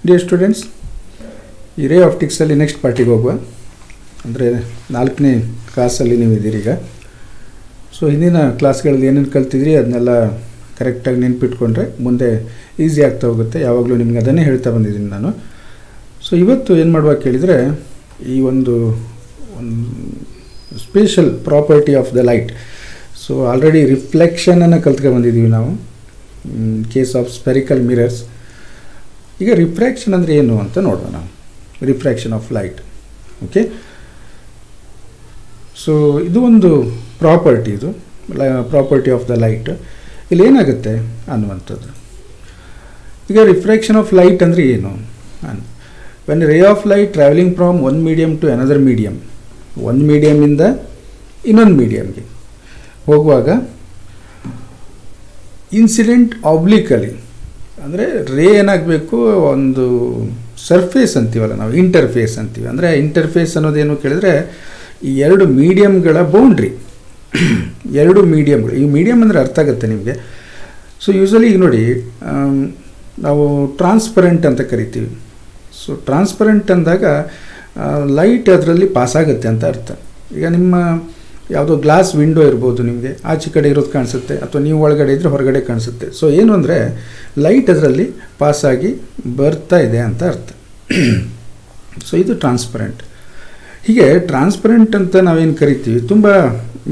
Dear students, ಈ ರೇ ಆಪ್ಟಿಕ್ಸಲ್ಲಿ next ಪಾರ್ಟಿಗೆ ಹೋಗುವ. ಅಂದರೆ 4ನೇ ಕ್ಲಾಸಲ್ಲಿ ನೀವು ಇದ್ದೀರಿ ಈಗ. ಸೊ ಹಿಂದಿನ ಕ್ಲಾಸ್ಗಳಲ್ಲಿ ಏನೇನು ಕಲ್ತಿದ್ರಿ ಅದನ್ನೆಲ್ಲ ಕರೆಕ್ಟಾಗಿ ನೆನ್ಪಿಟ್ಕೊಂಡ್ರೆ ಮುಂದೆ ಈಸಿ ಆಗ್ತಾ ಹೋಗುತ್ತೆ. ಯಾವಾಗಲೂ ನಿಮ್ಗೆ ಅದನ್ನೇ ಹೇಳ್ತಾ ಬಂದಿದ್ದೀನಿ ನಾನು. ಸೊ ಇವತ್ತು ಏನು ಮಾಡ್ಬೇಕು ಕೇಳಿದರೆ, ಈ ಒಂದು special property of the light. So already ರಿಫ್ಲೆಕ್ಷನನ್ನು ಕಲ್ತ್ಕೊಂಡ್ಬಂದಿದ್ದೀವಿ ನಾವು ಕೇಸ್ ಆಫ್ ಸ್ಪೆರಿಕಲ್ ಮಿರರ್ಸ್. ಈಗ ರಿಫ್ರಾಕ್ಷನ್ ಅಂದರೆ ಏನು ಅಂತ ನೋಡೋಣ ನಾವು. Refraction of light. Okay, so ಇದು ಒಂದು ಪ್ರಾಪರ್ಟಿ, ಇದು ಪ್ರಾಪರ್ಟಿ ಆಫ್ ದ ಲೈಟ್. ಇಲ್ಲಿ ಏನಾಗುತ್ತೆ ಅನ್ನುವಂಥದ್ದು. ಈಗ ರಿಫ್ರಾಕ್ಷನ್ ಆಫ್ ಲೈಟ್ ಅಂದರೆ ಏನು? When ray of light travelling from one medium to another medium, ಒಂದು ಮೀಡಿಯಮಿಂದ ಇನ್ನೊಂದು ಮೀಡಿಯಮ್ಗೆ ಹೋಗುವಾಗ ಇನ್ಸಿಡೆಂಟ್ ಆಬ್ಲಿಕಲಿ, ಅಂದರೆ ರೇ ಏನಾಗಬೇಕು, ಒಂದು ಸರ್ಫೇಸ್ ಅಂತೀವಲ್ಲ ನಾವು, ಇಂಟರ್ಫೇಸ್ ಅಂತೀವಿ. ಅಂದರೆ ಇಂಟರ್ಫೇಸ್ ಅನ್ನೋದೇನು ಕೇಳಿದ್ರೆ ಈ ಎರಡು ಮೀಡಿಯಮ್ಗಳ ಬೌಂಡ್ರಿ, ಎರಡು ಮೀಡಿಯಮ್ಗಳು. ಈ ಮೀಡಿಯಮ್ ಅಂದರೆ ಅರ್ಥ ಆಗುತ್ತೆ ನಿಮಗೆ. ಸೊ ಯೂಶ್ವಲಿ ಈಗ ನೋಡಿ, ನಾವು ಟ್ರಾನ್ಸ್ಪರೆಂಟ್ ಅಂತ ಕರಿತೀವಿ. ಸೊ ಟ್ರಾನ್ಸ್ಪರೆಂಟ್ ಅಂದಾಗ ಲೈಟ್ ಅದರಲ್ಲಿ ಪಾಸ್ ಆಗುತ್ತೆ ಅಂತ ಅರ್ಥ. ಈಗ ನಿಮ್ಮ ಯಾವುದೋ ಗ್ಲಾಸ್ ವಿಂಡೋ ಇರ್ಬೋದು, ನಿಮಗೆ ಆಚೆ ಕಡೆ ಇರೋದು ಕಾಣಿಸುತ್ತೆ, ಅಥವಾ ನೀವು ಒಳಗಡೆ ಇದ್ದರೆ ಹೊರಗಡೆ ಕಾಣಿಸುತ್ತೆ. ಸೊ ಏನು ಅಂದರೆ ಲೈಟ್ ಅದರಲ್ಲಿ ಪಾಸಾಗಿ ಬರ್ತಾ ಇದೆ ಅಂತ ಅರ್ಥ. ಸೊ ಇದು ಟ್ರಾನ್ಸ್ಪರೆಂಟ್. ಹೀಗೆ ಟ್ರಾನ್ಸ್ಪರೆಂಟ್ ಅಂತ ನಾವೇನು ಕರಿತೀವಿ, ತುಂಬ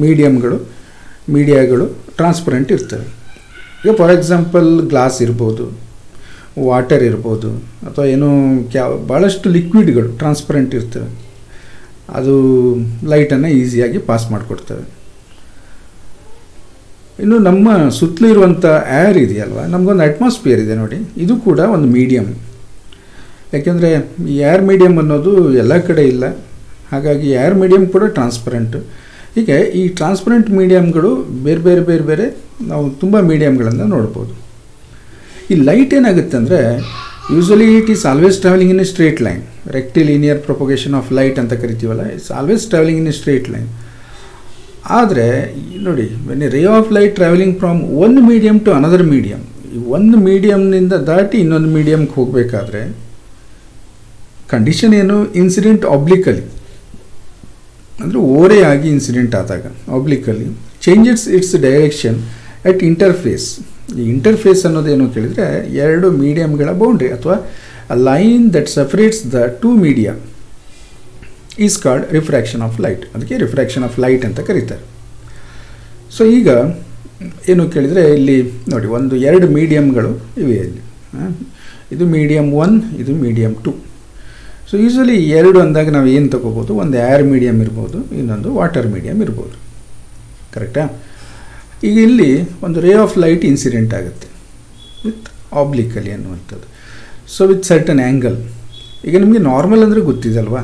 ಮೀಡಿಯಾಗಳು ಟ್ರಾನ್ಸ್ಪರೆಂಟ್ ಇರ್ತವೆ. ಈಗ ಫಾರ್ ಎಕ್ಸಾಂಪಲ್ ಗ್ಲಾಸ್ ಇರ್ಬೋದು, ವಾಟರ್ ಇರ್ಬೋದು, ಅಥವಾ ಏನೋ ಭಾಳಷ್ಟು ಲಿಕ್ವಿಡ್ಗಳು ಟ್ರಾನ್ಸ್ಪರೆಂಟ್ ಇರ್ತವೆ. ಅದು ಲೈಟನ್ನು ಈಸಿಯಾಗಿ ಪಾಸ್ ಮಾಡಿಕೊಡ್ತವೆ. ಇನ್ನು ನಮ್ಮ ಸುತ್ತಲೂ ಇರುವಂಥ ಏರ್ ಇದೆಯಲ್ವ, ನಮಗೊಂದು ಅಟ್ಮಾಸ್ಫಿಯರ್ ಇದೆ ನೋಡಿ, ಇದು ಕೂಡ ಒಂದು ಮೀಡಿಯಮ್. ಯಾಕೆಂದರೆ ಈ ಏರ್ ಮೀಡಿಯಮ್ ಅನ್ನೋದು ಎಲ್ಲ ಕಡೆ ಇಲ್ಲ, ಹಾಗಾಗಿ ಏರ್ ಮೀಡಿಯಮ್ ಕೂಡ ಟ್ರಾನ್ಸ್ಪರೆಂಟು. ಹೀಗೆ ಈ ಟ್ರಾನ್ಸ್ಪರೆಂಟ್ ಮೀಡಿಯಮ್ಗಳು ಬೇರೆ ನಾವು ತುಂಬ ಮೀಡಿಯಮ್ಗಳನ್ನು ನೋಡ್ಬೋದು. ಈ ಲೈಟ್ ಏನಾಗುತ್ತೆ ಅಂದರೆ, usually it is always travelling in a straight line. Rectilinear propagation of light ಅಂತ ಕರಿತೀವಲ್ಲ, it's always travelling in a straight line. ಆದರೆ ನೋಡಿ, when a ray of light travelling from one medium to another medium, ಈ ಒಂದು ಮೀಡಿಯಮ್ನಿಂದ ದಾಟಿ ಇನ್ನೊಂದು ಮೀಡಿಯಮ್ಗೆ ಹೋಗಬೇಕಾದ್ರೆ condition ಏನು? ಇನ್ಸಿಡೆಂಟ್ ಆಬ್ಲಿಕಲಿ, ಅಂದರೆ ಓರೆಯಾಗಿ ಇನ್ಸಿಡೆಂಟ್ ಆದಾಗ ಆಬ್ಲಿಕಲಿ changes its direction at interface. ಈ ಇಂಟರ್ಫೇಸ್ ಅನ್ನೋದೇನು ಕೇಳಿದರೆ, ಎರಡು ಮೀಡಿಯಮ್ಗಳ ಬೌಂಡ್ರಿ ಅಥವಾ a line that separates the two media is called refraction of light. ಅದಕ್ಕೆ ರಿಫ್ರಾಕ್ಷನ್ ಆಫ್ ಲೈಟ್ ಅಂತ ಕರೀತಾರೆ. ಸೊ ಈಗ ಏನು ಕೇಳಿದರೆ, ಇಲ್ಲಿ ನೋಡಿ, ಎರಡು ಮೀಡಿಯಮ್ಗಳು ಇವೆ ಇಲ್ಲಿ. ಇದು ಮೀಡಿಯಮ್ 1, ಇದು ಮೀಡಿಯಮ್ 2. ಸೊ ಯೂಶ್ವಲಿ ಎರಡು ಅಂದಾಗ ನಾವು ಏನು ತಗೋಬೋದು, ಒಂದು ಏರ್ ಮೀಡಿಯಮ್ ಇರ್ಬೋದು, ಇನ್ನೊಂದು ವಾಟರ್ ಮೀಡಿಯಮ್ ಇರ್ಬೋದು. ಕರೆಕ್ಟಾ? ಈಗ ಇಲ್ಲಿ ಒಂದು ರೇ ಆಫ್ ಲೈಟ್ ಇನ್ಸಿಡೆಂಟ್ ಆಗುತ್ತೆ ವಿತ್ ಆಬ್ಲಿಕಲಿ ಅನ್ನುವಂಥದ್ದು. So with certain angle. ಈಗ ನಿಮಗೆ ನಾರ್ಮಲ್ ಅಂದರೆ ಗೊತ್ತಿದಲ್ವಾ.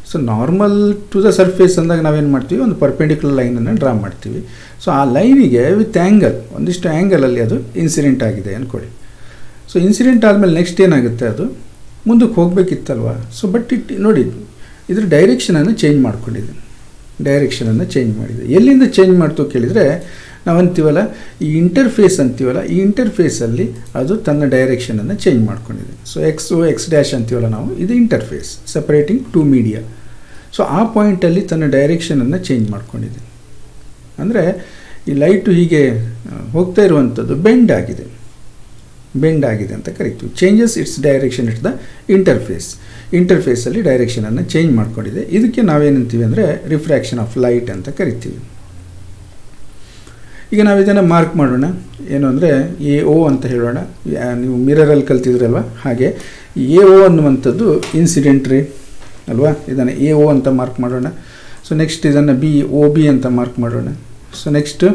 So normal to the surface ಅಂದಾಗ ನಾವೇನು ಮಾಡ್ತೀವಿ, ಒಂದು ಪರ್ಪೆಂಡಿಕ್ಯುಲರ್ ಲೈನನ್ನು ಡ್ರಾ ಮಾಡ್ತೀವಿ. ಸೊ ಆ ಲೈನಿಗೆ ವಿತ್ ಆ್ಯಂಗಲ್, ಒಂದಿಷ್ಟು ಆ್ಯಂಗಲಲ್ಲಿ ಅದು ಇನ್ಸಿಡೆಂಟ್ ಆಗಿದೆ ಅಂದ್ಕೊಳ್ಳಿ. ಸೊ ಇನ್ಸಿಡೆಂಟ್ ಆದಮೇಲೆ ನೆಕ್ಸ್ಟ್ ಏನಾಗುತ್ತೆ, ಅದು ಮುಂದಕ್ಕೆ ಹೋಗಬೇಕಿತ್ತಲ್ವ. ಸೊ ಬಟ್ ನೋಡಿ, ಇದ್ರ ಡೈರೆಕ್ಷನನ್ನು ಚೇಂಜ್ ಮಾಡ್ಕೊಂಡಿದೆ, ಡೈರೆಕ್ಷನನ್ನು ಚೇಂಜ್ ಮಾಡಿದೆ. ಎಲ್ಲಿಂದ ಚೇಂಜ್ ಮಾಡ್ತು ಕೇಳಿದರೆ, ನಾವಂತೀವಲ್ಲ ಈ ಇಂಟರ್ಫೇಸ್ ಅಂತೀವಲ್ಲ, ಈ ಇಂಟರ್ಫೇಸಲ್ಲಿ ಅದು ತನ್ನ ಡೈರೆಕ್ಷನನ್ನು ಚೇಂಜ್ ಮಾಡ್ಕೊಂಡಿದೆ. ಸೊ ಎಕ್ಸ್ ಡ್ಯಾಶ್ ಅಂತೀವಲ್ಲ ನಾವು, ಇದು interface separating two media. So ಆ ಪಾಯಿಂಟಲ್ಲಿ ತನ್ನ ಡೈರೆಕ್ಷನನ್ನು ಚೇಂಜ್ ಮಾಡ್ಕೊಂಡಿದೆ. ಅಂದರೆ ಈ ಲೈಟು ಹೀಗೆ ಹೋಗ್ತಾ ಇರುವಂಥದ್ದು ಬೆಂಡ್ ಆಗಿದೆ ಅಂತ ಕರಿತೀವಿ. Changes its direction its the ಇಂಟರ್ಫೇಸಲ್ಲಿ ಡೈರೆಕ್ಷನನ್ನು ಚೇಂಜ್ ಮಾಡ್ಕೊಂಡಿದೆ. ಇದಕ್ಕೆ ನಾವೇನಂತೀವಿ ಅಂದರೆ ರಿಫ್ರಾಕ್ಷನ್ ಆಫ್ ಲೈಟ್ ಅಂತ ಕರಿತೀವಿ. ಈಗ ನಾವು ಇದನ್ನು ಮಾರ್ಕ್ ಮಾಡೋಣ. ಏನು ಅಂದರೆ AO ಅಂತ ಹೇಳೋಣ. ನೀವು ಮಿರರಲ್ಲಿ ಕಲ್ತಿದ್ರಲ್ವ, ಹಾಗೆ AO ಅನ್ನುವಂಥದ್ದು ಇನ್ಸಿಡೆಂಟ್ ರೇ ಅಲ್ವಾ. ಇದನ್ನು AO ಅಂತ ಮಾರ್ಕ್ ಮಾಡೋಣ. ಸೊ ನೆಕ್ಸ್ಟ್ ಇದನ್ನು OB ಅಂತ ಮಾರ್ಕ್ ಮಾಡೋಣ. ಸೊ ನೆಕ್ಸ್ಟ್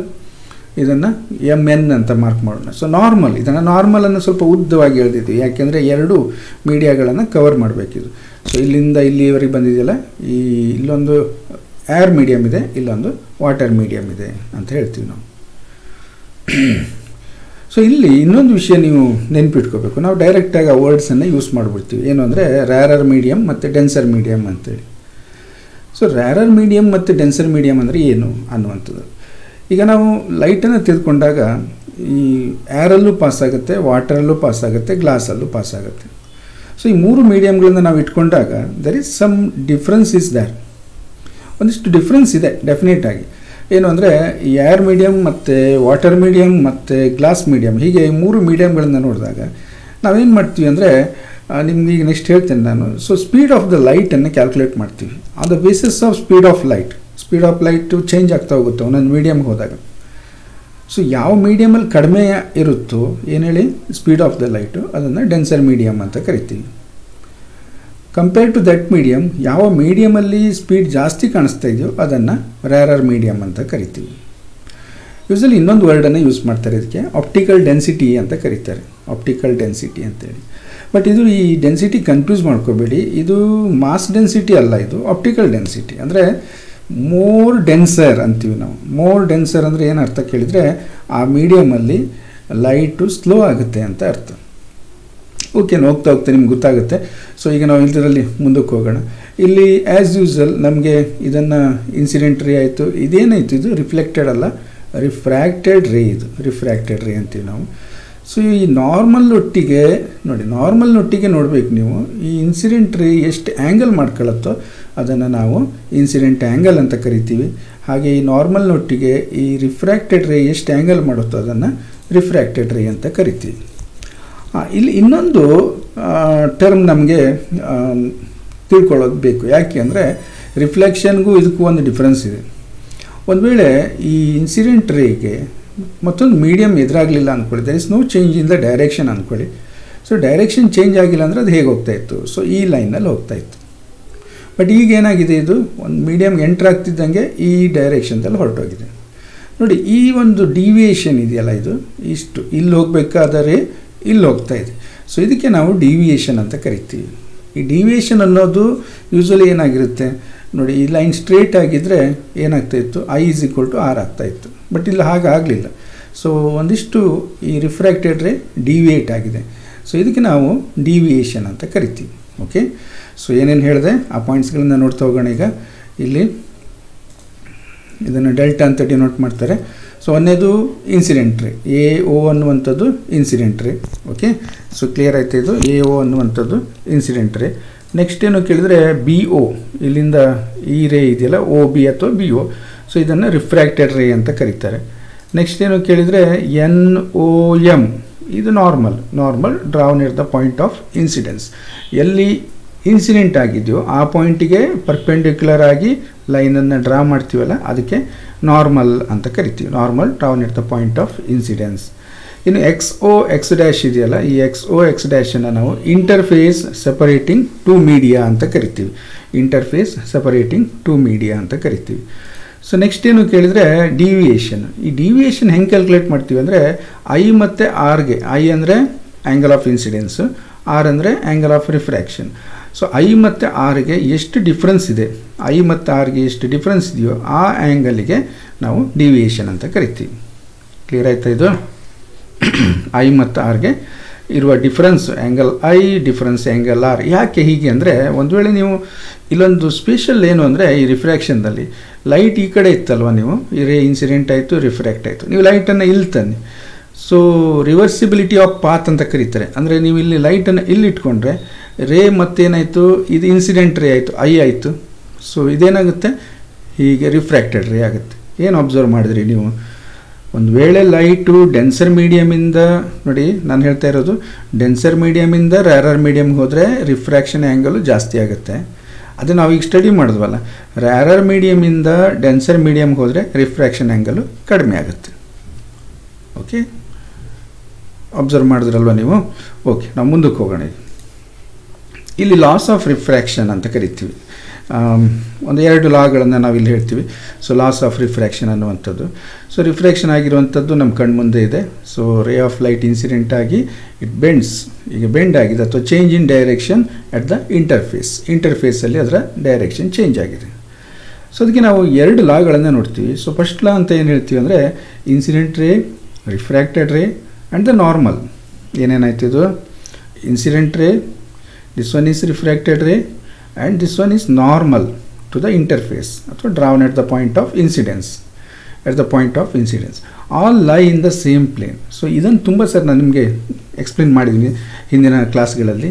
ಇದನ್ನು MN ಅಂತ ಮಾರ್ಕ್ ಮಾಡೋಣ. ಸೊ ನಾರ್ಮಲ್, ಇದನ್ನು ನಾರ್ಮಲನ್ನು ಸ್ವಲ್ಪ ಉದ್ದವಾಗಿ ಎಳೆದಿದ್ವಿ, ಯಾಕೆಂದರೆ ಎರಡು ಮೀಡಿಯಾಗಳನ್ನು ಕವರ್ ಮಾಡಬೇಕಿದು. ಸೊ ಇಲ್ಲಿಂದ ಇಲ್ಲಿವರೆಗೆ ಬಂದಿದೆಯಲ್ಲ, ಇಲ್ಲೊಂದು ಏರ್ ಮೀಡಿಯಮ್ ಇದೆ, ಇಲ್ಲೊಂದು ವಾಟರ್ ಮೀಡಿಯಮ್ ಇದೆ ಅಂತ ಹೇಳ್ತೀವಿ ನಾವು. ಸೊ ಇಲ್ಲಿ ಇನ್ನೊಂದು ವಿಷಯ ನೀವು ನೆನಪಿಟ್ಕೋಬೇಕು. ನಾವು ಡೈರೆಕ್ಟಾಗಿ ಆ ವರ್ಡ್ಸನ್ನು ಯೂಸ್ ಮಾಡಿಬಿಡ್ತೀವಿ. ಏನು ಅಂದರೆ ರ್ಯಾರರ್ ಮೀಡಿಯಮ್ ಮತ್ತು ಡೆನ್ಸರ್ ಮೀಡಿಯಮ್ ಅಂತೇಳಿ. ಸೊ ರ್ಯಾರರ್ ಮೀಡಿಯಮ್ ಮತ್ತು ಡೆನ್ಸರ್ ಮೀಡಿಯಮ್ ಅಂದರೆ ಏನು ಅನ್ನುವಂಥದ್ದು. ಈಗ ನಾವು ಲೈಟನ್ನು ತೆಗೆದುಕೊಂಡಾಗ ಈ ಏರಲ್ಲೂ ಪಾಸ್ ಆಗುತ್ತೆ, ವಾಟರಲ್ಲೂ ಪಾಸ್ ಆಗುತ್ತೆ, ಗ್ಲಾಸಲ್ಲೂ ಪಾಸ್ ಆಗುತ್ತೆ. ಸೊ ಈ ಮೂರು ಮೀಡಿಯಮ್ಗಳನ್ನು ನಾವು ಇಟ್ಕೊಂಡಾಗ there is some difference is there, ಒಂದಿಷ್ಟು ಡಿಫ್ರೆನ್ಸ್ ಇದೆ ಡೆಫಿನೆಟ್ ಆಗಿ. ಏನು ಅಂದರೆ ಏರ್ ಮೀಡಿಯಮ್ ಮತ್ತು ವಾಟರ್ ಮೀಡಿಯಮ್ ಮತ್ತು ಗ್ಲಾಸ್ ಮೀಡಿಯಮ್, ಹೀಗೆ ಮೂರು ಮೀಡಿಯಮ್ಗಳನ್ನು ನೋಡಿದಾಗ ನಾವೇನು ಮಾಡ್ತೀವಿ ಅಂದರೆ, ನಿಮ್ಗೆ ಈಗ ನೆಕ್ಸ್ಟ್ ಹೇಳ್ತೇನೆ ನಾನು. ಸೊ ಸ್ಪೀಡ್ ಆಫ್ ದ ಲೈಟನ್ನು ಕ್ಯಾಲ್ಕುಲೇಟ್ ಮಾಡ್ತೀವಿ on the basis of speed of light change ಆಗ್ತಾ ಹೋಗುತ್ತೆ ಒಂದೊಂದು ಮೀಡಿಯಮ್ಗೆ ಹೋದಾಗ. ಸೊ ಯಾವ ಮೀಡಿಯಮಲ್ಲಿ ಕಡಿಮೆ ಇರುತ್ತೋ ಏನು ಹೇಳಿ ಸ್ಪೀಡ್ ಆಫ್ ದ ಲೈಟು, ಅದನ್ನು ಡೆನ್ಸರ್ ಮೀಡಿಯಮ್ ಅಂತ ಕರಿತೀವಿ. ಕಂಪೇರ್ ಟು ದಟ್ ಮೀಡಿಯಮ್, ಯಾವ ಮೀಡಿಯಮಲ್ಲಿ ಸ್ಪೀಡ್ ಜಾಸ್ತಿ ಕಾಣಿಸ್ತಾ ಇದೆಯೋ ಅದನ್ನು ರೇರರ್ ಮೀಡಿಯಮ್ ಅಂತ ಕರಿತೀವಿ. ಯೂಸಲಿ ಇನ್ನೊಂದು ವರ್ಡನ್ನು ಯೂಸ್ ಮಾಡ್ತಾರೆ ಇದಕ್ಕೆ, ಆಪ್ಟಿಕಲ್ ಡೆನ್ಸಿಟಿ ಅಂತ ಕರೀತಾರೆ, ಆಪ್ಟಿಕಲ್ ಡೆನ್ಸಿಟಿ ಅಂತೇಳಿ. ಬಟ್ ಇದು ಈ ಡೆನ್ಸಿಟಿ ಕನ್ಫ್ಯೂಸ್ ಮಾಡ್ಕೋಬೇಡಿ, ಇದು ಮಾಸ್ ಡೆನ್ಸಿಟಿ ಅಲ್ಲ, ಇದು ಆಪ್ಟಿಕಲ್ ಡೆನ್ಸಿಟಿ. ಅಂದರೆ ಮೋರ್ ಡೆನ್ಸರ್ ಅಂತೀವಿ ನಾವು. ಮೋರ್ ಡೆನ್ಸರ್ ಅಂದರೆ ಏನು ಅರ್ಥ ಕೇಳಿದರೆ, ಆ ಮೀಡಿಯಮಲ್ಲಿ ಲೈಟು ಸ್ಲೋ ಆಗುತ್ತೆ ಅಂತ ಅರ್ಥ. ಓಕೆ, ಹೋಗ್ತಾ ಹೋಗ್ತಾ ನಿಮ್ಗೆ ಗೊತ್ತಾಗುತ್ತೆ. ಸೊ ಈಗ ನಾವು ಇದರಲ್ಲಿ ಮುಂದಕ್ಕೆ ಹೋಗೋಣ. ಇಲ್ಲಿ ಆ್ಯಸ್ ಯೂಸಲ್ ನಮಗೆ ಇದನ್ನು ಇನ್ಸಿಡೆಂಟ್ ರೇ ಆಯಿತು, ಇದೇನಾಯಿತು ಇದು ರಿಫ್ಲೆಕ್ಟೆಡ್ ಅಲ್ಲ, ರಿಫ್ರ್ಯಾಕ್ಟೆಡ್ ರೇ. ಇದು ರಿಫ್ರ್ಯಾಕ್ಟೆಡ್ ರೇ ಅಂತೀವಿ ನಾವು. ಸೊ ಈ ನಾರ್ಮಲ್ ಒಟ್ಟಿಗೆ ನೋಡಿ, ನಾರ್ಮಲ್ ಒಟ್ಟಿಗೆ ನೋಡಬೇಕು ನೀವು, ಈ ಇನ್ಸಿಡೆಂಟ್ ರೇ ಎಷ್ಟು ಆ್ಯಂಗಲ್ ಮಾಡ್ಕೊಳ್ಳುತ್ತೋ ಅದನ್ನು ನಾವು ಇನ್ಸಿಡೆಂಟ್ ಆ್ಯಂಗಲ್ ಅಂತ ಕರಿತೀವಿ. ಹಾಗೆ ಈ ನಾರ್ಮಲ್ನೊಟ್ಟಿಗೆ ಈ ರಿಫ್ರ್ಯಾಕ್ಟೆಡ್ ರೇ ಎಷ್ಟು ಆ್ಯಂಗಲ್ ಮಾಡುತ್ತೋ ಅದನ್ನು ರಿಫ್ರ್ಯಾಕ್ಟೆಡ್ ರೇ ಅಂತ ಕರಿತೀವಿ. ಇಲ್ಲಿ ಇನ್ನೊಂದು ಟರ್ಮ್ ನಮಗೆ ತಿಳ್ಕೊಳ್ಳೋದು ಬೇಕು. ಯಾಕೆ ಅಂದರೆ ರಿಫ್ಲೆಕ್ಷನ್ಗೂ ಇದಕ್ಕೂ ಒಂದು ಡಿಫ್ರೆನ್ಸ್ ಇದೆ. ಒಂದು ವೇಳೆ ಈ ಇನ್ಸಿಡೆಂಟ್ ರೇಗೆ ಮತ್ತೊಂದು ಮೀಡಿಯಮ್ ಎದುರಾಗಲಿಲ್ಲ ಅಂದ್ಕೊಳ್ಳಿ, there is no change in the direction ಅಂದ್ಕೊಳ್ಳಿ. ಸೊ ಡೈರೆಕ್ಷನ್ ಚೇಂಜ್ ಆಗಿಲ್ಲ ಅಂದರೆ ಅದು ಹೇಗೆ ಹೋಗ್ತಾಯಿತ್ತು, ಸೊ ಈ ಲೈನಲ್ಲಿ ಹೋಗ್ತಾಯಿತ್ತು. ಬಟ್ ಈಗ ಏನಾಗಿದೆ, ಇದು ಒಂದು ಮೀಡಿಯಮ್ಗೆ ಎಂಟ್ರ್ ಆಗ್ತಿದ್ದಂಗೆ ಈ ಡೈರೆಕ್ಷನ್ದಲ್ಲಿ ಹೊರಟೋಗಿದೆ. ನೋಡಿ, ಈ ಒಂದು ಡಿವಿಯೇಷನ್ ಇದೆಯಲ್ಲ, ಇದು ಇಷ್ಟು ಇಲ್ಲಿ ಹೋಗಬೇಕಾದರೆ ಇಲ್ಲಿ ಹೋಗ್ತಾ ಇದೆ. ಸೊ ಇದಕ್ಕೆ ನಾವು ಡಿವಿಯೇಷನ್ ಅಂತ ಕರಿತೀವಿ. ಈ ಡಿವಿಯೇಷನ್ ಅನ್ನೋದು ಯೂಶ್ವಲಿ ಏನಾಗಿರುತ್ತೆ ನೋಡಿ, ಈ ಲೈನ್ ಸ್ಟ್ರೇಟ್ ಆಗಿದ್ದರೆ ಏನಾಗ್ತಾಯಿತ್ತು, I = R ಆಗ್ತಾಯಿತ್ತು. ಬಟ್ ಇಲ್ಲಿ ಹಾಗೆ ಆಗಲಿಲ್ಲ. ಸೊ ಒಂದಿಷ್ಟು ಈ ರಿಫ್ರ್ಯಾಕ್ಟೆಡ್ ರೇ ಡಿವಿಯೇಟ್ ಆಗಿದೆ. ಸೊ ಇದಕ್ಕೆ ನಾವು ಡಿವಿಯೇಷನ್ ಅಂತ ಕರಿತೀವಿ. ಓಕೆ, ಸೊ ಏನೇನು ಹೇಳಿದೆ ಆ ಪಾಯಿಂಟ್ಸ್ಗಳನ್ನ ನೋಡ್ತಾ ಹೋಗೋಣ. ಈಗ ಇಲ್ಲಿ ಇದನ್ನು ಡೆಲ್ಟಾ ಅಂತ ಡಿನೋಟ್ ಮಾಡ್ತಾರೆ. ಸೊ ಒಂದೇದು ಇನ್ಸಿಡೆಂಟ್ ರೇ, AO ಅನ್ನುವಂಥದ್ದು ಇನ್ಸಿಡೆಂಟ್ ರೇ. ಓಕೆ, ಸೊ ಕ್ಲಿಯರ್ ಆಯ್ತು. ಇದು AO ಅನ್ನುವಂಥದ್ದು ಇನ್ಸಿಡೆಂಟ್ ರೇ. ನೆಕ್ಸ್ಟ್ ಏನು ಕೇಳಿದರೆ BO, ಇಲ್ಲಿಂದ ಈ ರೇ ಇದೆಯಲ್ಲ OB ಅಥವಾ BO, ಸೊ ಇದನ್ನು ರಿಫ್ರ್ಯಾಕ್ಟೆಡ್ ರೇ ಅಂತ ಕರೀತಾರೆ. ನೆಕ್ಸ್ಟ್ ಏನು ಕೇಳಿದರೆ NOM, ಇದು normal draw near the point of incidence. ಎಲ್ಲಿ ಇನ್ಸಿಡೆಂಟ್ ಆಗಿದೆಯೋ ಆ ಪಾಯಿಂಟಿಗೆ ಪರ್ಪೆಂಡಿಕ್ಯುಲರ್ ಆಗಿ ಲೈನನ್ನು ಡ್ರಾ ಮಾಡ್ತೀವಲ್ಲ, ಅದಕ್ಕೆ ನಾರ್ಮಲ್ ಅಂತ ಕರಿತೀವಿ. Normal draw near the point of incidence. ಇನ್ನು XO X' ಇದೆಯಲ್ಲ, ಈ XO X' ನಾವು ಇಂಟರ್ಫೇಸ್ ಸೆಪರೇಟಿಂಗ್ ಟು ಮೀಡಿಯಾ ಅಂತ ಕರಿತೀವಿ. ಇಂಟರ್ಫೇಸ್ ಸೆಪರೇಟಿಂಗ್ ಟು ಮೀಡಿಯಾ ಅಂತ ಕರಿತೀವಿ. ಸೊ ನೆಕ್ಸ್ಟ್ ಏನು ಕೇಳಿದರೆ ಡಿವಿಯೇಷನ್. ಈ ಡಿವಿಯೇಷನ್ ಹೆಂಗೆ ಕ್ಯಾಲ್ಕುಲೇಟ್ ಮಾಡ್ತೀವಿ ಅಂದರೆ, I ಮತ್ತು Rಗೆ, I ಅಂದರೆ ಆ್ಯಂಗಲ್ ಆಫ್ ಇನ್ಸಿಡೆನ್ಸು, R ಅಂದರೆ angle of refraction. So I ಮತ್ತು Rಗೆ ಎಷ್ಟು ಡಿಫ್ರೆನ್ಸ್ ಇದೆ, I ಮತ್ತು Rಗೆ ಎಷ್ಟು ಡಿಫ್ರೆನ್ಸ್ ಇದೆಯೋ ಆ ಆ್ಯಂಗಲಿಗೆ ನಾವು ಡಿವಿಯೇಷನ್ ಅಂತ ಕರಿತೀವಿ. ಕ್ಲಿಯರ್ ಆಯ್ತಾ ಇದು? I ಮತ್ತು Rಗೆ ಇರುವ difference angle I, difference angle R. ಯಾಕೆ ಹೀಗೆ ಅಂದರೆ, ಒಂದು ವೇಳೆ ನೀವು ಇಲ್ಲೊಂದು ಸ್ಪೆಷಲ್ ಏನು ಅಂದರೆ, ಈ ರಿಫ್ರ್ಯಾಕ್ಷನ್ದಲ್ಲಿ ಲೈಟ್ ಈ ಕಡೆ ಇತ್ತಲ್ವ, ನೀವು ಈ ರೇ ಇನ್ಸಿಡೆಂಟ್ ಆಯಿತು, ರಿಫ್ರ್ಯಾಕ್ಟ್ ಆಯಿತು, ನೀವು ಲೈಟನ್ನು ಇಲ್ಲಿ ತನ್ನಿ. ಸೊ ರಿವರ್ಸಿಬಿಲಿಟಿ ಆಫ್ ಪಾತ್ ಅಂತ ಕರೀತಾರೆ. ಅಂದರೆ ನೀವು ಇಲ್ಲಿ ಲೈಟನ್ನು ಇಲ್ಲಿ ಇಟ್ಕೊಂಡ್ರೆ ರೇ ಮತ್ತೇನಾಯಿತು, ಇದು ಇನ್ಸಿಡೆಂಟ್ ರೇ ಆಯಿತು, I ಆಯಿತು. ಸೊ ಇದೇನಾಗುತ್ತೆ, ಹೀಗೆ ರಿಫ್ರ್ಯಾಕ್ಟೆಡ್ ರೇ ಆಗುತ್ತೆ. ಏನು ಅಬ್ಸರ್ವ್ ಮಾಡಿದ್ರಿ ನೀವು? ಒಂದು ವೇಳೆ ಲೈಟು ಡೆನ್ಸರ್ ಮೀಡಿಯಮಿಂದ, ನೋಡಿ ನಾನು ಹೇಳ್ತಾ ಇರೋದು, ಡೆನ್ಸರ್ ಮೀಡಿಯಮಿಂದ ರೇರರ್ ಮೀಡಿಯಮ್ಗೆ ಹೋದರೆ ರಿಫ್ರ್ಯಾಕ್ಷನ್ ಆ್ಯಂಗಲು ಜಾಸ್ತಿ ಆಗುತ್ತೆ. ಅದು ನಾವೀಗ ಸ್ಟಡಿ ಮಾಡಿದ್ವಲ್ಲ, ರೇರರ್ ಮೀಡಿಯಮಿಂದ ಡೆನ್ಸರ್ ಮೀಡಿಯಮ್ಗೆ ಹೋದರೆ ರಿಫ್ರ್ಯಾಕ್ಷನ್ ಆ್ಯಂಗಲು ಕಡಿಮೆ ಆಗುತ್ತೆ. ಓಕೆ, ಅಬ್ಸರ್ವ್ ಮಾಡಿದ್ರಲ್ವ ನೀವು? ಓಕೆ, ನಾವು ಮುಂದಕ್ಕೆ ಹೋಗೋಣ. ಇಲ್ಲಿ ಲಾಸ್ ಆಫ್ ರಿಫ್ರ್ಯಾಕ್ಷನ್ ಅಂತ ಕರಿತೀವಿ. ಒಂದು 2 ಲಾಗಳನ್ನು ನಾವಿಲ್ಲಿ ಹೇಳ್ತೀವಿ. ಸೊ ಲಾಸ್ ಆಫ್ ರಿಫ್ರ್ಯಾಕ್ಷನ್ ಅನ್ನುವಂಥದ್ದು, ಸೊ ರಿಫ್ರ್ಯಾಕ್ಷನ್ ಆಗಿರುವಂಥದ್ದು ನಮ್ಮ ಕಣ್ಮುಂದೆ ಇದೆ. So ray of light incident ಆಗಿ ಇಟ್ ಬೆಂಡ್ಸ್, ಈಗ ಬೆಂಡ್ ಆಗಿದೆ ಅಥವಾ change in direction at the ಇಂಟರ್ಫೇಸಲ್ಲಿ ಅದರ ಡೈರೆಕ್ಷನ್ ಚೇಂಜ್ ಆಗಿದೆ. ಸೊ ಅದಕ್ಕೆ ನಾವು 2 ಲಾಗಳನ್ನು ನೋಡ್ತೀವಿ. ಸೊ ಫಸ್ಟ್ ಲಾ ಅಂತ ಏನು ಹೇಳ್ತೀವಿ ಅಂದರೆ, ಇನ್ಸಿಡೆಂಟ್ ರೇ, ರಿಫ್ರ್ಯಾಕ್ಟೆಡ್ ರೇ ಆ್ಯಂಡ್ ದ ನಾರ್ಮಲ್. ಏನೇನಾಯ್ತು ಇದು? ಇನ್ಸಿಡೆಂಟ್ ರೇ, ದಿಸ್ ಒನ್ ಈಸ್ ರಿಫ್ರ್ಯಾಕ್ಟೆಡ್ ರೇ, and this one is normal to the interface ಅಥವಾ drawn at the point of incidence. at the point of incidence. All lie in the same plane. So ಇದನ್ನು ತುಂಬ sir ನಾನು ನಿಮಗೆ explain ಮಾಡಿದ್ದೀನಿ ಹಿಂದಿನ ಕ್ಲಾಸ್ಗಳಲ್ಲಿ.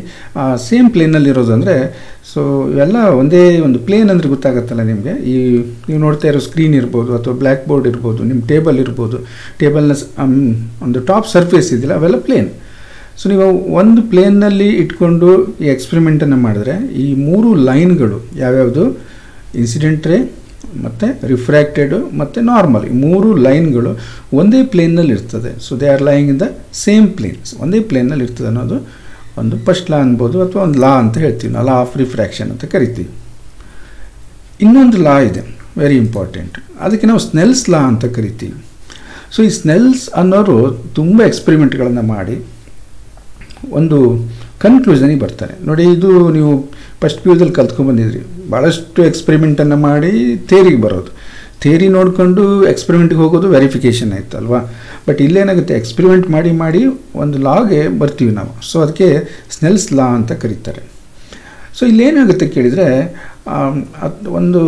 Same ಪ್ಲೇನಲ್ಲಿರೋದು ಅಂದರೆ so ಇವೆಲ್ಲ ಒಂದೇ ಒಂದು ಪ್ಲೇನ್ ಅಂದರೆ ಗೊತ್ತಾಗುತ್ತಲ್ಲ ನಿಮಗೆ. ಈ ನೀವು ನೋಡ್ತಾ ಇರೋ ಸ್ಕ್ರೀನ್ ಇರ್ಬೋದು ಅಥವಾ ಬ್ಲ್ಯಾಕ್ ಬೋರ್ಡ್ ಇರ್ಬೋದು, ನಿಮ್ಮ ಟೇಬಲ್ ಇರ್ಬೋದು, ಟೇಬಲ್ನ ಒಂದು ಟಾಪ್ ಸರ್ಫೇಸ್ ಇದೆಯಲ್ಲ ಅವೆಲ್ಲ ಪ್ಲೇನ್. ಸೊ ನೀವು ಒಂದು ಪ್ಲೇನ್ನಲ್ಲಿ ಇಟ್ಕೊಂಡು ಈ ಎಕ್ಸ್ಪೆರಿಮೆಂಟನ್ನು ಮಾಡಿದ್ರೆ ಈ 3 ಲೈನ್ಗಳು ಯಾವ್ಯಾವುದು, ಇನ್ಸಿಡೆಂಟ್ ರೇ ಮತ್ತು ರಿಫ್ರ್ಯಾಕ್ಟೆಡು ಮತ್ತು ನಾರ್ಮಲ್, ಈ 3 ಲೈನ್ಗಳು ಒಂದೇ ಪ್ಲೇನ್ನಲ್ಲಿ ಇರ್ತದೆ. So they are lying in the same planes, ಒಂದೇ ಪ್ಲೇನ್ನಲ್ಲಿ ಇರ್ತದೆ ಅನ್ನೋದು ಒಂದು ಫಸ್ಟ್ ಲಾ ಅನ್ಬೋದು ಅಥವಾ ಒಂದು ಲಾ ಅಂತ ಹೇಳ್ತೀವಿ ನಾವು, ಲಾ ಆಫ್ ರಿಫ್ರ್ಯಾಕ್ಷನ್ ಅಂತ ಕರಿತೀವಿ. ಇನ್ನೊಂದು ಲಾ ಇದೆ ವೆರಿ ಇಂಪಾರ್ಟೆಂಟ್, ಅದಕ್ಕೆ ನಾವು ಸ್ನೆಲ್ಸ್ ಲಾ ಅಂತ ಕರಿತೀವಿ. ಸೊ ಈ ಸ್ನೆಲ್ಸ್ ಅನ್ನೋರು ತುಂಬ ಎಕ್ಸ್ಪೆರಿಮೆಂಟ್ಗಳನ್ನು ಮಾಡಿ ಒಂದು ಕನ್ಕ್ಲೂಷನಿಗೆ ಬರ್ತಾರೆ. ನೋಡಿ, ಇದು ನೀವು ಫಸ್ಟ್ ಪಿ ಯುದಲ್ಲಿ ಕಲ್ತ್ಕೊಂಡ್ಬಂದಿದ್ರಿ, ಭಾಳಷ್ಟು ಎಕ್ಸ್ಪೆರಿಮೆಂಟನ್ನು ಮಾಡಿ ಥಿಯರಿಗೆ ಬರೋದು, ಥಿಯರಿ ನೋಡಿಕೊಂಡು ಎಕ್ಸ್ಪೆರಿಮೆಂಟ್ಗೆ ಹೋಗೋದು ವೆರಿಫಿಕೇಷನ್ ಆಯಿತು ಅಲ್ವಾ. ಬಟ್ ಇಲ್ಲೇನಾಗುತ್ತೆ, ಎಕ್ಸ್ಪೆರಿಮೆಂಟ್ ಮಾಡಿ ಮಾಡಿ ಒಂದು ಲಾಗೆ ಬರ್ತೀವಿ ನಾವು. ಸೊ ಅದಕ್ಕೆ ಸ್ನೆಲ್ಸ್ ಲಾ ಅಂತ ಕರೀತಾರೆ. ಸೊ ಇಲ್ಲೇನಾಗುತ್ತೆ ಕೇಳಿದರೆ, ಒಂದು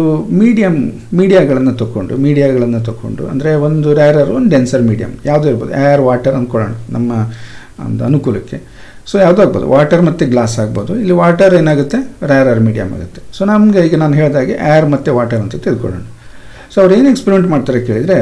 ಮೀಡಿಯಾಗಳನ್ನು ತಗೊಂಡು ಅಂದರೆ ಒಂದು ರ್ಯಾರರ್, ಒಂದು ಡೆನ್ಸರ್ ಮೀಡಿಯಮ್ ಯಾವುದೇ ಇರ್ಬೋದು, ಏರ್ ವಾಟರ್ ಅಂದ್ಕೊಳ್ಳೋಣ ನಮ್ಮ ಒಂದು ಅನುಕೂಲಕ್ಕೆ. ಸೊ ಯಾವುದೋ ಆಗ್ಬೋದು, ವಾಟರ್ ಮತ್ತು ಗ್ಲಾಸ್ ಆಗ್ಬೋದು. ಇಲ್ಲಿ ವಾಟರ್ ಏನಾಗುತ್ತೆ, ರ್ಯಾರರ್ ಮೀಡಿಯಮ್ ಆಗುತ್ತೆ. ಸೊ ನಮಗೆ ಈಗ ನಾನು ಹೇಳಿದಾಗೆ ಏರ್ ಮತ್ತು ವಾಟರ್ ಅಂತ ತಿಳ್ಕೊಳ್ಳೋಣ. ಸೊ ಅವ್ರು ಏನು ಎಕ್ಸ್ಪೆರಿಮೆಂಟ್ ಮಾಡ್ತಾರೆ ಕೇಳಿದರೆ,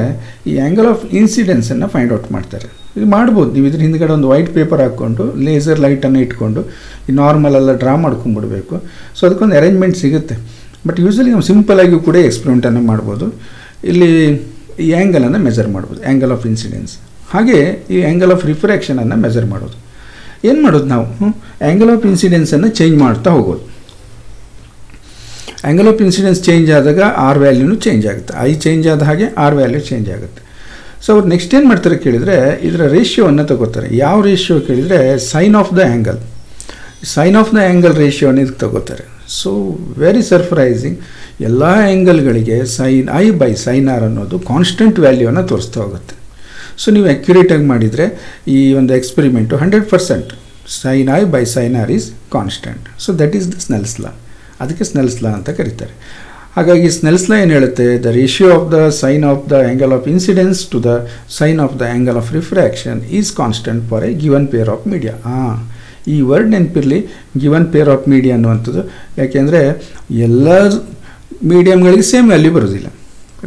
ಈ ಆ್ಯಂಗಲ್ ಆಫ್ ಇನ್ಸಿಡೆನ್ಸನ್ನು ಫೈಂಡ್ ಔಟ್ ಮಾಡ್ತಾರೆ. ಇದು ಮಾಡ್ಬೋದು ನೀವು, ಇದ್ರ ಹಿಂದ್ಗಡೆ ಒಂದು ವೈಟ್ ಪೇಪರ್ ಹಾಕ್ಕೊಂಡು ಲೇಸರ್ ಲೈಟನ್ನು ಇಟ್ಕೊಂಡು ಈ ನಾರ್ಮಲೆಲ್ಲ ಡ್ರಾ ಮಾಡ್ಕೊಂಡ್ಬಿಡ್ಬೇಕು. ಸೊ ಅದಕ್ಕೊಂದು ಅರೇಂಜ್ಮೆಂಟ್ ಸಿಗುತ್ತೆ. ಬಟ್ ಯೂಶ್ವಲಿ ನಾವು ಸಿಂಪಲಾಗಿಯೂ ಕೂಡ ಎಕ್ಸ್ಪೆರಿಮೆಂಟನ್ನು ಮಾಡ್ಬೋದು. ಇಲ್ಲಿ ಈ ಆ್ಯಂಗಲನ್ನು ಮೆಜರ್ ಮಾಡ್ಬೋದು, ಆ್ಯಂಗಲ್ ಆಫ್ ಇನ್ಸಿಡೆನ್ಸ್. ಹಾಗೆ ಈ ಆ್ಯಂಗಲ್ ಆಫ್ ರಿಫ್ರ್ಯಾಕ್ಷನನ್ನು ಮೆಜರ್ ಮಾಡೋದು. ಏನು ಮಾಡೋದು ನಾವು, ಆ್ಯಂಗಲ್ ಆಫ್ ಇನ್ಸಿಡೆನ್ಸನ್ನು ಚೇಂಜ್ ಮಾಡ್ತಾ ಹೋಗೋದು. ಆ್ಯಂಗಲ್ ಆಫ್ ಇನ್ಸಿಡೆನ್ಸ್ ಚೇಂಜ್ ಆದಾಗ ಆರ್ ವ್ಯಾಲ್ಯೂನು ಚೇಂಜ್ ಆಗುತ್ತೆ, ಐ ಚೇಂಜ್ ಆದ ಹಾಗೆ ಆರ್ ವ್ಯಾಲ್ಯೂ ಚೇಂಜ್ ಆಗುತ್ತೆ. ಸೊ ಅವ್ರು ನೆಕ್ಸ್ಟ್ ಏನು ಮಾಡ್ತಾರೆ ಕೇಳಿದರೆ, ಇದರ ರೇಷಿಯೋವನ್ನು ತಗೋತಾರೆ. ಯಾವ ರೇಷಿಯೋ ಕೇಳಿದರೆ, ಸೈನ್ ಆಫ್ ದ ಆ್ಯಂಗಲ್ ರೇಷಿಯೋನ ಇದಕ್ಕೆ ತಗೋತಾರೆ. ಸೊ ವೆರಿ ಸರ್ಪ್ರೈಸಿಂಗ್, ಎಲ್ಲ ಆ್ಯಂಗಲ್ಗಳಿಗೆ sine i by sine r ಅನ್ನೋದು ಕಾನ್ಸ್ಟೆಂಟ್ ವ್ಯಾಲ್ಯೂವನ್ನು ತೋರಿಸ್ತಾ ಹೋಗುತ್ತೆ. ಸೊ ನೀವು ಅಕ್ಯುರೇಟಾಗಿ ಮಾಡಿದರೆ ಈ ಒಂದು experiment 100% sine i by sine r is constant. So that is the Snell's law, ಅದಕ್ಕೆ ಸ್ನೆಲ್ಸ್ ಲಾ ಅಂತ ಕರೀತಾರೆ. ಹಾಗಾಗಿ ಸ್ನೆಲ್ಸ್ ಲಾ ಏನು ಹೇಳುತ್ತೆ, the ratio of the sine of the angle of incidence to the sine of the angle of refraction is constant for a given pair of media. ಈ word ನೆನಪಿರಲಿ, given pair of media ಅನ್ನುವಂಥದ್ದು. ಯಾಕೆಂದರೆ ಎಲ್ಲ ಮೀಡಿಯಮ್ಗಳಿಗೆ same value ಬರೋದಿಲ್ಲ.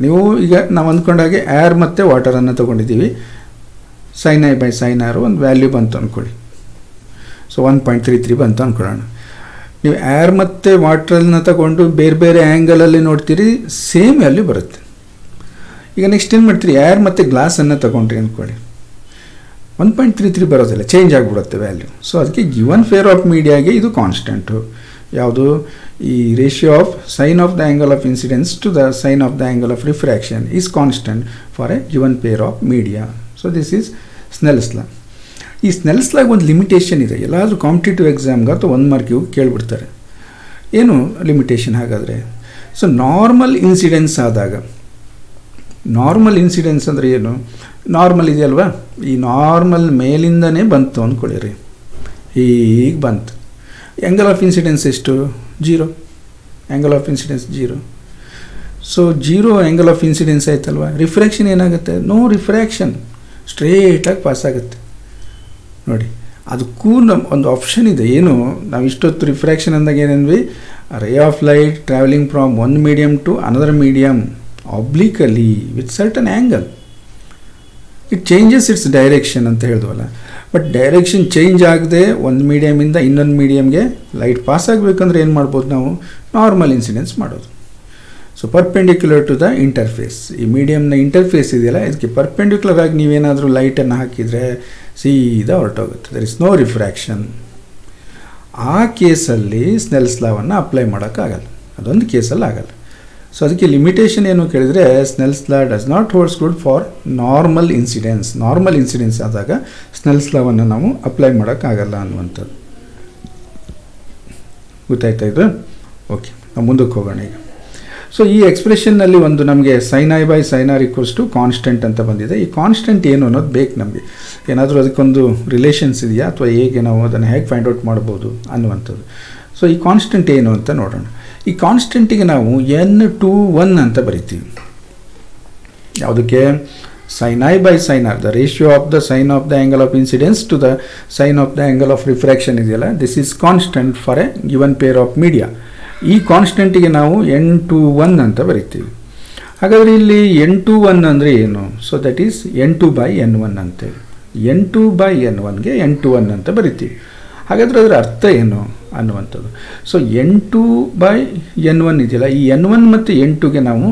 ನೀವು ಈಗ ನಾವು ಅಂದ್ಕೊಂಡಾಗೆ air ಮತ್ತು ವಾಟರನ್ನು ತೊಗೊಂಡಿದ್ದೀವಿ, ಸೈನ್ ಐ ಬೈ ಸೈನ್ ಆರು ಒಂದು ವ್ಯಾಲ್ಯೂ ಬಂತು ಅಂದ್ಕೊಳ್ಳಿ. ಸೊ 1.33 ಬಂತು ಅಂದ್ಕೊಳ್ಳೋಣ. ನೀವು ಏರ್ ಮತ್ತು ವಾಟ್ರನ್ನ ತಗೊಂಡು ಬೇರೆ ಬೇರೆ ಆ್ಯಂಗಲಲ್ಲಿ ನೋಡ್ತೀರಿ, ಸೇಮ್ ವ್ಯಾಲ್ಯೂ ಬರುತ್ತೆ. ಈಗ ನೆಕ್ಸ್ಟ್ ಏನು ಮಾಡ್ತೀರಿ, ಏರ್ ಮತ್ತು ಗ್ಲಾಸನ್ನು ತಗೊಂಡ್ರಿ ಅಂದ್ಕೊಳ್ಳಿ, 1.33 ಬರೋದಿಲ್ಲ, ಚೇಂಜ್ ಆಗಿಬಿಡುತ್ತೆ ವ್ಯಾಲ್ಯೂ. ಸೊ ಅದಕ್ಕೆ ಗಿವನ್ ಪೇರ್ ಆಫ್ ಮೀಡಿಯಾಗೆ ಇದು ಕಾನ್ಸ್ಟೆಂಟು. ಯಾವುದು, ಈ ratio of sine of the angle of incidence to the sine of the angle of refraction is constant for a given pair of media. So this is Snell's law. ಈ Snell's log ಒಂದು limitation ಇದೆ. ಎಲ್ಲಾದರೂ competitive ಎಕ್ಸಾಮ್ಗೆ ಅಥವಾ 1 ಮಾರ್ಕಿಗೂ ಕೇಳಿಬಿಡ್ತಾರೆ. ಏನು limitation ಹಾಗಾದರೆ? So normal incidence ಆದಾಗ, normal incidence ಅಂದರೆ ಏನು, ನಾರ್ಮಲ್ ಇದೆಯಲ್ವಾ, ಈ ನಾರ್ಮಲ್ ಮೇಲಿಂದನೇ ಬಂತು ಅಂದ್ಕೊಳ್ಳಿರಿ, ಹೀಗೆ ಬಂತು. ಆ್ಯಂಗಲ್ ಆಫ್ ಇನ್ಸಿಡೆನ್ಸ್ ಎಷ್ಟು, 0. Angle of incidence 0. So 0 angle of incidence ಆಯ್ತಲ್ವ. ರಿಫ್ರ್ಯಾಕ್ಷನ್ ಏನಾಗುತ್ತೆ, ನೋ ರಿಫ್ರ್ಯಾಕ್ಷನ್, ಸ್ಟ್ರೇಟಾಗಿ ಪಾಸ್ ಆಗುತ್ತೆ. ನೋಡಿ, ಅದಕ್ಕೂ ಒಂದು ಆಪ್ಷನ್ ಇದೆ. ಏನು, ನಾವು ಇಷ್ಟೊತ್ತು ರಿಫ್ರ್ಯಾಕ್ಷನ್ ಅಂದಾಗ ಏನಂದ್ವಿ, ray of light traveling from one medium to another medium obliquely with certain angle, it changes its direction ಅಂತ ಹೇಳಿದ್ವಲ್ಲ. ಬಟ್ ಡೈರೆಕ್ಷನ್ ಚೇಂಜ್ ಆಗದೆ ಒಂದು ಮೀಡಿಯಮಿಂದ ಇನ್ನೊಂದು ಮೀಡಿಯಮ್ಗೆ ಲೈಟ್ ಪಾಸ್ ಆಗಬೇಕಂದ್ರೆ ಏನು ಮಾಡ್ಬೋದು ನಾವು, ನಾರ್ಮಲ್ ಇನ್ಸಿಡೆನ್ಸ್ ಮಾಡೋದು. So perpendicular to the interface, ಈ ಮೀಡಿಯಮ್ನ ಇಂಟರ್ಫೇಸ್ ಇದೆಯಲ್ಲ, ಇದಕ್ಕೆ ಪರ್ಪೆಂಡಿಕ್ಯುಲರ್ ಆಗಿ ನೀವೇನಾದರೂ ಲೈಟನ್ನು ಹಾಕಿದರೆ ಸೀದಾ ಹೊರಟೋಗುತ್ತೆ, ದರ್ ಇಸ್ ನೋ ರಿಫ್ರ್ಯಾಕ್ಷನ್. ಆ ಕೇಸಲ್ಲಿ ಸ್ನೆಲ್ಸ್ ಲಾವನ್ನು ಅಪ್ಲೈ ಮಾಡೋಕ್ಕಾಗಲ್ಲ, ಅದೊಂದು ಕೇಸಲ್ಲಿ ಆಗಲ್ಲ. ಸೊ ಅದಕ್ಕೆ ಲಿಮಿಟೇಷನ್ ಏನು ಕೇಳಿದರೆ, ಸ್ನೆಲ್ಸ್ ಲಾ does not holds good for normal incidence. Normal incidence ಆದಾಗ ಸ್ನೆಲ್ಸ್ ಲಾವನ್ನು ನಾವು ಅಪ್ಲೈ ಮಾಡೋಕ್ಕಾಗಲ್ಲ ಅನ್ನುವಂಥದ್ದು. ಗೊತ್ತಾಯ್ತಾ ಇದು? ಓಕೆ, ನಾವು ಮುಂದಕ್ಕೆ ಹೋಗೋಣ ಈಗ. ಸೊ ಈ ಎಕ್ಸ್ಪ್ರೆಷನ್ನಲ್ಲಿ ಒಂದು ನಮಗೆ sine i by sine r equals to constant ಅಂತ ಬಂದಿದೆ. ಈ ಕಾನ್ಸ್ಟೆಂಟ್ ಏನು ಅನ್ನೋದು ಬೇಕು ನಮಗೆ, ಏನಾದರೂ ಅದಕ್ಕೊಂದು ರಿಲೇಷನ್ಸ್ ಇದೆಯಾ ಅಥವಾ ಹೇಗೆ ನಾವು ಅದನ್ನು ಹೇಗೆ ಫೈಂಡ್ ಔಟ್ ಮಾಡ್ಬೋದು ಅನ್ನುವಂಥದ್ದು. ಸೊ ಈ ಕಾನ್ಸ್ಟೆಂಟ್ ಏನು ಅಂತ ನೋಡೋಣ. ಈ ಕಾನ್ಸ್ಟೆಂಟಿಗೆ ನಾವು N21 ಅಂತ ಬರಿತೀವಿ. ಯಾವುದಕ್ಕೆ sin I by sin R, the ratio of the sin of the angle of incidence to the sin of the angle of refraction ಇದೆಯಲ್ಲ, this is constant for a given pair of media. ಈ ಕಾನ್ಸ್ಟೆಂಟಿಗೆ ನಾವು n21 ಅಂತ ಬರಿತೀವಿ. ಹಾಗಾದರೆ ಇಲ್ಲಿ n21 ಅಂದರೆ ಏನು? So that is n2 by n1 ಅಂತೇಳಿ, n2 by n1ಗೆ n21 ಅಂತ ಬರಿತೀವಿ. ಹಾಗಾದರೆ ಅದರ ಅರ್ಥ ಏನು ಅನ್ನುವಂಥದ್ದು. ಸೊ n2 by n1 ಇದೆಯಲ್ಲ, ಈ n1 ಮತ್ತು n2ಗೆ ನಾವು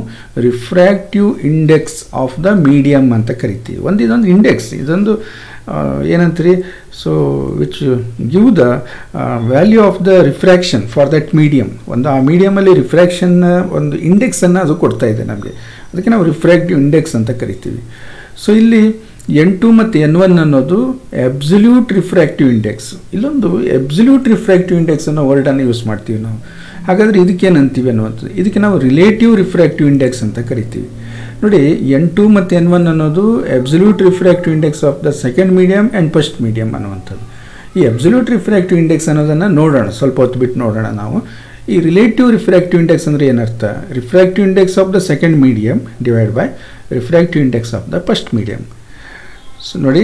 refractive index of the medium ಅಂತ ಕರಿತೀವಿ. ಇದೊಂದು ಇಂಡೆಕ್ಸ್, ಇದೊಂದು ಏನಂತೀರಿ, so which give the value of the refraction for that medium. ಆ ಮೀಡಿಯಮಲ್ಲಿ ರಿಫ್ರ್ಯಾಕ್ಷನ್ನ ಒಂದು ಇಂಡೆಕ್ಸನ್ನು ಅದು ಕೊಡ್ತಾ ಇದೆ ನಮಗೆ, ಅದಕ್ಕೆ ನಾವು ರಿಫ್ರ್ಯಾಕ್ಟಿವ್ ಇಂಡೆಕ್ಸ್ ಅಂತ ಕರಿತೀವಿ. ಸೊ ಇಲ್ಲಿ n2 ಮತ್ತು n1 ಅನ್ನೋದು ಅಬ್ಸಲ್ಯೂಟ್ ರಿಫ್ರ್ಯಾಕ್ಟಿವ್ ಇಂಡೆಕ್ಸ್. ಇಲ್ಲೊಂದು ಅಬ್ಸಲ್ಯೂಟ್ ರಿಫ್ರ್ಯಾಕ್ಟಿವ್ ಇಂಡೆಕ್ಸ್ ಅನ್ನೋ ವರ್ಡನ್ನು ಯೂಸ್ ಮಾಡ್ತೀವಿ ನಾವು. ಹಾಗಾದರೆ ಇದಕ್ಕೇನಂತೀವಿ ಅನ್ನುವಂಥದ್ದು, ಇದಕ್ಕೆ ನಾವು ರಿಲೇಟಿವ್ ರಿಫ್ರ್ಯಾಕ್ಟಿವ್ ಇಂಡೆಕ್ಸ್ ಅಂತ ಕರಿತೀವಿ. ನೋಡಿ, n2 ಮತ್ತು n1 ಅನ್ನೋದು absolute refractive index of the second medium and first medium ಅನ್ನುವಂಥದ್ದು. ಈ ಅಬ್ಸಲ್ಯೂಟ್ ರಿಫ್ರ್ಯಾಕ್ಟಿವ್ ಇಂಡೆಕ್ಸ್ ಅನ್ನೋದನ್ನು ನೋಡೋಣ, ಸ್ವಲ್ಪ ಹೊತ್ತು ಬಿಟ್ಟು ನೋಡೋಣ ನಾವು. ಈ ರಿಲೇಟಿವ್ ರಿಫ್ರ್ಯಾಕ್ಟಿವ್ ಇಂಡೆಕ್ಸ್ ಅಂದರೆ ಏನರ್ಥ? Refractive index of the second medium divide by refractive index of the first medium. So ನೋಡಿ,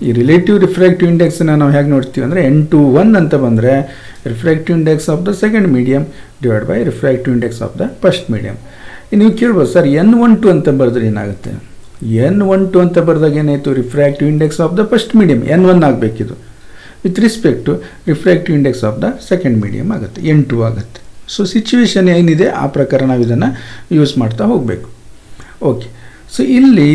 ಈ ರಿಲೇಟಿವ್ ರಿಫ್ರ್ಯಾಕ್ಟಿವ್ ಇಂಡೆಕ್ಸನ್ನು ನಾವು ಹೇಗೆ ನೋಡ್ತೀವಿ ಅಂದರೆ n21 ಅಂತ ಬಂದರೆ refractive index of the second medium divide by refractive index of the first medium. ನೀವು ಕೇಳ್ಬೋದು, ಸರ್ n12 ಅಂತ ಬರೆದ್ರೆ ಏನಾಗುತ್ತೆ? n12 ಅಂತ ಬರೆದಾಗ ಏನಾಯಿತು? Refractive index of the first medium n1 ಆಗಬೇಕಿದು, with respect to refractive index of the second medium ಆಗುತ್ತೆ, n2 ಆಗುತ್ತೆ. ಸೊ ಸಿಚುವೇಶನ್ ಏನಿದೆ ಆ ಪ್ರಕಾರ ನಾವು ಇದನ್ನು ಯೂಸ್ ಮಾಡ್ತಾ ಹೋಗಬೇಕು. ಓಕೆ, ಸೊ ಇಲ್ಲಿ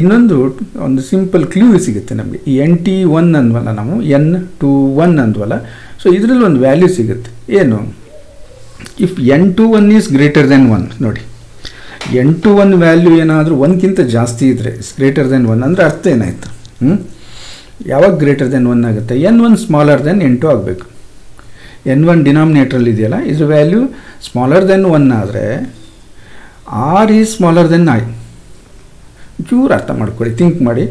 ಒಂದು ಸಿಂಪಲ್ ಕ್ಲೂ ಸಿಗುತ್ತೆ ನಮಗೆ. ಈ n1 ಅಂದ್ವಲ್ಲ, ನಾವು n21 ಅಂದ್ವಲ್ಲ, ಸೊ ಇದರಲ್ಲಿ ಒಂದು ವ್ಯಾಲ್ಯೂ ಸಿಗುತ್ತೆ. ಏನು? If n21 is greater then 1, ನೋಡಿ n21 ವ್ಯಾಲ್ಯೂ ಏನಾದರೂ 1ಕ್ಕಿಂತ ಜಾಸ್ತಿ ಇದ್ದರೆ, ಇಸ್ ಗ್ರೇಟರ್ ದೆನ್ 1 ಅಂದರೆ ಅರ್ಥ ಏನಾಯಿತು? ಯಾವಾಗ ಗ್ರೇಟರ್ ದೆನ್ 1 ಆಗುತ್ತೆ? n1 ಸ್ಮಾಲರ್ ದೆನ್ n2 ಆಗಬೇಕು. n1 ಡಿನಾಮಿನೇಟ್ರಲ್ಲಿ ಇದೆಯಲ್ಲ, ಇದ್ರ ವ್ಯಾಲ್ಯೂ ಸ್ಮಾಲರ್ ದೆನ್ 1 ಆದರೆ r is smaller than I. ಚೂರು ಅರ್ಥ ಮಾಡ್ಕೊಳ್ಳಿ, ಥಿಂಕ್ ಮಾಡಿ.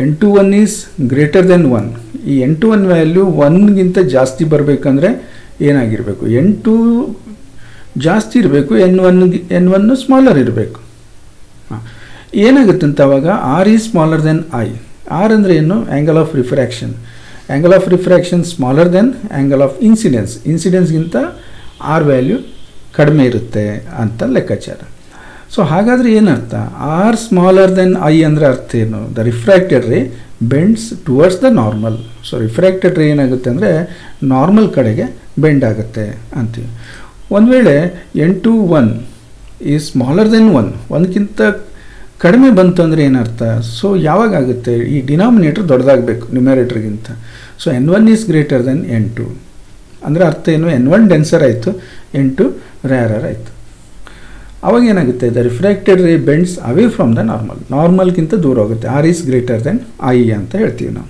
n21 is greater then 1. ಈ n21 ವ್ಯಾಲ್ಯೂ 1ಗಿಂತ ಜಾಸ್ತಿ ಬರಬೇಕಂದ್ರೆ ಏನಾಗಿರಬೇಕು? n2 ಜಾಸ್ತಿ ಇರಬೇಕು, n1 ಸ್ಮಾಲರ್ ಇರಬೇಕು. ಏನಾಗುತ್ತಂತ ಅವಾಗ r is smaller than I. r ಅಂದರೆ ಏನು? Angle of refraction. Angle of refraction smaller than angle of incidence. ಇನ್ಸಿಡೆನ್ಸ್ಗಿಂತ r ವ್ಯಾಲ್ಯೂ ಕಡಿಮೆ ಇರುತ್ತೆ ಅಂತ ಲೆಕ್ಕಾಚಾರ. ಸೊ ಹಾಗಾದರೆ ಏನರ್ಥ? r ಸ್ಮಾಲರ್ ದೆನ್ I ಅಂದರೆ ಅರ್ಥ ಏನು? The refracted ray bends towards the normal. So refracted ray ಏನಾಗುತ್ತೆ ಅಂದರೆ ನಾರ್ಮಲ್ ಕಡೆಗೆ ಬೆಂಡ್ ಆಗುತ್ತೆ ಅಂತೀವಿ. ಒಂದು ವೇಳೆ n21 ಈಸ್ ಸ್ಮಾಲರ್ ದೆನ್ 1, 1ಕ್ಕಿಂತ ಕಡಿಮೆ ಬಂತು ಅಂದರೆ ಏನರ್ಥ? ಸೊ ಯಾವಾಗ ಆಗುತ್ತೆ? ಈ ಡಿನಾಮಿನೇಟರ್ ದೊಡ್ಡದಾಗಬೇಕು ನ್ಯೂಮರೇಟರ್ಗಿಂತ. So n1 is greater than n2 ಅಂದರೆ ಅರ್ಥ ಏನು? n1 ಡೆನ್ಸರ್ ಆಯಿತು, n2 ರೇರರ್ ಆಯಿತು. ಅವಾಗ ಏನಾಗುತ್ತೆ? The refracted ray bends away from the normal. ನಾರ್ಮಲ್ಗಿಂತ ದೂರ ಹೋಗುತ್ತೆ. r is greater than I ಅಂತ ಹೇಳ್ತೀವಿ ನಾವು.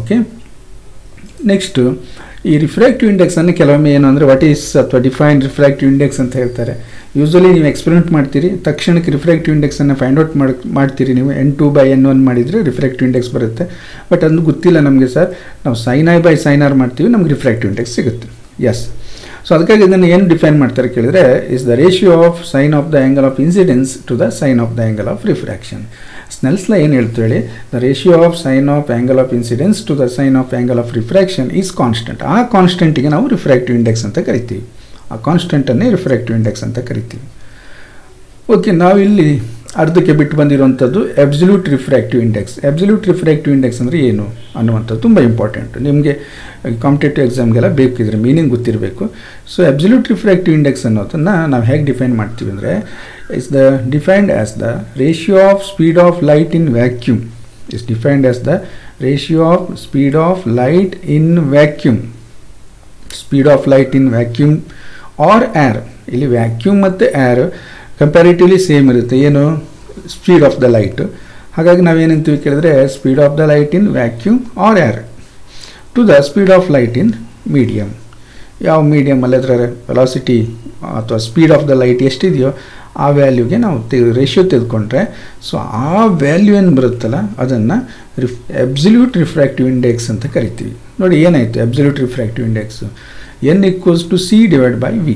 ಓಕೆ, ನೆಕ್ಸ್ಟು ಈ ರಿಫ್ರ್ಯಾಕ್ಟಿವ್ ಇಂಡೆಕ್ಸನ್ನು ಕೆಲವೊಮ್ಮೆ ಏನು ಅಂದರೆ ವಾಟ್ ಈಸ್ ಅಥವಾ ಡಿಫೈನ್ ರಿಫ್ರ್ಯಾಕ್ಟಿವ್ ಇಂಡೆಕ್ಸ್ ಅಂತ ಹೇಳ್ತಾರೆ. ಯೂಶ್ವಲಿ ನೀವು ಎಕ್ಸ್ಪೆರಿಮೆಂಟ್ ಮಾಡ್ತೀರಿ, ತಕ್ಷಣಕ್ಕೆ ರಿಫ್ರ್ಯಾಕ್ಟಿವ್ ಇಂಡೆಕ್ಸನ್ನು ಫೈಂಡ್ ಔಟ್ ಮಾಡ್ತೀರಿ. ನೀವು n2 by n1 ಮಾಡಿದರೆ ರಿಫ್ರ್ಯಾಕ್ಟಿವ್ ಇಂಡೆಕ್ಸ್ ಬರುತ್ತೆ. ಬಟ್ ಅದು ಗೊತ್ತಿಲ್ಲ ನಮಗೆ ಸರ್, ನಾವು sin I by sin R ಮಾಡ್ತೀವಿ, ನಮಗೆ ರಿಫ್ರ್ಯಾಕ್ಟಿವ್ ಇಂಡೆಕ್ಸ್ ಸಿಗುತ್ತೆ. ಎಸ್, ಸೊ ಅದಕ್ಕಾಗಿ ಇದನ್ನು ಏನು ಡಿಫೈನ್ ಮಾಡ್ತಾರೆ ಕೇಳಿದರೆ, is the ratio of sine of the angle of incidence to the sine of the angle of refraction. Snell's law ಏನು ಹೇಳ್ತು ಹೇಳಿ? The ratio of sine of angle of incidence to the sine of angle of refraction is constant. ಆ ಕಾನ್ಸ್ಟೆಂಟಿಗೆ ನಾವು refractive index ಅಂತ ಕರಿತೀವಿ. ಆ ಕಾನ್ಸ್ಟೆಂಟನ್ನೇ refractive index ಅಂತ ಕರಿತೀವಿ. ಓಕೆ, ನಾವು ಇಲ್ಲಿ ಅರ್ಧಕ್ಕೆ ಬಿಟ್ಟು ಬಂದಿರುವಂಥದ್ದು absolute refractive index. Absolute refractive index ಅಂದರೆ ಏನು ಅನ್ನುವಂಥದ್ದು ತುಂಬ ಇಂಪಾರ್ಟೆಂಟ್. ನಿಮಗೆ ಕಾಂಪಿಟೇಟಿವ್ ಎಕ್ಸಾಮ್ಗೆಲ್ಲ ಬೇಕಿದ್ರೆ ಮೀನಿಂಗ್ ಗೊತ್ತಿರಬೇಕು. ಸೊ ಅಬ್ಸಲ್ಯೂಟ್ ರಿಫ್ರ್ಯಾಕ್ಟಿವ್ ಇಂಡೆಕ್ಸ್ ಅನ್ನೋದನ್ನು ನಾವು ಹೇಗೆ ಡಿಫೈನ್ ಮಾಡ್ತೀವಿ ಅಂದರೆ, is the defined as the ratio of speed of light in vacuum. Is defined as the ratio of speed of light in vacuum. Speed of light in vacuum or air. ಇಲ್ಲಿ vacuum ಮತ್ತು air comparatively same ಇರುತ್ತೆ. ಏನು? Speed of the light. ಹಾಗಾಗಿ ನಾವೇನಂತೀವಿ ಕೇಳಿದ್ರೆ, speed of the light in vacuum or air to the speed of light in medium. ಯಾವ ಮೀಡಿಯಮಲ್ಲಿ ಅದರ ವೆಲಾಸಿಟಿ ಅಥವಾ ಸ್ಪೀಡ್ ಆಫ್ ದ ಲೈಟ್ ಎಷ್ಟಿದೆಯೋ ಆ ವ್ಯಾಲ್ಯೂಗೆ ನಾವು ರೇಷಿಯೋ ತೆಗೆದುಕೊಂಡ್ರೆ, ಸೊ ಆ ವ್ಯಾಲ್ಯೂ ಏನು ಬರುತ್ತಲ್ಲ ಅದನ್ನು ಅಬ್ಸಲ್ಯೂಟ್ ರಿಫ್ರ್ಯಾಕ್ಟಿವ್ ಇಂಡೆಕ್ಸ್ ಅಂತ ಕರಿತೀವಿ. ನೋಡಿ ಏನಾಯಿತು absolute refractive index? n = c / v.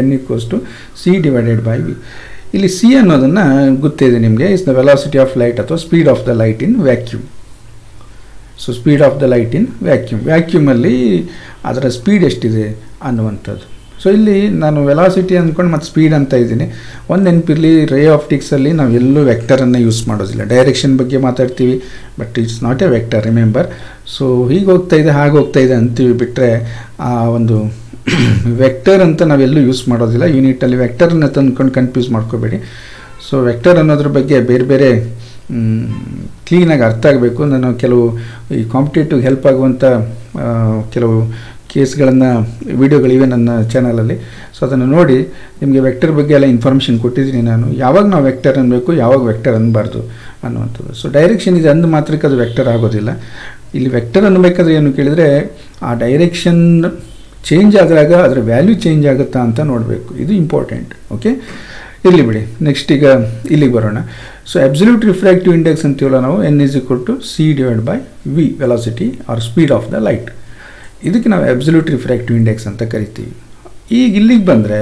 n = c / v. ಇಲ್ಲಿ ಸಿ ಅನ್ನೋದನ್ನು ಗೊತ್ತಿದೆ ನಿಮಗೆ, is the velocity of light ಅಥವಾ speed of the light in vacuum. So speed of the light in ವ್ಯಾಕ್ಯೂಮಲ್ಲಿ ಅದರ ಸ್ಪೀಡ್ ಎಷ್ಟಿದೆ ಅನ್ನುವಂಥದ್ದು. ಸೊ ಇಲ್ಲಿ ನಾನು ವೆಲಾಸಿಟಿ ಅಂದ್ಕೊಂಡು ಮತ್ತು ಸ್ಪೀಡ್ ಅಂತ ಇದ್ದೀನಿ. ಒಂದು ನೆನಪಿರಲಿ, ರೇ ಆಪ್ಟಿಕ್ಸಲ್ಲಿ ನಾವು ಎಲ್ಲೂ ವೆಕ್ಟರನ್ನು ಯೂಸ್ ಮಾಡೋದಿಲ್ಲ. ಡೈರೆಕ್ಷನ್ ಬಗ್ಗೆ ಮಾತಾಡ್ತೀವಿ, but it's not A vector, remember. So ಹೀಗೆ ಹೋಗ್ತಾ ಇದೆ ಹಾಗೆ ಹೋಗ್ತಾ ಇದೆ ಅಂತೀವಿ, ಬಿಟ್ಟರೆ ಆ ಒಂದು ವೆಕ್ಟರ್ ಅಂತ ನಾವೆಲ್ಲೂ ಯೂಸ್ ಮಾಡೋದಿಲ್ಲ. ಯೂನಿಟಲ್ಲಿ ವೆಕ್ಟರನ್ನು ತಂದ್ಕೊಂಡು ಕನ್ಫ್ಯೂಸ್ ಮಾಡ್ಕೋಬೇಡಿ. ಸೊ ವೆಕ್ಟರ್ ಅನ್ನೋದ್ರ ಬಗ್ಗೆ ಬೇರೆ ಬೇರೆ ಕ್ಲೀನಾಗಿ ಅರ್ಥ ಆಗಬೇಕು. ನಾನು ಕೆಲವು ಈ ಕಾಂಪಿಟೇಟಿವ್ ಹೆಲ್ಪ್ ಆಗುವಂಥ ಕೆಲವು ಕೇಸ್ಗಳನ್ನು ವಿಡಿಯೋಗಳಿವೆ ನನ್ನ ಚಾನಲಲ್ಲಿ. ಸೊ ಅದನ್ನು ನೋಡಿ ನಿಮಗೆ ವೆಕ್ಟರ್ ಬಗ್ಗೆ ಎಲ್ಲ ಇನ್ಫಾರ್ಮೇಷನ್ ಕೊಟ್ಟಿದ್ದೀನಿ ನಾನು. ಯಾವಾಗ ನಾವು ವೆಕ್ಟರ್ ಅನ್ನಬೇಕು, ಯಾವಾಗ ವೆಕ್ಟರ್ ಅನ್ನಬಾರ್ದು ಅನ್ನುವಂಥದ್ದು. ಸೊ ಡೈರೆಕ್ಷನ್ ಇದೆ ಅಂದು ಮಾತ್ರಕ್ಕೆ ಅದು ವೆಕ್ಟರ್ ಆಗೋದಿಲ್ಲ. ಇಲ್ಲಿ ವೆಕ್ಟರ್ ಅನ್ನಬೇಕಾದ್ರೆ ಏನು ಕೇಳಿದರೆ, ಆ ಡೈರೆಕ್ಷನ್ ಚೇಂಜ್ ಆದಾಗ ಅದರ ವ್ಯಾಲ್ಯೂ ಚೇಂಜ್ ಆಗುತ್ತಾ ಅಂತ ನೋಡಬೇಕು. ಇದು ಇಂಪಾರ್ಟೆಂಟ್. ಓಕೆ, ಇರಲಿ ಬಿಡಿ. ನೆಕ್ಸ್ಟ್ ಈಗ ಇಲ್ಲಿಗೆ ಬರೋಣ. ಸೊ ಅಬ್ಸಲ್ಯೂಟ್ ರಿಫ್ರಾಕ್ಟಿವ್ ಇಂಡೆಕ್ಸ್ ಅಂತೀವಲ್ಲ ನಾವು, n=c/v velocity or speed of the light. ಇದಕ್ಕೆ ನಾವು ಅಬ್ಸಲ್ಯೂಟ್ ರಿಫ್ರಾಕ್ಟಿವ್ ಇಂಡೆಕ್ಸ್ ಅಂತ ಕರಿತೀವಿ. ಈಗ ಇಲ್ಲಿಗೆ ಬಂದರೆ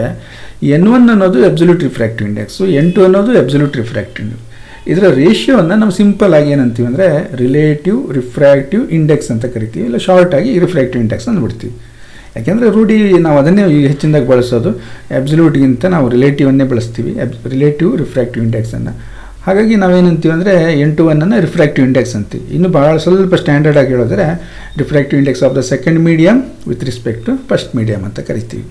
n1 ಅನ್ನೋದು ಅಬ್ಸಲ್ಯೂಟ್ ರಿಫ್ರಾಕ್ಟಿವ್ ಇಂಡೆಕ್ಸು, n2 ಅನ್ನೋದು ಅಬ್ಸಲ್ಯೂಟ್ ರಿಫ್ರಾಕ್ಟಿವ್ ಇಂಡೆಕ್ಸ್. ಇದರ ರೇಷಿಯೋವನ್ನು ನಾವು ಸಿಂಪಲ್ ಆಗಿ ಏನಂತೀವಿ ಅಂದರೆ ರಿಲೇಟಿವ್ ರಿಫ್ರಾಕ್ಟಿವ್ ಇಂಡೆಕ್ಸ್ ಅಂತ ಕರಿತೀವಿ, ಇಲ್ಲ ಶಾರ್ಟಾಗಿ ರಿಫ್ರಾಕ್ಟಿವ್ ಇಂಡೆಕ್ಸ್ ಅಂದ್ಬಿಡ್ತೀವಿ. ಯಾಕೆಂದರೆ ರೂಢಿ ನಾವು ಅದನ್ನೇ ಹೆಚ್ಚಿನದಾಗಿ ಬಳಸೋದು. ಅಬ್ಸಲ್ಯೂಟ್ಗಿಂತ ನಾವು ರಿಲೇಟಿವನ್ನೇ ಬಳಸ್ತೀವಿ, ರಿಲೇಟಿವ್ ರಿಫ್ರಾಕ್ಟಿವ್ ಇಂಡೆಕ್ಸನ್ನು. ಹಾಗಾಗಿ ನಾವೇನಂತೀವಿ ಅಂದರೆ n21 ರಿಫ್ರಾಕ್ಟಿವ್ ಇಂಡೆಕ್ಸ್ ಅಂತೀವಿ. ಇನ್ನು ಭಾಳ ಸ್ವಲ್ಪ ಸ್ಟ್ಯಾಂಡರ್ಡ್ ಆಗಿ ಹೇಳಿದ್ರೆ refractive index of the second medium with respect to first medium ಅಂತ ಕರಿತೀವಿ.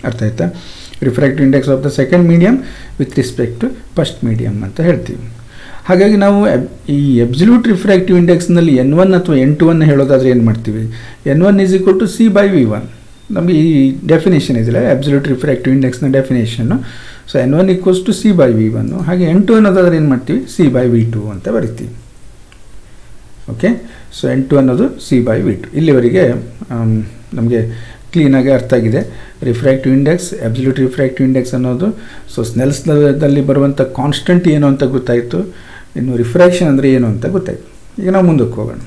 ಅರ್ಥ ಆಯ್ತಾ? Refractive index of the second medium with respect to first medium ಅಂತ ಹೇಳ್ತೀವಿ. ಹಾಗಾಗಿ ನಾವು ಈ ಅಬ್ಸಲ್ಯೂಟ್ ರಿಫ್ರಾಕ್ಟಿವ್ ಇಂಡೆಕ್ಸ್ನಲ್ಲಿ n1 ಅಥವಾ n2 ಹೇಳೋದಾದರೆ ಏನು ಮಾಡ್ತೀವಿ, n1 c/v1. ನಮಗೆ ಈ ಡೆಫಿನೇಷನ್ ಇದೆಯಲ್ಲ ಅಬ್ಸಲ್ಯೂಟ್ ರಿಫ್ರಾಕ್ಟಿವ್ ಇಂಡೆಕ್ಸ್ನ ಡೆಫಿನೇಷನ್ನು. So n1 c/v1. ಹಾಗೆ n2 ಅನ್ನೋದಾದ್ರೆ ಏನು ಮಾಡ್ತೀವಿ, c/v2 ಅಂತ ಬರಿತೀವಿ. ಓಕೆ, ಸೊ n2 ಅನ್ನೋದು c/v2. ಇಲ್ಲಿವರೆಗೆ ನಮಗೆ ಕ್ಲೀನಾಗಿ ಅರ್ಥ ಆಗಿದೆ. Refractive index, absolute refractive index ಅನ್ನೋದು. ಸೊ ಸ್ನೆಲ್ಸ್ನಲ್ಲಿ ಬರುವಂಥ ಕಾನ್ಸ್ಟೆಂಟ್ ಏನು ಅಂತ ಗೊತ್ತಾಯಿತು. ಇನ್ನು ರಿಫ್ರಾಕ್ಷನ್ ಅಂದರೆ ಏನು ಅಂತ ಗೊತ್ತಾಯಿತು. ಈಗ ನಾವು ಮುಂದಕ್ಕೆ ಹೋಗೋಣ.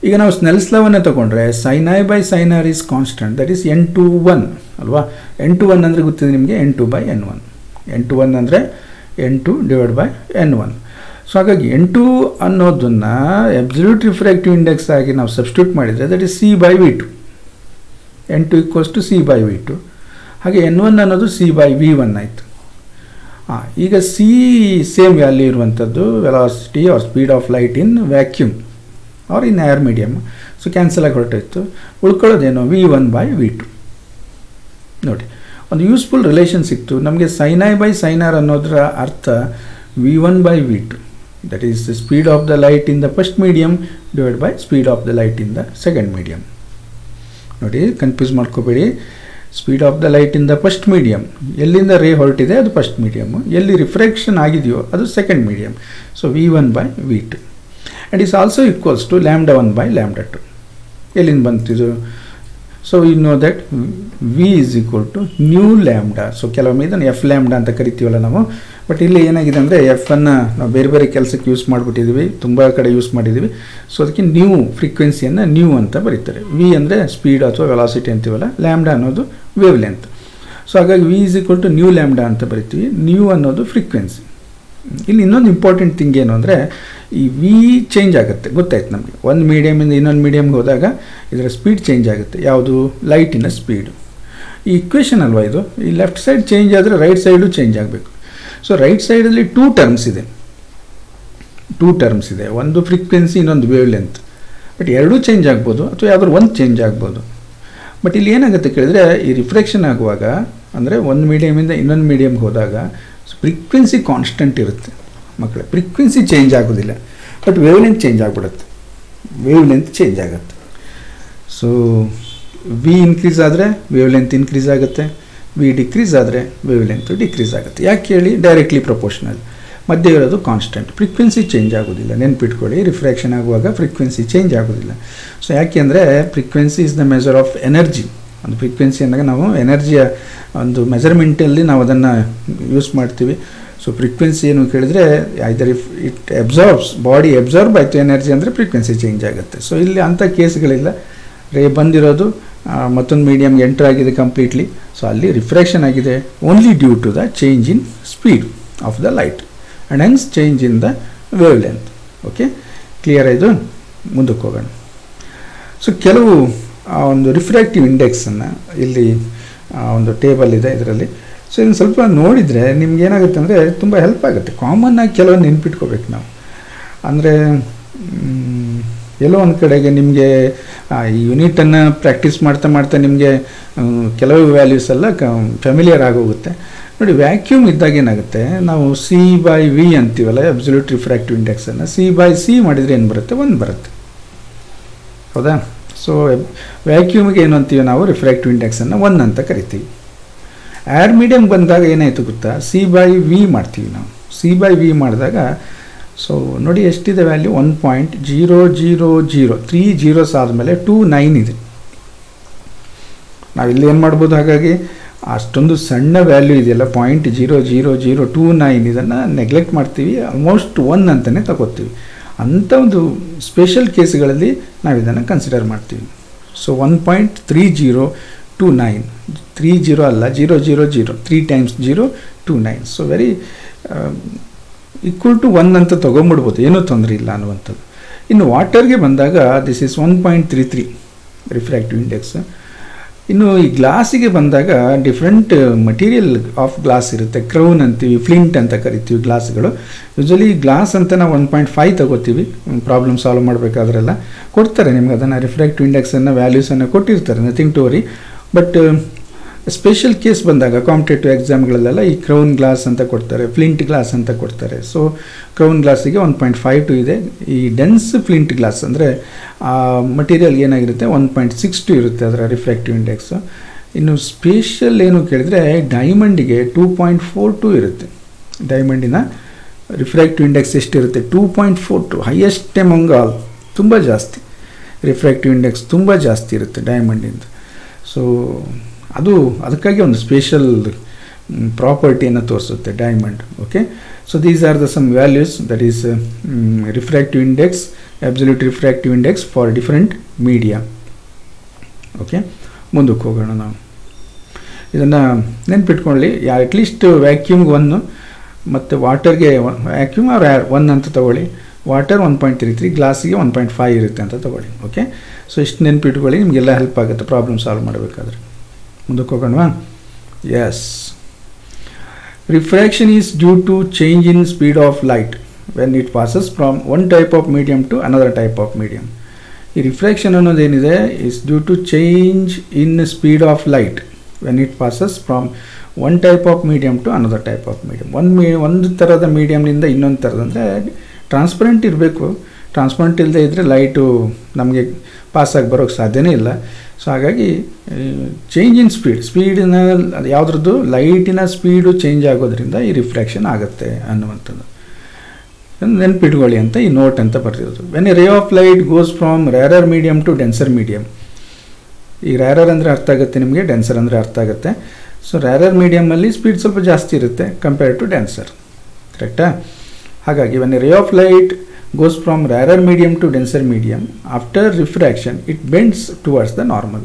ಈಗ ನಾವು ಸ್ನೆಲ್ಸ್ ಲಾವನ್ನು ತಗೊಂಡ್ರೆ sin i/sin r is constant, that is n21 ಅಲ್ವಾ. n21 ಅಂದರೆ ಗೊತ್ತಿದೆ ನಿಮಗೆ, n2/n1. n21 ಅಂದರೆ n2/n1. ಸೊ ಹಾಗಾಗಿ n2 ಅನ್ನೋದನ್ನು ಅಬ್ಸಲ್ಯೂಟ್ ರಿಫ್ರಾಕ್ಟಿವ್ ಇಂಡೆಕ್ಸ್ ಆಗಿ ನಾವು ಸಬ್ಸ್ಟಿಟ್ಯೂಟ್ ಮಾಡಿದರೆ that is c/v2. n2 c/v2. ಹಾಗೆ n1 ಅನ್ನೋದು c/v1 ಆಯಿತು. ಈಗ ಸಿ ಸೇಮ್ ವ್ಯಾಲ್ಯೂ ಇರುವಂಥದ್ದು, velocity or speed of light in vacuum or in air medium. So cancel ಆಗಿ ಹೊರಟೋಯ್ತು. ಉಳ್ಕೊಳ್ಳೋದೇನೋ v1/v2. ನೋಡಿ, ಒಂದು ಯೂಸ್ಫುಲ್ ರಿಲೇಷನ್ ಸಿಕ್ತು ನಮಗೆ. sin i/sin r ಅನ್ನೋದರ ಅರ್ಥ v1/v2, that is the speed of the light in the first medium divide by speed of the light in the second medium. ನೋಡಿ, confuse ಮಾಡ್ಕೋಬೇಡಿ. Speed of the light in the first medium, ಎಲ್ಲಿಂದ ರೇ ಹೊರಟಿದೆ ಅದು first medium, ಎಲ್ಲಿ refraction ಆಗಿದೆಯೋ ಅದು second medium. So v1/v2 and is also equals to λ1/λ2. ಎಲ್ಲಿಂದ ಬಂತಿದ್ದು? So you know that v is equal to nu lambda. So ಕೆಲವೊಮ್ಮೆ ಇದನ್ನು ಎಫ್ ಲ್ಯಾಂಬ್ಡಾ ಅಂತ ಕರಿತೀವಲ್ಲ ನಾವು. ಬಟ್ ಇಲ್ಲಿ ಏನಾಗಿದೆ ಅಂದರೆ ಎಫನ್ನು ನಾವು ಬೇರೆ ಬೇರೆ ಕೆಲಸಕ್ಕೆ ಯೂಸ್ ಮಾಡಿಬಿಟ್ಟಿದ್ದೀವಿ, ತುಂಬ ಕಡೆ ಯೂಸ್ ಮಾಡಿದ್ದೀವಿ. ಸೊ ಅದಕ್ಕೆ ನ್ಯೂ ಫ್ರೀಕ್ವೆನ್ಸಿಯನ್ನು ನ್ಯೂ ಅಂತ ಬರೀತಾರೆ. ವಿ ಅಂದರೆ ಸ್ಪೀಡ್ ಅಥವಾ ವೆಲಾಸಿಟಿ ಅಂತೀವಲ್ಲ, ಲ್ಯಾಂಬ್ಡಾ ಅನ್ನೋದು ವೇವ್ ಲೆಂತ್. ಸೊ ಹಾಗಾಗಿ v is equal to nu lambda ಅಂತ ಬರಿತೀವಿ. ನ್ಯೂ ಅನ್ನೋದು ಫ್ರೀಕ್ವೆನ್ಸಿ. ಇಲ್ಲಿ ಇನ್ನೊಂದು ಇಂಪಾರ್ಟೆಂಟ್ ಥಿಂಗ್ ಏನು ಅಂದರೆ ಈ ವಿ ಚೇಂಜ್ ಆಗುತ್ತೆ, ಗೊತ್ತಾಯ್ತು ನಮಗೆ. ಒಂದು ಮೀಡಿಯಮಿಂದ ಇನ್ನೊಂದು ಮೀಡಿಯಮ್ಗೆ ಹೋದಾಗ ಇದರ ಸ್ಪೀಡ್ ಚೇಂಜ್ ಆಗುತ್ತೆ. ಯಾವುದು? ಲೈಟಿನ ಸ್ಪೀಡು. ಈ ಇಕ್ವೇಷನ್ ಅಲ್ವಾ ಇದು. ಈ ಲೆಫ್ಟ್ ಸೈಡ್ ಚೇಂಜ್ ಆದರೆ ರೈಟ್ ಸೈಡು ಚೇಂಜ್ ಆಗಬೇಕು. ಸೊ ರೈಟ್ ಸೈಡಲ್ಲಿ ಟೂ ಟರ್ಮ್ಸ್ ಇದೆ, ಒಂದು ಫ್ರೀಕ್ವೆನ್ಸಿ, ಇನ್ನೊಂದು ವೇವ್ ಲೆಂತ್. ಬಟ್ ಎರಡೂ ಚೇಂಜ್ ಆಗ್ಬೋದು ಅಥವಾ ಯಾವ್ದಾದ್ರು ಒಂದು ಚೇಂಜ್ ಆಗ್ಬೋದು. ಬಟ್ ಇಲ್ಲಿ ಏನಾಗುತ್ತೆ ಕೇಳಿದ್ರೆ, ಈ ರಿಫ್ಲೆಕ್ಷನ್ ಆಗುವಾಗ ಅಂದರೆ ಒಂದು ಮೀಡಿಯಮಿಂದ ಇನ್ನೊಂದು ಮೀಡಿಯಮ್ಗೆ ಹೋದಾಗ ಫ್ರೀಕ್ವೆನ್ಸಿ ಕಾನ್ಸ್ಟೆಂಟ್ ಇರುತ್ತೆ ಮಕ್ಕಳೇ. ಫ್ರೀಕ್ವೆನ್ಸಿ ಚೇಂಜ್ ಆಗೋದಿಲ್ಲ, ಬಟ್ ವೇವ್ ಲೆಂತ್ ಚೇಂಜ್ ಆಗಿಬಿಡುತ್ತೆ. ವೇವ್ ಲೆಂತ್ ಚೇಂಜ್ ಆಗುತ್ತೆ. ಸೊ ವಿ ಇನ್ಕ್ರೀಸ್ ಆದರೆ ವೇವ್ ಲೆಂತ್ ಇನ್ಕ್ರೀಸ್ ಆಗುತ್ತೆ, ವಿ ಡಿಕ್ರೀಸ್ ಆದರೆ ವೇವ್ ಲೆಂತ್ ಡಿಕ್ರೀಸ್ ಆಗುತ್ತೆ. ಯಾಕೆ ಹೇಳಿ? Directly proportional. ಮಧ್ಯೆ ಇರೋದು ಕಾನ್ಸ್ಟೆಂಟ್, ಫ್ರೀಕ್ವೆನ್ಸಿ ಚೇಂಜ್ ಆಗೋದಿಲ್ಲ. ನೆನ್ಪಿಟ್ಕೊಳ್ಳಿ, ರಿಫ್ರಾಕ್ಷನ್ ಆಗುವಾಗ ಫ್ರೀಕ್ವೆನ್ಸಿ ಚೇಂಜ್ ಆಗೋದಿಲ್ಲ. ಸೊ ಯಾಕೆ ಅಂದರೆ frequency is the measure of energy. ಒಂದು ಫ್ರೀಕ್ವೆನ್ಸಿ ಅಂದಾಗ ನಾವು ಎನರ್ಜಿಯ ಒಂದು ಮೆಜರ್ಮೆಂಟಲ್ಲಿ ನಾವು ಅದನ್ನು ಯೂಸ್ ಮಾಡ್ತೀವಿ. ಸೊ ಫ್ರೀಕ್ವೆನ್ಸಿ ಏನು ಕೇಳಿದರೆ either if it absorbs, body absorb ಆಯಿತು ಎನರ್ಜಿ ಅಂದರೆ ಫ್ರೀಕ್ವೆನ್ಸಿ ಚೇಂಜ್ ಆಗುತ್ತೆ. ಸೊ ಇಲ್ಲಿ ಅಂಥ ಕೇಸ್ಗಳಿಲ್ಲ. ರೇ ಬಂದಿರೋದು ಮತ್ತೊಂದು ಮೀಡಿಯಮ್ಗೆ ಎಂಟರ್ ಆಗಿದೆ ಕಂಪ್ಲೀಟ್ಲಿ. ಸೊ ಅಲ್ಲಿ ರಿಫ್ರಾಕ್ಷನ್ ಆಗಿದೆ only due to the change in speed of the light and hence change in the wavelength. Okay, clear ಆಯಿತು? ಮುಂದಕ್ಕೆ ಹೋಗೋಣ. ಸೊ ಕೆಲವು ಒಂದು ರಿಫ್ರಾಕ್ಟಿವ್ ಇಂಡೆಕ್ಸನ್ನು ಇಲ್ಲಿ ಒಂದು ಟೇಬಲ್ ಇದೆ ಇದರಲ್ಲಿ. ಸೊ ಇದನ್ನು ಸ್ವಲ್ಪ ನೋಡಿದರೆ ನಿಮ್ಗೆ ಏನಾಗುತ್ತೆ ಅಂದರೆ ತುಂಬ ಹೆಲ್ಪ್ ಆಗುತ್ತೆ. ಕಾಮನ್ನಾಗಿ ಕೆಲವೊಂದು ನೆನ್ಪಿಟ್ಕೋಬೇಕು ನಾವು. ಅಂದರೆ ಎಲ್ಲೋ ಒಂದು ಕಡೆಗೆ ನಿಮಗೆ ಈ ಯೂನಿಟನ್ನು ಪ್ರಾಕ್ಟೀಸ್ ಮಾಡ್ತಾ ಮಾಡ್ತಾ ನಿಮಗೆ ಕೆಲವು ವ್ಯಾಲ್ಯೂಸ್ ಎಲ್ಲ ಫ್ಯಾಮಿಲಿಯರ್ ಆಗೋಗುತ್ತೆ. ನೋಡಿ, ವ್ಯಾಕ್ಯೂಮ್ ಇದ್ದಾಗ ಏನಾಗುತ್ತೆ, ನಾವು C/V ಅಂತೀವಲ್ಲ ಅಬ್ಸಲ್ಯೂಟ್ ರಿಫ್ರಾಕ್ಟಿವ್ ಇಂಡೆಕ್ಸನ್ನು, C/C ಮಾಡಿದರೆ ಏನು ಬರುತ್ತೆ? 1 ಬರುತ್ತೆ. ಹೌದಾ? ಸೊ ವ್ಯಾಕ್ಯೂಮ್ಗೆ ಏನು ಅಂತೀವಿ ನಾವು? ರಿಫ್ರಾಕ್ಟಿವ್ ಇಂಡೆಕ್ಸನ್ನು 1 ಅಂತ ಕರಿತೀವಿ. ಏರ್ ಮೀಡಿಯಮ್ ಬಂದಾಗ ಏನಾಯಿತು ಗೊತ್ತಾ? C/V ಮಾಡ್ತೀವಿ ನಾವು. C/V ಮಾಡಿದಾಗ ಸೊ ನೋಡಿ ಎಷ್ಟಿದೆ ವ್ಯಾಲ್ಯೂ? 1.000, 3 zeros ಆದಮೇಲೆ 29 ಇದೆ. ನಾವಿಲ್ಲಿ ಏನು ಮಾಡ್ಬೋದು? ಹಾಗಾಗಿ ಅಷ್ಟೊಂದು ಸಣ್ಣ ವ್ಯಾಲ್ಯೂ ಇದೆಯಲ್ಲ, 0.00029, ಇದನ್ನು ನೆಗ್ಲೆಕ್ಟ್ ಮಾಡ್ತೀವಿ, ಆಲ್ಮೋಸ್ಟ್ 1 ಅಂತಲೇ ತಗೋತೀವಿ. ಅಂಥ ಒಂದು ಸ್ಪೆಷಲ್ ಕೇಸ್ಗಳಲ್ಲಿ ನಾವು ಇದನ್ನು ಕನ್ಸಿಡರ್ ಮಾಡ್ತೀವಿ. ಸೊ 1.3029, 30 ಅಲ್ಲ, 000, 3 times 0, 29. So very equal to 1 ಅಂತ ತೊಗೊಂಬಿಡ್ಬೋದು, ಏನೂ ತೊಂದರೆ ಇಲ್ಲ ಅನ್ನುವಂಥದ್ದು. ಇನ್ನು ವಾಟರ್ಗೆ ಬಂದಾಗ ದಿಸ್ ಈಸ್ 1.33 ರಿಫ್ರಾಕ್ಟಿವ್ ಇಂಡೆಕ್ಸ್. ಇನ್ನು ಈ ಗ್ಲಾಸಿಗೆ ಬಂದಾಗ ಡಿಫ್ರೆಂಟ್ ಮಟೀರಿಯಲ್ ಆಫ್ ಗ್ಲಾಸ್ ಇರುತ್ತೆ. ಕ್ರೌನ್ ಅಂತೀವಿ, ಫ್ಲಿಂಟ್ ಅಂತ ಕರಿತೀವಿ ಗ್ಲಾಸ್ಗಳು. ಯೂಶ್ವಲಿ ಗ್ಲಾಸ್ ಅಂತ ನಾವು 1.5 ತಗೋತೀವಿ. ಪ್ರಾಬ್ಲಮ್ ಸಾಲ್ವ್ ಮಾಡಬೇಕಾದ್ರೆಲ್ಲ ಕೊಡ್ತಾರೆ ನಿಮ್ಗೆ ಅದನ್ನು, ರಿಫ್ರಾಕ್ಟಿವ್ ಇಂಡೆಕ್ಸನ್ನು ವ್ಯಾಲ್ಯೂಸನ್ನು ಕೊಟ್ಟಿರ್ತಾರೆ, nothing to worry. But special case ಬಂದಾಗ ಕಾಂಪಿಟೇಟಿವ್ ಎಕ್ಸಾಮ್ಗಳಲ್ಲೆಲ್ಲ ಈ ಕ್ರೌನ್ ಗ್ಲಾಸ್ ಅಂತ ಕೊಡ್ತಾರೆ, ಫ್ಲಿಂಟ್ ಗ್ಲಾಸ್ ಅಂತ ಕೊಡ್ತಾರೆ. ಸೊ ಕ್ರೌನ್ ಗ್ಲಾಸಿಗೆ 1.52 ಇದೆ. ಈ ಡೆನ್ಸ್ ಫ್ಲಿಂಟ್ ಗ್ಲಾಸ್ ಅಂದರೆ ಆ ಮಟೀರಿಯಲ್ ಏನಾಗಿರುತ್ತೆ 1.62 ಇರುತ್ತೆ ಅದರ ರಿಫ್ರಾಕ್ಟಿವ್ ಇಂಡೆಕ್ಸು. ಇನ್ನು ಸ್ಪೆಷಲ್ ಏನು ಕೇಳಿದರೆ ಡೈಮಂಡಿಗೆ 2.42 ಇರುತ್ತೆ. ಡೈಮಂಡಿನ ರಿಫ್ರಾಕ್ಟಿವ್ ಇಂಡೆಕ್ಸ್ ಎಷ್ಟಿರುತ್ತೆ? 2.42, ಹೈಯೆಸ್ಟ್ ಎಮಂಗ್ ಆಲ್. ತುಂಬ ಜಾಸ್ತಿ ರಿಫ್ರಾಕ್ಟಿವ್ ಇಂಡೆಕ್ಸ್, ತುಂಬ ಜಾಸ್ತಿ ಇರುತ್ತೆ ಡೈಮಂಡಿಂದ. ಸೊ ಅದಕ್ಕಾಗಿ ಒಂದು ಸ್ಪೆಷಲ್ ಪ್ರಾಪರ್ಟಿಯನ್ನು ತೋರಿಸುತ್ತೆ diamond. Okay, so these are the some values, that is refractive index, absolute refractive index for different media. Okay, ಮುಂದಕ್ಕೆ ಹೋಗೋಣ ನಾವು. ಇದನ್ನು ನೆನ್ಪಿಟ್ಕೊಳ್ಳಿ, ಅಟ್ಲೀಸ್ಟ್ ವ್ಯಾಕ್ಯೂಮ್ಗೆ 1 ಮತ್ತು ವಾಟರ್ಗೆ ವ್ಯಾಕ್ಯೂಮ್ ಅವ್ರು 1 ಅಂತ ತಗೊಳ್ಳಿ. ವಾಟರ್ 1.33, ಗ್ಲಾಸಿಗೆ 1.5 ಇರುತ್ತೆ ಅಂತ ತಗೊಳ್ಳಿ. ಓಕೆ, ಸೊ ಇಷ್ಟು ನೆನ್ಪಿಟ್ಕೊಳ್ಳಿ, ನಿಮಗೆಲ್ಲ ಹೆಲ್ಪ್ ಆಗುತ್ತೆ ಪ್ರಾಬ್ಲಮ್ ಸಾಲ್ವ್ ಮಾಡಬೇಕಾದ್ರೆ. ಮುಂದಕ್ಕೆ ಹೋಗೋಣವಾ? Yes, refraction is due to change in speed of light when it passes from one type of medium to another type of medium. ಈ ರಿಫ್ರಾಕ್ಷನ್ ಅನ್ನೋದೇನಿದೆ is due to change in speed of light when it passes from one type of medium to another type of medium. ಒಂದು ಥರದ ಮೀಡಿಯಮ್ನಿಂದ ಇನ್ನೊಂದು ಥರದ, ಅಂದರೆ transparent ಇರಬೇಕು. Transparent ಇಲ್ಲದೆ ಇದ್ದರೆ ಲೈಟು ನಮಗೆ ಪಾಸಾಗಿ ಬರೋಕ್ಕೆ ಸಾಧ್ಯನೇ ಇಲ್ಲ. ಸೊ ಹಾಗಾಗಿ ಚೇಂಜ್ ಇನ್ ಸ್ಪೀಡಿನ ಯಾವುದ್ರದ್ದು ಲೈಟಿನ ಸ್ಪೀಡು ಚೇಂಜ್ ಆಗೋದ್ರಿಂದ ಈ ರಿಫ್ರಾಕ್ಷನ್ ಆಗುತ್ತೆ ಅನ್ನುವಂಥದ್ದು ನೆನ್ಪಿಟ್ಕೊಳ್ಳಿ ಅಂತ ಈ ನೋಟ್ ಅಂತ ಬರ್ತಿರೋದು. When a ray of light goes from rarer medium to denser medium. ಈ ರೇರರ್ ಅಂದರೆ ಅರ್ಥ ಆಗುತ್ತೆ ನಿಮಗೆ, ಡೆನ್ಸರ್ ಅಂದರೆ ಅರ್ಥ ಆಗುತ್ತೆ. ಸೊ ರೇರರ್ ಮೀಡಿಯಮಲ್ಲಿ ಸ್ಪೀಡ್ ಸ್ವಲ್ಪ ಜಾಸ್ತಿ ಇರುತ್ತೆ ಕಂಪೇರ್ಡ್ ಟು ಡೆನ್ಸರ್, ಕರೆಕ್ಟಾ? ಹಾಗಾಗಿ when a ray of light goes from rarer medium to denser medium, after refraction it bends towards the normal.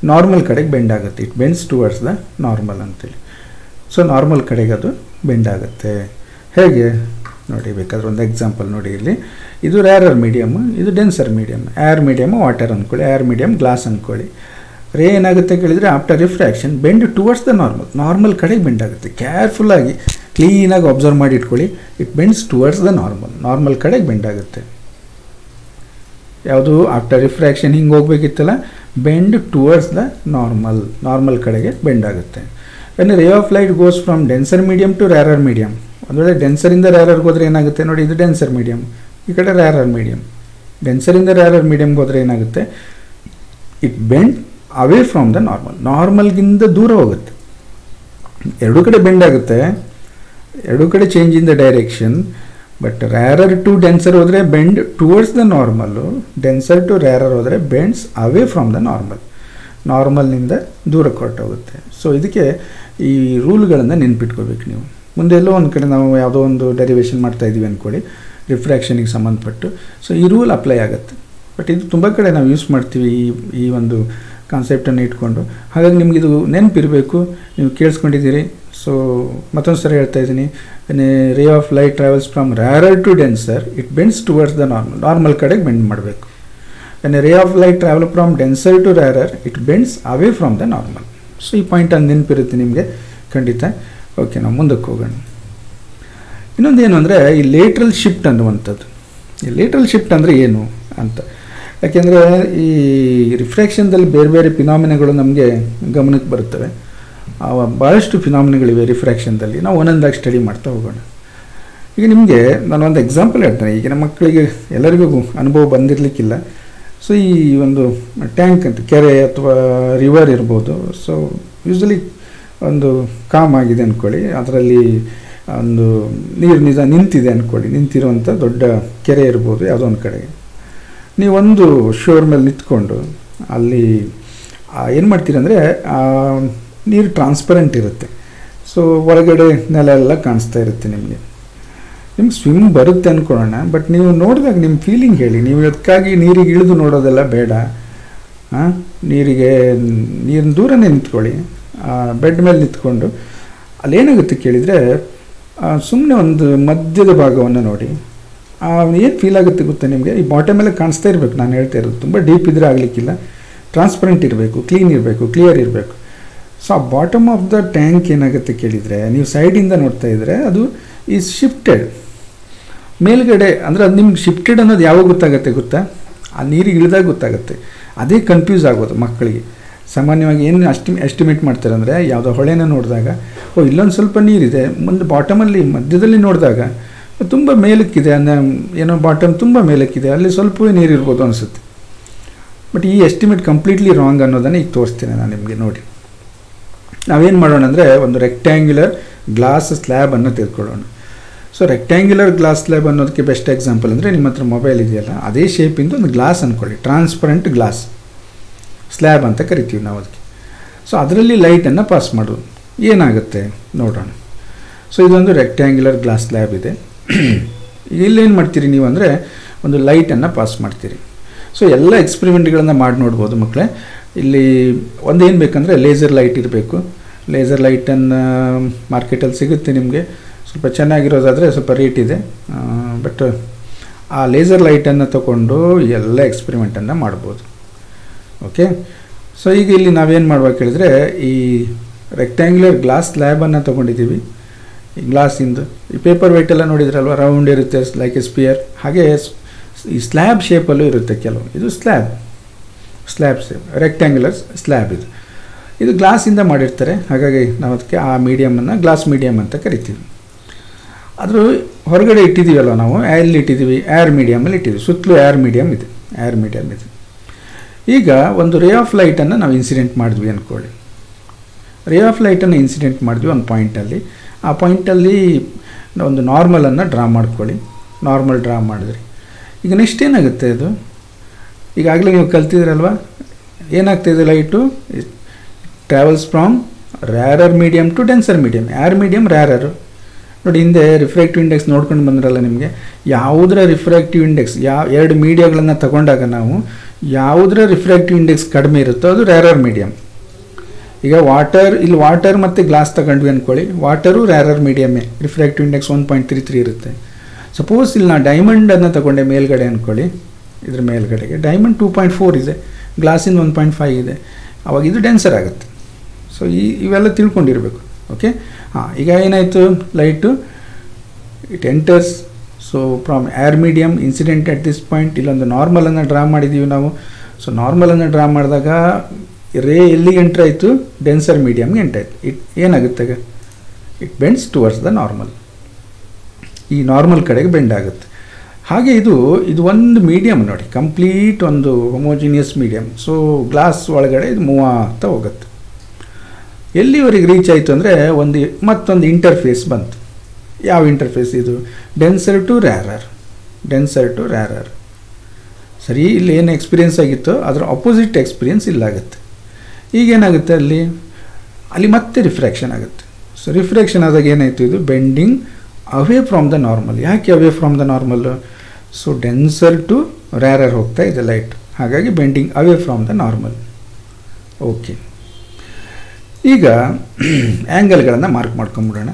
Normal ಕಡೆಗೆ ಬೆಂಡ್ ಆಗುತ್ತೆ, it bends towards the normal ಅಂತೇಳಿ. So normal ಕಡೆಗೆ ಅದು bend ಆಗುತ್ತೆ. ಹೇಗೆ ನೋಡಿ, ಬೇಕಾದ್ರೆ ಒಂದು ಎಕ್ಸಾಂಪಲ್ ನೋಡಿ. ಇಲ್ಲಿ ಇದು ರೇರರ್ ಮೀಡಿಯಮ್, ಇದು denser medium. Air medium water ಅಂದ್ಕೊಳ್ಳಿ, ಏರ್ ಮೀಡಿಯಮ್ ಗ್ಲಾಸ್ ಅಂದ್ಕೊಳ್ಳಿ. ರೇ ಏನಾಗುತ್ತೆ ಕೇಳಿದರೆ after refraction bend towards the normal ಕಡೆಗೆ ಬೆಂಡ್ ಆಗುತ್ತೆ. ಕೇರ್ಫುಲ್ಲಾಗಿ ಕ್ಲೀನಾಗಿ ಅಬ್ಸರ್ವ್ ಮಾಡಿ ಇಟ್ಕೊಳ್ಳಿ. It bends towards the normal ಕಡೆಗೆ ಬೆಂಡ್ ಆಗುತ್ತೆ. ಯಾವುದು? ಆಫ್ಟರ್ ರಿಫ್ರಾಕ್ಷನ್ ಹಿಂಗೆ ಹೋಗ್ಬೇಕಿತ್ತಲ್ಲ, ಬೆಂಡ್ ಟುವರ್ಡ್ಸ್ ದ ನಾರ್ಮಲ್ ಕಡೆಗೆ ಬೆಂಡ್ ಆಗುತ್ತೆ. When ray of light goes from denser medium to rarer medium. ಒಂದು ವೇಳೆ ಡೆನ್ಸರಿಂದ ರೇರರ್ಗೆ ಹೋದರೆ ಏನಾಗುತ್ತೆ ನೋಡಿ, ಇದು ಡೆನ್ಸರ್ ಮೀಡಿಯಮ್, ಈ ಕಡೆ ರೇರರ್ ಮೀಡಿಯಮ್. ಡೆನ್ಸರಿಂದ ರೇರರ್ ಮೀಡಿಯಮ್ಗೆ ಹೋದರೆ ಏನಾಗುತ್ತೆ, it bend away from the ನಾರ್ಮಲ್ಗಿಂತ ದೂರ ಹೋಗುತ್ತೆ. ಎರಡೂ ಕಡೆ ಬೆಂಡ್ ಆಗುತ್ತೆ, ಎರಡೂ ಕಡೆ change in the direction. But rarer to denser ಹೋದರೆ bend towards the normal, denser to rarer ಹೋದರೆ ಬೆಂಡ್ಸ್ ಅವೇ ಫ್ರಮ್ ದ ನಾರ್ಮಲ್ನಿಂದ ದೂರಕ್ಕೆ ಹೊರಟೋಗುತ್ತೆ. ಸೊ ಇದಕ್ಕೆ ಈ ರೂಲ್ಗಳನ್ನು ನೆನ್ಪಿಟ್ಕೋಬೇಕು ನೀವು. ಮುಂದೆ ಎಲ್ಲೋ ಒಂದು ಕಡೆ ನಾವು ಯಾವುದೋ ಒಂದು ಡೆರಿವೇಷನ್ ಮಾಡ್ತಾಯಿದ್ದೀವಿ ಅಂದ್ಕೊಳ್ಳಿ ರಿಫ್ರಾಕ್ಷನಿಗೆ ಸಂಬಂಧಪಟ್ಟು. ಸೊ ಈ ರೂಲ್ ಅಪ್ಲೈ ಆಗುತ್ತೆ. ಬಟ್ ಇದು ತುಂಬ ಕಡೆ ನಾವು ಯೂಸ್ ಮಾಡ್ತೀವಿ ಈ ಒಂದು ಕಾನ್ಸೆಪ್ಟನ್ನು ಇಟ್ಕೊಂಡು. ಹಾಗಾಗಿ ನಿಮ್ಗೆ ಇದು ನೆನಪಿರಬೇಕು, ನೀವು ಕೇಳಿಸ್ಕೊಂಡಿದ್ದೀರಿ. ಸೊ ಮತ್ತೊಂದು ಸರಿ ಹೇಳ್ತಾ ಇದ್ದೀನಿ, ray of light travels from rarer to denser it bends towards the normal ಕಡೆಗೆ ಬೆಂಡ್ ಮಾಡಬೇಕು. Ray of light travel from denser to rarer it bends away from the normal. So ಈ ಪಾಯಿಂಟ್ ಅದು ನೆನಪಿರುತ್ತೆ ನಿಮಗೆ ಖಂಡಿತ. ಓಕೆ, ನಾವು ಮುಂದಕ್ಕೆ ಹೋಗೋಣ. ಇನ್ನೊಂದೇನು ಅಂದರೆ ಈ ಲೇಟ್ರಲ್ ಶಿಫ್ಟ್ ಅನ್ನುವಂಥದ್ದು. ಈ ಲೇಟ್ರಲ್ ಶಿಫ್ಟ್ ಅಂದರೆ ಏನು ಅಂತ, ಯಾಕೆಂದರೆ ಈ ರಿಫ್ರಾಕ್ಷನ್ದಲ್ಲಿ ಬೇರೆ ಬೇರೆ ಫಿನಾಮಿನಗಳು ನಮಗೆ ಗಮನಕ್ಕೆ ಬರುತ್ತವೆ. ಭಾಳಷ್ಟು ಫಿನಾಮಿನಗಳಿವೆ ರಿಫ್ರಾಕ್ಷನ್ದಲ್ಲಿ, ನಾವು ಒಂದೊಂದಾಗಿ ಸ್ಟಡಿ ಮಾಡ್ತಾ ಹೋಗೋಣ. ಈಗ ನಿಮಗೆ ನಾನು ಒಂದು ಎಕ್ಸಾಂಪಲ್ ಹೇಳ್ತೇನೆ. ಈಗ ನಮ್ಮ ಮಕ್ಕಳಿಗೆ ಎಲ್ಲರಿಗೂ ಅನುಭವ ಬಂದಿರಲಿಕ್ಕಿಲ್ಲ. ಸೊ ಈ ಒಂದು ಟ್ಯಾಂಕ್ ಅಂತ, ಕೆರೆ ಅಥವಾ ರಿವರ್ ಇರ್ಬೋದು. ಸೊ ಯೂಶ್ವಲಿ ಒಂದು ಕಾಮ್ ಆಗಿದೆ ಅಂದ್ಕೊಳ್ಳಿ, ಅದರಲ್ಲಿ ಒಂದು ನೀರು ನಿಂತಿದೆ ಅಂದ್ಕೊಳ್ಳಿ, ನಿಂತಿರುವಂಥ ದೊಡ್ಡ ಕೆರೆ ಇರ್ಬೋದು ಯಾವುದೋ ಒಂದು ಕಡೆಗೆ. ನೀವೊಂದು ಶೋರ್ ಮೇಲೆ ನಿಂತ್ಕೊಂಡು ಅಲ್ಲಿ ಏನು ಮಾಡ್ತೀರಿ ಅಂದರೆ ನೀರು ಟ್ರಾನ್ಸ್ಪರೆಂಟ್ ಇರುತ್ತೆ. ಸೊ ಒಳಗಡೆ ನೆಲ ಎಲ್ಲ ಕಾಣಿಸ್ತಾ ಇರುತ್ತೆ ನಿಮಗೆ ಸ್ವಿಮ್ ಬರುತ್ತೆ ಅಂದ್ಕೊಳ್ಳೋಣ. ಬಟ್ ನೀವು ನೋಡಿದಾಗ ನಿಮ್ಮ ಫೀಲಿಂಗ್ ಹೇಳಿ. ನೀವು ಅದಕ್ಕಾಗಿ ನೀರಿಗೆ ಇಳಿದು ನೋಡೋದೆಲ್ಲ ಬೇಡ. ನೀರಿನ ದೂರನೇ ನಿಂತ್ಕೊಳ್ಳಿ, ಬೆಡ್ ಮೇಲೆ ನಿಂತ್ಕೊಂಡು ಅಲ್ಲೇನಾಗುತ್ತೆ ಕೇಳಿದರೆ ಸುಮ್ಮನೆ ಒಂದು ಮಧ್ಯದ ಭಾಗವನ್ನು ನೋಡಿ. ಏನು ಫೀಲ್ ಆಗುತ್ತೆ ಗೊತ್ತಾ ನಿಮಗೆ? ಈ ಬಾಟಮ್ ಎಲ್ಲ ಕಾಣಿಸ್ತಾ ಇರಬೇಕು. ನಾನು ಹೇಳ್ತಾ ಇರೋದು ತುಂಬ ಡೀಪ್ ಇದ್ದರೆ ಆಗಲಿಕ್ಕಿಲ್ಲ, ಟ್ರಾನ್ಸ್ಪರೆಂಟ್ ಇರಬೇಕು, ಕ್ಲೀನ್ ಇರಬೇಕು, ಕ್ಲಿಯರ್ ಇರಬೇಕು. ಸೊ ಆ ಬಾಟಮ್ ಆಫ್ ದ ಟ್ಯಾಂಕ್ ಏನಾಗುತ್ತೆ ಕೇಳಿದರೆ, ನೀವು ಸೈಡಿಂದ ನೋಡ್ತಾ ಇದ್ದರೆ ಅದು ಈಸ್ ಶಿಫ್ಟೆಡ್ ಮೇಲ್ಗಡೆ. ಅಂದರೆ ಅದು ನಿಮ್ಗೆ ಶಿಫ್ಟೆಡ್ ಅನ್ನೋದು ಯಾವಾಗ ಗೊತ್ತಾಗುತ್ತೆ ಗೊತ್ತಾ? ಆ ನೀರಿಗೆ ಇಳಿದಾಗ ಗೊತ್ತಾಗುತ್ತೆ. ಅದೇ ಕನ್ಫ್ಯೂಸ್ ಆಗೋದು ಮಕ್ಕಳಿಗೆ. ಸಾಮಾನ್ಯವಾಗಿ ಏನು ಎಸ್ಟಿಮೇಟ್ ಮಾಡ್ತಾರೆ ಅಂದರೆ, ಯಾವುದೋ ಹೊಳೆನ ನೋಡಿದಾಗ ಇಲ್ಲೊಂದು ಸ್ವಲ್ಪ ನೀರಿದೆ, ಮುಂದೆ ಬಾಟಮಲ್ಲಿ ಮಧ್ಯದಲ್ಲಿ ನೋಡಿದಾಗ ತುಂಬ ಮೇಲಕ್ಕಿದೆ, ಏನೋ ಬಾಟಮ್ ತುಂಬ ಮೇಲಕ್ಕಿದೆ, ಅಲ್ಲಿ ಸ್ವಲ್ಪವೇ ನೀರಿರ್ಬೋದು ಅನಿಸುತ್ತೆ. ಬಟ್ ಈ ಎಸ್ಟಿಮೇಟ್ ಕಂಪ್ಲೀಟ್ಲಿ ರಾಂಗ್ ಅನ್ನೋದನ್ನು ಈಗ ತೋರಿಸ್ತೇನೆ ನಾನು ನಿಮಗೆ. ನೋಡಿ, ನಾವೇನು ಮಾಡೋಣ ಅಂದರೆ ಒಂದು ರೆಕ್ಟ್ಯಾಂಗ್ಯುಲರ್ ಗ್ಲಾಸ್ ಸ್ಲ್ಯಾಬನ್ನು ತೆಗೆದುಕೊಳ್ಳೋಣ. ಸೊ ರೆಕ್ಟ್ಯಾಂಗ್ಯುಲರ್ ಗ್ಲಾಸ್ ಸ್ಲ್ಯಾಬ್ ಅನ್ನೋದಕ್ಕೆ ಬೆಸ್ಟ್ ಎಕ್ಸಾಂಪಲ್ ಅಂದರೆ ನಿಮ್ಮ ಹತ್ರ ಮೊಬೈಲ್ ಇದೆಯಲ್ಲ, ಅದೇ ಶೇಪಿಂದ ಒಂದು ಗ್ಲಾಸ್ ಅಂದ್ಕೊಳ್ಳಿ, ಟ್ರಾನ್ಸ್ಪರೆಂಟ್ ಗ್ಲಾಸ್ ಸ್ಲ್ಯಾಬ್ ಅಂತ ಕರಿತೀವಿ ನಾವು ಅದಕ್ಕೆ. ಸೊ ಅದರಲ್ಲಿ ಲೈಟನ್ನು ಪಾಸ್ ಮಾಡೋದು ಏನಾಗುತ್ತೆ ನೋಡೋಣ. ಸೊ ಇದೊಂದು ರೆಕ್ಟ್ಯಾಂಗ್ಯುಲರ್ ಗ್ಲಾಸ್ ಸ್ಲ್ಯಾಬ್ ಇದೆ. ಇಲ್ಲೇನು ಮಾಡ್ತೀರಿ ನೀವು ಅಂದರೆ ಒಂದು ಲೈಟನ್ನು ಪಾಸ್ ಮಾಡ್ತೀರಿ. ಸೊ ಎಲ್ಲ ಎಕ್ಸ್ಪೆರಿಮೆಂಟ್ಗಳನ್ನು ಮಾಡಿ ನೋಡ್ಬೋದು ಮಕ್ಕಳೇ. ಇಲ್ಲಿ ಒಂದೇನು ಬೇಕಂದರೆ ಲೇಸರ್ ಲೈಟ್ ಇರಬೇಕು. ಲೇಸರ್ ಲೈಟನ್ನು ಮಾರ್ಕೆಟಲ್ಲಿ ಸಿಗುತ್ತೆ ನಿಮಗೆ. ಸ್ವಲ್ಪ ಚೆನ್ನಾಗಿರೋದಾದರೆ ಸ್ವಲ್ಪ ರೇಟ್ ಇದೆ. ಬಟ್ ಆ ಲೇಸರ್ ಲೈಟನ್ನು ತಗೊಂಡು ಎಲ್ಲ ಎಕ್ಸ್ಪೆರಿಮೆಂಟನ್ನು ಮಾಡ್ಬೋದು. ಓಕೆ, ಸೊ ಈಗ ಇಲ್ಲಿ ನಾವೇನು ಮಾಡ್ಬೇಕು ಹೇಳಿದರೆ, ಈ ರೆಕ್ಟ್ಯಾಂಗ್ಯುಲರ್ ಗ್ಲಾಸ್ ಸ್ಲ್ಯಾಬನ್ನು ತೊಗೊಂಡಿದ್ದೀವಿ. ಈ ಗ್ಲಾಸಿಂದು ಈ ಪೇಪರ್ ವೆಯ್ಟೆಲ್ಲ ನೋಡಿದ್ರಲ್ವ, ರೌಂಡ್ ಇರುತ್ತೆ ಲೈಕ್ ಎ ಸ್ಪಿಯರ್. ಹಾಗೆ ಈ ಸ್ಲ್ಯಾಬ್ ಶೇಪಲ್ಲೂ ಇರುತ್ತೆ ಕೆಲವು. ಇದು ಸ್ಲ್ಯಾಬ್ ಶೇಪ್, ರೆಕ್ಟ್ಯಾಂಗ್ಯುಲರ್ ಸ್ಲ್ಯಾಬ್. ಇದು ಗ್ಲಾಸಿಂದ ಮಾಡಿರ್ತಾರೆ. ಹಾಗಾಗಿ ನಾವು ಅದಕ್ಕೆ ಆ ಮೀಡಿಯಮನ್ನು ಗ್ಲಾಸ್ ಮೀಡಿಯಮ್ ಅಂತ ಕರಿತೀವಿ. ಅದ್ರ ಹೊರಗಡೆ ಇಟ್ಟಿದ್ದೀವಲ್ಲ ನಾವು, ಎಲ್ಲಿ ಇಟ್ಟಿದ್ದೀವಿ? ಏರ್ ಮೀಡಿಯಮಲ್ಲಿ ಇಟ್ಟಿದ್ದೀವಿ. ಸುತ್ತಲೂ ಏರ್ ಮೀಡಿಯಮ್ ಇದೆ. ಈಗ ಒಂದು ರೇ ಆಫ್ ಲೈಟನ್ನು ನಾವು ಇನ್ಸಿಡೆಂಟ್ ಮಾಡಿದ್ವಿ ಅಂದ್ಕೊಳ್ಳಿ. ರೇ ಆಫ್ ಲೈಟನ್ನು ಇನ್ಸಿಡೆಂಟ್ ಮಾಡಿದ್ವಿ ಒಂದು ಪಾಯಿಂಟಲ್ಲಿ. ಆ ಪಾಯಿಂಟಲ್ಲಿ ಒಂದು ನಾರ್ಮಲನ್ನು ಡ್ರಾ ಮಾಡ್ಕೊಳ್ಳಿ. ನಾರ್ಮಲ್ ಡ್ರಾ ಮಾಡಿದ್ರಿ. ಈಗ ನೆಕ್ಸ್ಟ್ ಏನಾಗುತ್ತೆ? ಅದು ಈಗಾಗಲೇ ನೀವು ಕಲ್ತಿದ್ರಲ್ವ, ಏನಾಗ್ತಾಯಿದೆ? Light travels from rarer medium to denser medium. Air medium rarer. ನೋಡಿ, ಹಿಂದೆ ರಿಫ್ರಾಕ್ಟಿವ್ ಇಂಡೆಕ್ಸ್ ನೋಡ್ಕೊಂಡು ಬಂದ್ರಲ್ಲ ನಿಮಗೆ. ಯಾವುದರ ರಿಫ್ರಾಕ್ಟಿವ್ ಇಂಡೆಕ್ಸ್, ಎರಡು ಮೀಡಿಯಾಗಳನ್ನು ತಗೊಂಡಾಗ ನಾವು ಯಾವುದರ ರಿಫ್ರಾಕ್ಟಿವ್ ಇಂಡೆಕ್ಸ್ ಕಡಿಮೆ ಇರುತ್ತೋ ಅದು ರ್ಯಾರರ್ ಮೀಡಿಯಮ್. ಈಗ ಇಲ್ಲಿ ವಾಟರ್ ಮತ್ತು ಗ್ಲಾಸ್ ತಗೊಂಡ್ವಿ ಅಂದ್ಕೊಳ್ಳಿ. ವಾಟರು ರ್ಯಾರರ್ ಮೀಡಿಯಮ್ಮೇ, ರಿಫ್ರಾಕ್ಟಿವ್ ಇಂಡೆಕ್ಸ್ 1.33 ಇರುತ್ತೆ. ಸಪೋಸ್ ಇಲ್ಲಿ ನಾನು ಡೈಮಂಡನ್ನು ತಗೊಂಡೆ ಮೇಲ್ಗಡೆ ಅಂದ್ಕೊಳ್ಳಿ. ಇದ್ರ ಮೇಲ್ಗಡೆಗೆ ಡೈಮಂಡ್ 2.4 ಇದೆ, ಗ್ಲಾಸಿಂದ 1.5 ಇದೆ. ಆವಾಗ ಇದು ಡೆನ್ಸರ್ ಆಗುತ್ತೆ. ಸೊ ಇವೆಲ್ಲ ತಿಳ್ಕೊಂಡಿರಬೇಕು. ಓಕೆ, ಈಗ ಏನಾಯಿತು? Light it enters. So from air medium incident at this point. ಇಲ್ಲೊಂದು ನಾರ್ಮಲನ್ನು ಡ್ರಾ ಮಾಡಿದ್ದೀವಿ ನಾವು. ಸೊ ನಾರ್ಮಲನ್ನು ಡ್ರಾ ಮಾಡಿದಾಗ ರೇ ಎಲ್ಲಿಗೆ ಎಂಟ್ರ್ ಆಯಿತು? ಡೆನ್ಸರ್ ಮೀಡಿಯಮ್ಗೆ ಎಂಟ್ರಾಯಿತು. ಏನಾಗುತ್ತೆ? It bends towards the normal. ಈ ನಾರ್ಮಲ್ ಕಡೆಗೆ ಬೆಂಡ್ ಆಗುತ್ತೆ. ಹಾಗೆ ಇದು ಒಂದು ಮೀಡಿಯಮ್ ನೋಡಿ, ಕಂಪ್ಲೀಟ್ ಒಂದು ಹೊಮೋಜಿನಿಯಸ್ ಮೀಡಿಯಮ್. ಸೊ ಗ್ಲಾಸ್ ಒಳಗಡೆ ಇದು ಮೂವ್ ಆಗ್ತಾ ಹೋಗುತ್ತೆ. ಎಲ್ಲಿವರೆಗೆ ರೀಚ್ ಆಯಿತು ಅಂದರೆ ಮತ್ತೊಂದು ಇಂಟರ್ಫೇಸ್ ಬಂತು. ಯಾವ ಇಂಟರ್ಫೇಸ್ ಇದು? Denser to rarer. ಸರಿ, ಇಲ್ಲಿ ಏನು ಎಕ್ಸ್ಪೀರಿಯೆನ್ಸ್ ಆಗಿತ್ತೋ ಅದರ ಅಪೋಸಿಟ್ ಎಕ್ಸ್ಪೀರಿಯೆನ್ಸ್ ಇಲ್ಲಾಗುತ್ತೆ. ಈಗೇನಾಗುತ್ತೆ? ಅಲ್ಲಿ ಮತ್ತೆ ರಿಫ್ರಾಕ್ಷನ್ ಆಗುತ್ತೆ. ಸೊ ರಿಫ್ರಾಕ್ಷನ್ ಆದಾಗ ಏನಾಯಿತು? ಇದು bending away from the normal. ಯಾಕೆ away from the normal? So denser to rarer ಹೋಗ್ತಾ ಇದೆ ಲೈಟ್, ಹಾಗಾಗಿ bending away from the normal. Okay, ಈಗ ಆ್ಯಂಗಲ್ಗಳನ್ನು ಮಾರ್ಕ್ ಮಾಡ್ಕೊಂಬಿಡೋಣ.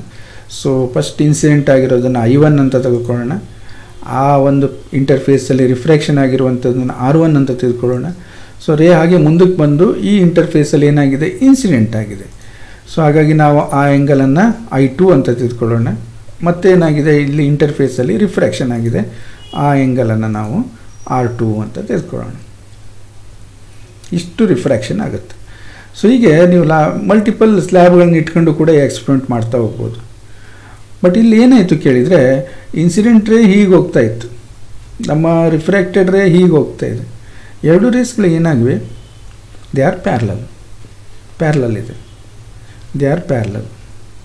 ಸೊ ಫಸ್ಟ್ ಇನ್ಸಿಡೆಂಟ್ ಆಗಿರೋದನ್ನು I1 ಅಂತ ತೆಗೆದುಕೊಳ್ಳೋಣ. ಆ ಒಂದು ಇಂಟರ್ಫೇಸಲ್ಲಿ ರಿಫ್ರಾಕ್ಷನ್ ಆಗಿರುವಂಥದ್ದನ್ನು R1 ಅಂತ ತೆಗೆದುಕೊಳ್ಳೋಣ. ಸೊ ರೇ ಹಾಗೆ ಮುಂದಕ್ಕೆ ಬಂದು ಈ ಇಂಟರ್ಫೇಸಲ್ಲಿ ಏನಾಗಿದೆ, ಇನ್ಸಿಡೆಂಟ್ ಆಗಿದೆ. ಸೊ ಹಾಗಾಗಿ ನಾವು ಆ ಆ್ಯಂಗಲನ್ನು I2 ಅಂತ ತೆಗೆದುಕೊಳ್ಳೋಣ. ಮತ್ತೇನಾಗಿದೆ, ಇಲ್ಲಿ ಇಂಟರ್ಫೇಸಲ್ಲಿ ರಿಫ್ರಾಕ್ಷನ್ ಆಗಿದೆ, ಆ ಆ್ಯಂಗಲನ್ನು ನಾವು R2 ಅಂತ ತೆಗೆದುಕೊಳ್ಳೋಣ. ಇಷ್ಟು ರಿಫ್ರಾಕ್ಷನ್ ಆಗುತ್ತೆ. ಸೊ ಹೀಗೆ ನೀವು ಮಲ್ಟಿಪಲ್ ಸ್ಲ್ಯಾಬ್ಗಳನ್ನ ಇಟ್ಕೊಂಡು ಕೂಡ ಎಕ್ಸ್ಪೆರಿಮೆಂಟ್ ಮಾಡ್ತಾ ಹೋಗ್ಬೋದು. ಬಟ್ ಇಲ್ಲಿ ಏನಾಯಿತು ಕೇಳಿದರೆ, ಇನ್ಸಿಡೆಂಟ್ ರೇ ಹೀಗೆ ಹೋಗ್ತಾ ಇತ್ತು, ನಮ್ಮ ರಿಫ್ರಾಕ್ಟೆಡ್ ರೇ ಹೀಗೆ ಹೋಗ್ತಾ ಇದೆ. ಎರಡು ರೇಸ್ಗಳು ಏನಾಗಿವೆ, ದೇ ಆರ್ ಪ್ಯಾರಲಲ್ ಇದೆ, ದೇ ಆರ್ ಪ್ಯಾರಲಲ್,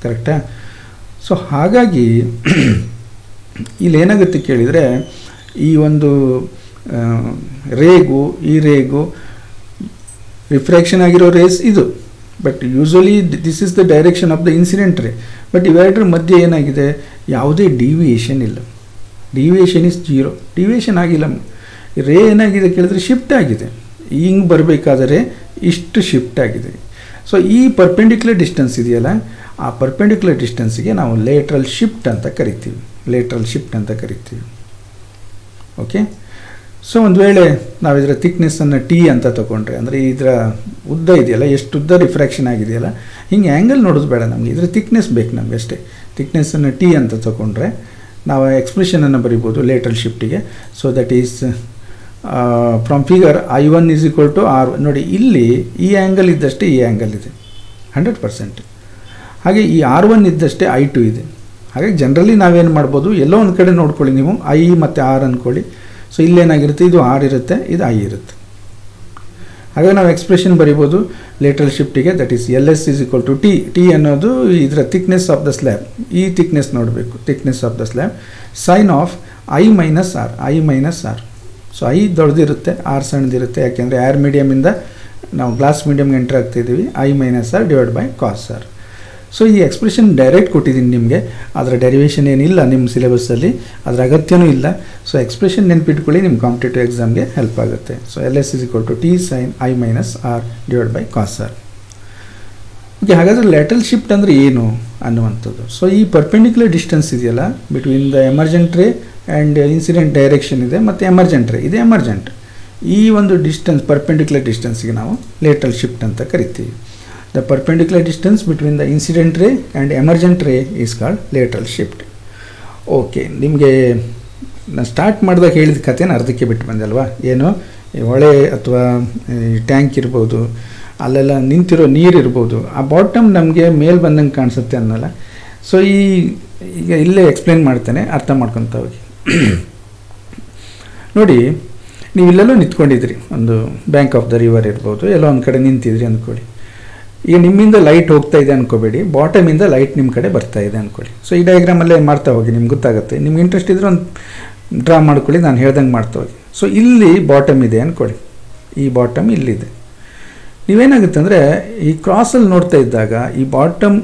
ಕರೆಕ್ಟಾ? ಸೊ ಹಾಗಾಗಿ ಇಲ್ಲಿ ಏನಾಗುತ್ತೆ ಕೇಳಿದರೆ, ಈ ಒಂದು ರೇಗು ಈ ರೇಗು ರಿಫ್ರಾಕ್ಷನ್ ಆಗಿರೋ ರೇಸ್ ಇದು, but usually this is the direction of the incident ರೇ. ಬಟ್ ಇವೆರಡರ ಮಧ್ಯೆ ಏನಾಗಿದೆ, ಯಾವುದೇ ಡಿವಿಯೇಷನ್ ಇಲ್ಲ, ಡಿವಿಯೇಷನ್ ಇಸ್ 0, ಡಿವಿಯೇಷನ್ ಆಗಿಲ್ಲ. ರೇ ಏನಾಗಿದೆ ಕೇಳಿದ್ರೆ ಶಿಫ್ಟ್ ಆಗಿದೆ, ಹಿಂಗೆ ಬರಬೇಕಾದರೆ ಇಷ್ಟು ಶಿಫ್ಟ್ ಆಗಿದೆ. ಸೊ ಈ ಪರ್ಪೆಂಡಿಕ್ಯುಲರ್ ಡಿಸ್ಟೆನ್ಸ್ ಇದೆಯಲ್ಲ, ಆ ಪರ್ಪೆಂಡಿಕ್ಯುಲರ್ ಡಿಸ್ಟೆನ್ಸಿಗೆ ನಾವು ಲೇಟ್ರಲ್ ಶಿಫ್ಟ್ ಅಂತ ಕರಿತೀವಿ, ಲೇಟ್ರಲ್ ಶಿಫ್ಟ್ ಅಂತ ಕರಿತೀವಿ. ಓಕೆ, ಸೊ ಒಂದು ವೇಳೆ ನಾವು ಇದರ ಥಿಕ್ನೆಸ್ಸನ್ನು T ಅಂತ ತೊಗೊಂಡ್ರೆ, ಅಂದರೆ ಇದರ ಉದ್ದ ಇದೆಯಲ್ಲ, ಎಷ್ಟು ಉದ್ದ ರಿಫ್ರಾಕ್ಷನ್ ಆಗಿದೆಯಲ್ಲ, ಹಿಂಗೆ ಆ್ಯಂಗಲ್ ನೋಡೋದು ಬೇಡ ನಮಗೆ, ಇದರ ಥಿಕ್ನೆಸ್ ಬೇಕು ನಮಗೆ ಅಷ್ಟೇ. ಥಿಕ್ನೆಸ್ಸನ್ನು T ಅಂತ ತೊಗೊಂಡ್ರೆ ನಾವು ಎಕ್ಸ್ಪ್ರೆಷನನ್ನು ಬರಿಬೋದು ಲೇಟ್ರಲ್ ಶಿಫ್ಟಿಗೆ. So that is from figure I1 is equal to R1. ನೋಡಿ, ಇಲ್ಲಿ ಈ ಆ್ಯಂಗಲ್ ಇದ್ದಷ್ಟೇ ಈ ಆ್ಯಂಗಲ್ ಇದೆ 100%. ಹಾಗೆ ಈ R1 ಇದ್ದಷ್ಟೇ I2 ಇದೆ. ಹಾಗಾಗಿ ಜನರಲಿ ನಾವೇನು ಮಾಡ್ಬೋದು, ಎಲ್ಲೋ ಒಂದು ಕಡೆ ನೋಡ್ಕೊಳ್ಳಿ ನೀವು, I ಮತ್ತು R ಅಂದ್ಕೊಳ್ಳಿ. ಸೊ ಇಲ್ಲೇನಾಗಿರುತ್ತೆ, ಇದು R ಇರುತ್ತೆ, ಇದು I ಇರುತ್ತೆ. ಹಾಗಾಗಿ ನಾವು ಎಕ್ಸ್ಪ್ರೆಷನ್ ಬರಿಬೋದು ಲೇಟ್ರಲ್ ಶಿಫ್ಟಿಗೆ, that is LS is equal to T ಅನ್ನೋದು ಇದರ ಥಿಕ್ನೆಸ್ ಆಫ್ ದ ಸ್ಲ್ಯಾಬ್, ಈ ಥಿಕ್ನೆಸ್ ನೋಡಬೇಕು, thickness of the slab, sine of I minus R. So I ದೊಡ್ಡದಿರುತ್ತೆ, R ಸಣ್ಣದಿರುತ್ತೆ, ಯಾಕೆಂದರೆ ಏರ್ ಮೀಡಿಯಮಿಂದ ನಾವು ಗ್ಲಾಸ್ ಮೀಡಿಯಮ್ಗೆ ಎಂಟರ್ ಆಗ್ತಿದ್ದೀವಿ. I minus R divide by cos R. So ಈ ಎಕ್ಸ್ಪ್ರೆಷನ್ ಡೈರೆಕ್ಟ್ ಕೊಟ್ಟಿದ್ದೀನಿ ನಿಮಗೆ, ಅದರ ಡೆರಿವೇಷನ್ ಏನಿಲ್ಲ ನಿಮ್ಮ ಸಿಲೆಬಸ್ಸಲ್ಲಿ, ಅದರ ಅಗತ್ಯನೂ ಇಲ್ಲ. ಸೊ ಎಕ್ಸ್ಪ್ರೆಷನ್ ನೆನಪಿಟ್ಕೊಳ್ಳಿ, ನಿಮ್ಮ ಕಾಂಪಿಟೇಟಿವ್ ಎಕ್ಸಾಮ್ಗೆ ಹೆಲ್ಪ್ ಆಗುತ್ತೆ. So LS is equal to T sine I minus R divide by cos R. Okay, ಹಾಗಾದರೆ ಲ್ಯಾಟರಲ್ ಶಿಫ್ಟ್ ಅಂದರೆ ಏನು ಅನ್ನುವಂಥದ್ದು. ಸೊ ಈ ಪರ್ಪೆಂಡಿಕ್ಯುಲರ್ ಡಿಸ್ಟೆನ್ಸ್ ಇದೆಯಲ್ಲ between the emergent ray and incident direction ಇದೆ, ಮತ್ತು ಎಮರ್ಜೆಂಟ್ ರೇ ಇದೆ. ಎಮರ್ಜೆಂಟ್ ಈ ಒಂದು ಡಿಸ್ಟೆನ್ಸ್, ಪರ್ಪೆಂಡಿಕ್ಯುಲರ್ ಡಿಸ್ಟೆನ್ಸ್ಗೆ ನಾವು ಲೇಟ್ರಲ್ ಶಿಫ್ಟ್ ಅಂತ ಕರಿತೀವಿ. The perpendicular distance between the incident ray and emergent ray is called lateral shift. Okay, ನಿಮಗೆ ನಾನು ಸ್ಟಾರ್ಟ್ ಮಾಡಿದಾಗ ಹೇಳಿದ ಕಥೆನ ಅರ್ಧಕ್ಕೆ ಬಿಟ್ಟು ಬಂದೆ ಅಲ್ವಾ. ಏನು, ಹೊಳೆ ಅಥವಾ ಟ್ಯಾಂಕ್ ಇರ್ಬೋದು, ಅಲ್ಲೆಲ್ಲ ನಿಂತಿರೋ ನೀರು ಇರ್ಬೋದು, ಆ ಬಾಟಮ್ ನಮಗೆ ಮೇಲೆ ಬಂದಂಗೆ ಕಾಣಿಸುತ್ತೆ ಅನ್ನಲ್ಲ. ಸೊ ಈಗ ಇಲ್ಲೇ ಎಕ್ಸ್ಪ್ಲೇನ್ ಮಾಡ್ತೇನೆ, ಅರ್ಥ ಮಾಡ್ಕೊತ ಹೋಗಿ. ನೋಡಿ, ನೀವು ಇಲ್ಲೆಲ್ಲೋ ನಿಂತ್ಕೊಂಡಿದ್ರಿ, ಒಂದು ಬ್ಯಾಂಕ್ ಆಫ್ ದ ರಿವರ್ ಇರ್ಬೋದು, ಎಲ್ಲೋ ಒಂದು ಕಡೆ ನಿಂತಿದ್ರಿ ಅಂದ್ಕೊಳ್ಳಿ. ಈಗ ನಿಮ್ಮಿಂದ ಲೈಟ್ ಹೋಗ್ತಾ ಇದೆ ಅಂದ್ಕೋಬೇಡಿ, ಬಾಟಮಿಂದ ಲೈಟ್ ನಿಮ್ಮ ಕಡೆ ಬರ್ತಾ ಇದೆ ಅಂದ್ಕೊಳ್ಳಿ. ಸೊ ಈ ಡಯಾಗ್ರಾಮಲ್ಲೇ ಮಾಡ್ತಾ ಹೋಗಿ, ನಿಮ್ಗೆ ಗೊತ್ತಾಗುತ್ತೆ. ನಿಮ್ಗೆ ಇಂಟ್ರೆಸ್ಟ್ ಇದ್ದರೆ ಒಂದು ಡ್ರಾ ಮಾಡ್ಕೊಳ್ಳಿ, ನಾನು ಹೇಳ್ದಂಗೆ ಮಾಡ್ತಾ ಹೋಗಿ. ಸೊ ಇಲ್ಲಿ ಬಾಟಮ್ ಇದೆ ಅಂದ್ಕೊಳ್ಳಿ, ಈ ಬಾಟಮ್ ಇಲ್ಲಿದೆ. ನೀವೇನಾಗುತ್ತೆ ಅಂದರೆ ಈ ಕ್ರಾಸಲ್ಲಿ ನೋಡ್ತಾ ಇದ್ದಾಗ ಈ ಬಾಟಮ್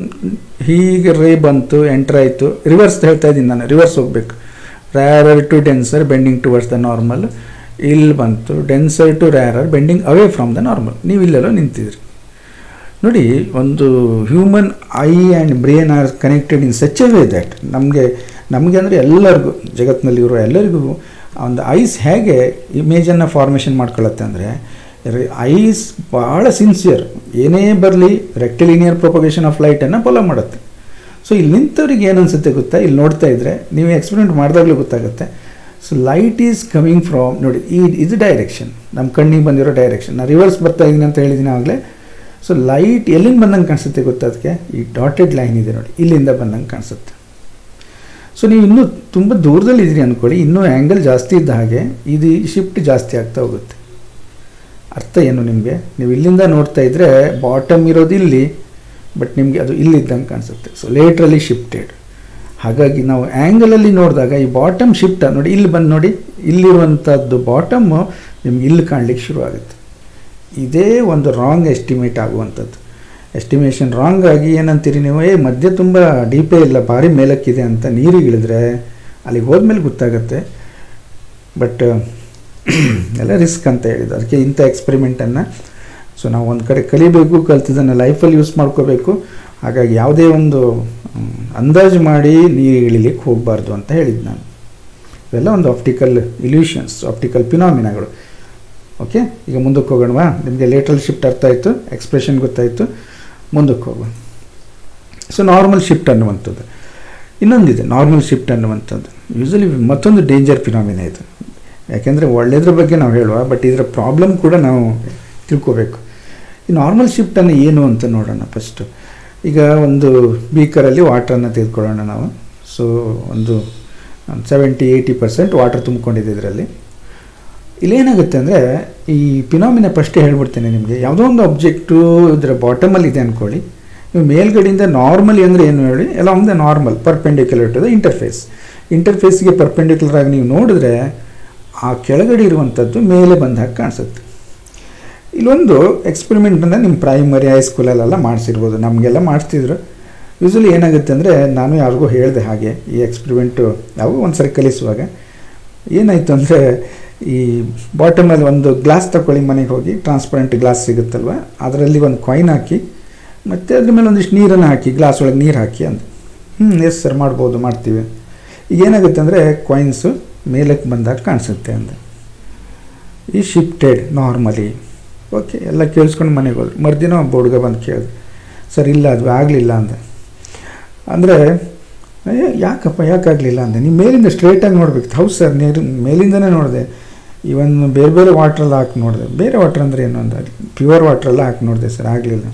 ಹೀಗೆ ರೇ ಬಂತು, ಎಂಟರ್ ಆಯಿತು, ರಿವರ್ಸ್ ಹೇಳ್ತಾ ಇದ್ದೀನಿ ನಾನು, ರಿವರ್ಸ್ ಹೋಗಬೇಕು. Rarer to denser bending towards the normal, ಇಲ್ಲಿ ಬಂತು denser to rarer bending away from the normal. ನೀವು ಇಲ್ಲೆಲ್ಲೋ ನಿಂತಿದ್ರಿ. ನೋಡಿ, ಒಂದು human eye and brain are connected in such a way that ನಮಗೆ ಅಂದರೆ ಎಲ್ಲರಿಗೂ, ಜಗತ್ತಿನಲ್ಲಿರೋ ಎಲ್ಲರಿಗೂ ಒಂದು ಐಸ್ ಹೇಗೆ ಇಮೇಜನ್ನು ಫಾರ್ಮೇಷನ್ ಮಾಡ್ಕೊಳ್ಳುತ್ತೆ ಅಂದರೆ, ಐಸ್ ಭಾಳ ಸಿನ್ಸಿಯರ್, ಏನೇ ಬರಲಿ ರೆಕ್ಟಿಲಿನಿಯರ್ ಪ್ರೊಪಗೇಷನ್ ಆಫ್ ಲೈಟನ್ನು ಫಾಲೋ ಮಾಡುತ್ತೆ. ಸೊ ಇಲ್ಲಿ ನಿಂತವ್ರಿಗೆ ಏನು ಅನಿಸುತ್ತೆ ಗೊತ್ತಾ, ಇಲ್ಲಿ ನೋಡ್ತಾ ಇದ್ದರೆ ನೀವು ಎಕ್ಸ್ಪೆರಿಮೆಂಟ್ ಮಾಡಿದಾಗಲೂ ಗೊತ್ತಾಗುತ್ತೆ. So light is coming from, ನೋಡಿ ಇದು ಡೈರೆಕ್ಷನ್, ನಮ್ಮ ಕಣ್ಣಿಗೆ ಬಂದಿರೋ ಡೈರೆಕ್ಷನ್. ನಾನು ರಿವರ್ಸ್ ಬರ್ತಾ ಇದ್ದೀನಿ ಅಂತ ಹೇಳಿದ್ದೀನಿ ಆಗಲೇ. ಸೊ ಲೈಟ್ ಎಲ್ಲಿಂದ ಬಂದಂಗೆ ಕಾಣಿಸುತ್ತೆ ಗೊತ್ತಾ, ಅದಕ್ಕೆ ಈ ಡಾಟೆಡ್ ಲೈನ್ ಇದೆ ನೋಡಿ, ಇಲ್ಲಿಂದ ಬಂದಂಗೆ ಕಾಣಿಸುತ್ತೆ. ಸೊ ನೀವು ಇನ್ನೂ ತುಂಬ ದೂರದಲ್ಲಿ ಇದ್ರಿ ಅಂದ್ಕೊಳ್ಳಿ, ಇನ್ನೂ ಆ್ಯಂಗಲ್ ಜಾಸ್ತಿ ಇದ್ದ ಹಾಗೆ ಇದು ಶಿಫ್ಟ್ ಜಾಸ್ತಿ ಆಗ್ತಾ ಹೋಗುತ್ತೆ. ಅರ್ಥ ಏನು ನಿಮಗೆ, ನೀವು ಇಲ್ಲಿಂದ ನೋಡ್ತಾ ಇದ್ದರೆ ಬಾಟಮ್ ಇರೋದು ಇಲ್ಲಿ, ಬಟ್ ನಿಮಗೆ ಅದು ಇಲ್ಲಿದ್ದಂಗೆ ಕಾಣಿಸುತ್ತೆ. So laterally shifted. ಹಾಗಾಗಿ ನಾವು ಆ್ಯಂಗಲಲ್ಲಿ ನೋಡಿದಾಗ ಈ ಬಾಟಮ್ ಶಿಫ್ಟ್ ನೋಡಿ, ಇಲ್ಲಿ ಬಂದು ನೋಡಿ, ಇಲ್ಲಿರುವಂಥದ್ದು ಬಾಟಮ್ಮು ನಿಮ್ಗೆ ಇಲ್ಲಿ ಕಾಣಲಿಕ್ಕೆ ಶುರು ಆಗುತ್ತೆ. ಇದೇ ಒಂದು ರಾಂಗ್ ಎಸ್ಟಿಮೇಟ್ ಆಗುವಂಥದ್ದು. ಎಸ್ಟಿಮೇಷನ್ ರಾಂಗ್ ಆಗಿ ಏನಂತೀರಿ ನೀವು, ಮಧ್ಯೆ ತುಂಬ ಡೀಪೇ ಇಲ್ಲ, ಭಾರಿ ಮೇಲಕ್ಕಿದೆ ಅಂತ ನೀರಿಗೆ ಇಳಿದ್ರೆ ಅಲ್ಲಿಗೆ ಹೋದ್ಮೇಲೆ ಗೊತ್ತಾಗತ್ತೆ. ಬಟ್ ಎಲ್ಲ ರಿಸ್ಕ್ ಅಂತ ಹೇಳಿದ್ದು. ಅದಕ್ಕೆ ಇಂಥ ಎಕ್ಸ್ಪೆರಿಮೆಂಟನ್ನು ಸೊ ನಾವು ಒಂದು ಕಡೆ ಕಲಿಬೇಕು, ಕಲ್ತಿದ್ದನ್ನು ಲೈಫಲ್ಲಿ ಯೂಸ್ ಮಾಡ್ಕೋಬೇಕು. ಹಾಗಾಗಿ ಯಾವುದೇ ಒಂದು ಅಂದಾಜು ಮಾಡಿ ನೀರು ಇಳಿಲಿಕ್ಕೆ ಹೋಗಬಾರ್ದು ಅಂತ ಹೇಳಿದ್ದು ನಾನು. ಇವೆಲ್ಲ ಒಂದು ಆಪ್ಟಿಕಲ್ ಇಲ್ಯೂಷನ್ಸ್, ಆಪ್ಟಿಕಲ್ ಫಿನಾಮಿನಾಗಳು. ಓಕೆ, ಈಗ ಮುಂದಕ್ಕೆ ಹೋಗೋಣವಾ? ನಿಮಗೆ ಲೇಟ್ರಲ್ ಶಿಫ್ಟ್ ಅರ್ಥ ಆಯಿತು, ಎಕ್ಸ್ಪ್ರೆಷನ್ ಗೊತ್ತಾಯಿತು, ಮುಂದಕ್ಕೆ ಹೋಗೋಣ. ಸೊ ನಾರ್ಮಲ್ ಶಿಫ್ಟ್ ಅನ್ನುವಂಥದ್ದು ಇನ್ನೊಂದಿದೆ. ನಾರ್ಮಲ್ ಶಿಫ್ಟ್ ಅನ್ನುವಂಥದ್ದು ಯೂಶಲಿ ಮತ್ತೊಂದು ಡೇಂಜರ್ ಫಿನಾಮಿನ ಇದು. ಯಾಕೆಂದರೆ ಒಳ್ಳೆಯದ್ರ ಬಗ್ಗೆ ನಾವು ಹೇಳುವ, ಬಟ್ ಇದರ ಪ್ರಾಬ್ಲಮ್ ಕೂಡ ನಾವು ತಿಳ್ಕೋಬೇಕು. ಈ ನಾರ್ಮಲ್ ಶಿಫ್ಟನ್ನು ಏನು ಅಂತ ನೋಡೋಣ ಫಸ್ಟು. ಈಗ ಒಂದು ಬೀಕರಲ್ಲಿ ವಾಟ್ರನ್ನು ತೆಗೆದುಕೊಳ್ಳೋಣ ನಾವು. ಸೊ ಒಂದು 70-80% ವಾಟರ್ ತುಂಬಿಕೊಂಡಿದೆ ಇದರಲ್ಲಿ. ಇಲ್ಲೇನಾಗುತ್ತೆ ಅಂದರೆ ಈ ಫಿನಾಮಿನ ಫಸ್ಟೇ ಹೇಳ್ಬಿಡ್ತೇನೆ ನಿಮಗೆ. ಯಾವುದೋ ಒಂದು ಆಬ್ಜೆಕ್ಟು ಇದರ ಬಾಟಮಲ್ಲಿ ಇದೆ ಅಂದ್ಕೊಳ್ಳಿ. ನೀವು ಮೇಲ್ಗಡೆಯಿಂದ ನಾರ್ಮಲಿ ಅಂದರೆ ಏನು ಹೇಳಿ, along the normal perpendicular to the ಇಂಟರ್ಫೇಸ್ಗೆ ಪರ್ಪೆಂಡಿಕ್ಯುಲರ್ ಆಗಿ ನೀವು ನೋಡಿದ್ರೆ ಆ ಕೆಳಗಡೆ ಇರುವಂಥದ್ದು ಮೇಲೆ ಬಂದಾಗ ಕಾಣಿಸುತ್ತೆ. ಇಲ್ಲೊಂದು ಎಕ್ಸ್ಪೆರಿಮೆಂಟನ್ನು ನಿಮ್ಮ ಪ್ರೈಮರಿ ಹೈಸ್ಕೂಲಲ್ಲೆಲ್ಲ ಮಾಡಿಸಿರ್ಬೋದು, ನಮಗೆಲ್ಲ ಮಾಡಿಸ್ತಿದ್ರು. ಯೂಶಲಿ ಏನಾಗುತ್ತೆ ಅಂದರೆ, ನಾನು ಯಾರಿಗೂ ಹೇಳಿದೆ ಹಾಗೆ ಈ ಎಕ್ಸ್ಪೆರಿಮೆಂಟು ನಾವು ಒಂದು ಸರಿ ಕಲಿಸುವಾಗ ಏನಾಯಿತು ಅಂದರೆ, ಈ ಬಾಟಮಲ್ಲಿ ಒಂದು ಗ್ಲಾಸ್ ತಗೊಳ್ಳಿ, ಮನೆಗೆ ಹೋಗಿ ಟ್ರಾನ್ಸ್ಪರೆಂಟ್ ಗ್ಲಾಸ್ ಸಿಗುತ್ತಲ್ವ, ಅದರಲ್ಲಿ ಒಂದು ಕಾಯಿನ್ ಹಾಕಿ ಮತ್ತು ಅದ್ರ ಮೇಲೆ ಒಂದಿಷ್ಟು ನೀರನ್ನು ಹಾಕಿ, ಗ್ಲಾಸ್ ಒಳಗೆ ನೀರು ಹಾಕಿ ಅಂತ. ಎಸ್ ಸರ್ ಮಾಡ್ಬೋದು, ಮಾಡ್ತೀವಿ. ಈಗ ಏನಾಗುತ್ತೆ ಅಂದರೆ ಕಾಯಿನ್ಸು ಮೇಲಕ್ಕೆ ಬಂದಾಗ ಕಾಣಿಸುತ್ತೆ ಅಂತ. ಈ ಶಿಫ್ಟೆಡ್ ನಾರ್ಮಲಿ. ಓಕೆ, ಎಲ್ಲ ಕೇಳಿಸ್ಕೊಂಡು ಮನೆಗೆ ಹೋದ್ರು. ಮರುದಿನ ಒಬ್ಬ ಹುಡುಗ ಬಂದು ಕೇಳಿದೆ, ಸರ್ ಇಲ್ಲ ಅದು ಆಗಲಿಲ್ಲ ಅಂದೆ. ಅಂದರೆ ಯಾಕಾಗಲಿಲ್ಲ ಅಂದೆ. ನೀವು ಮೇಲಿಂದ ಸ್ಟ್ರೇಟಾಗಿ ನೋಡ್ಬೇಕು. ಹೌದು ಸರ್, ನೀರು ಮೇಲಿಂದನೇ ನೋಡಿದೆ, ಇವನ್ ಬೇರೆ ಬೇರೆ ವಾಟ್ರೆಲ್ಲ ಹಾಕಿ ನೋಡಿದೆ. ಬೇರೆ ವಾಟ್ರ್ ಅಂದರೆ ಏನು ಅಂದ, ಪ್ಯೂರ್ ವಾಟ್ರೆಲ್ಲ ಹಾಕಿ ನೋಡಿದೆ ಸರ್, ಆಗಲಿಲ್ಲ.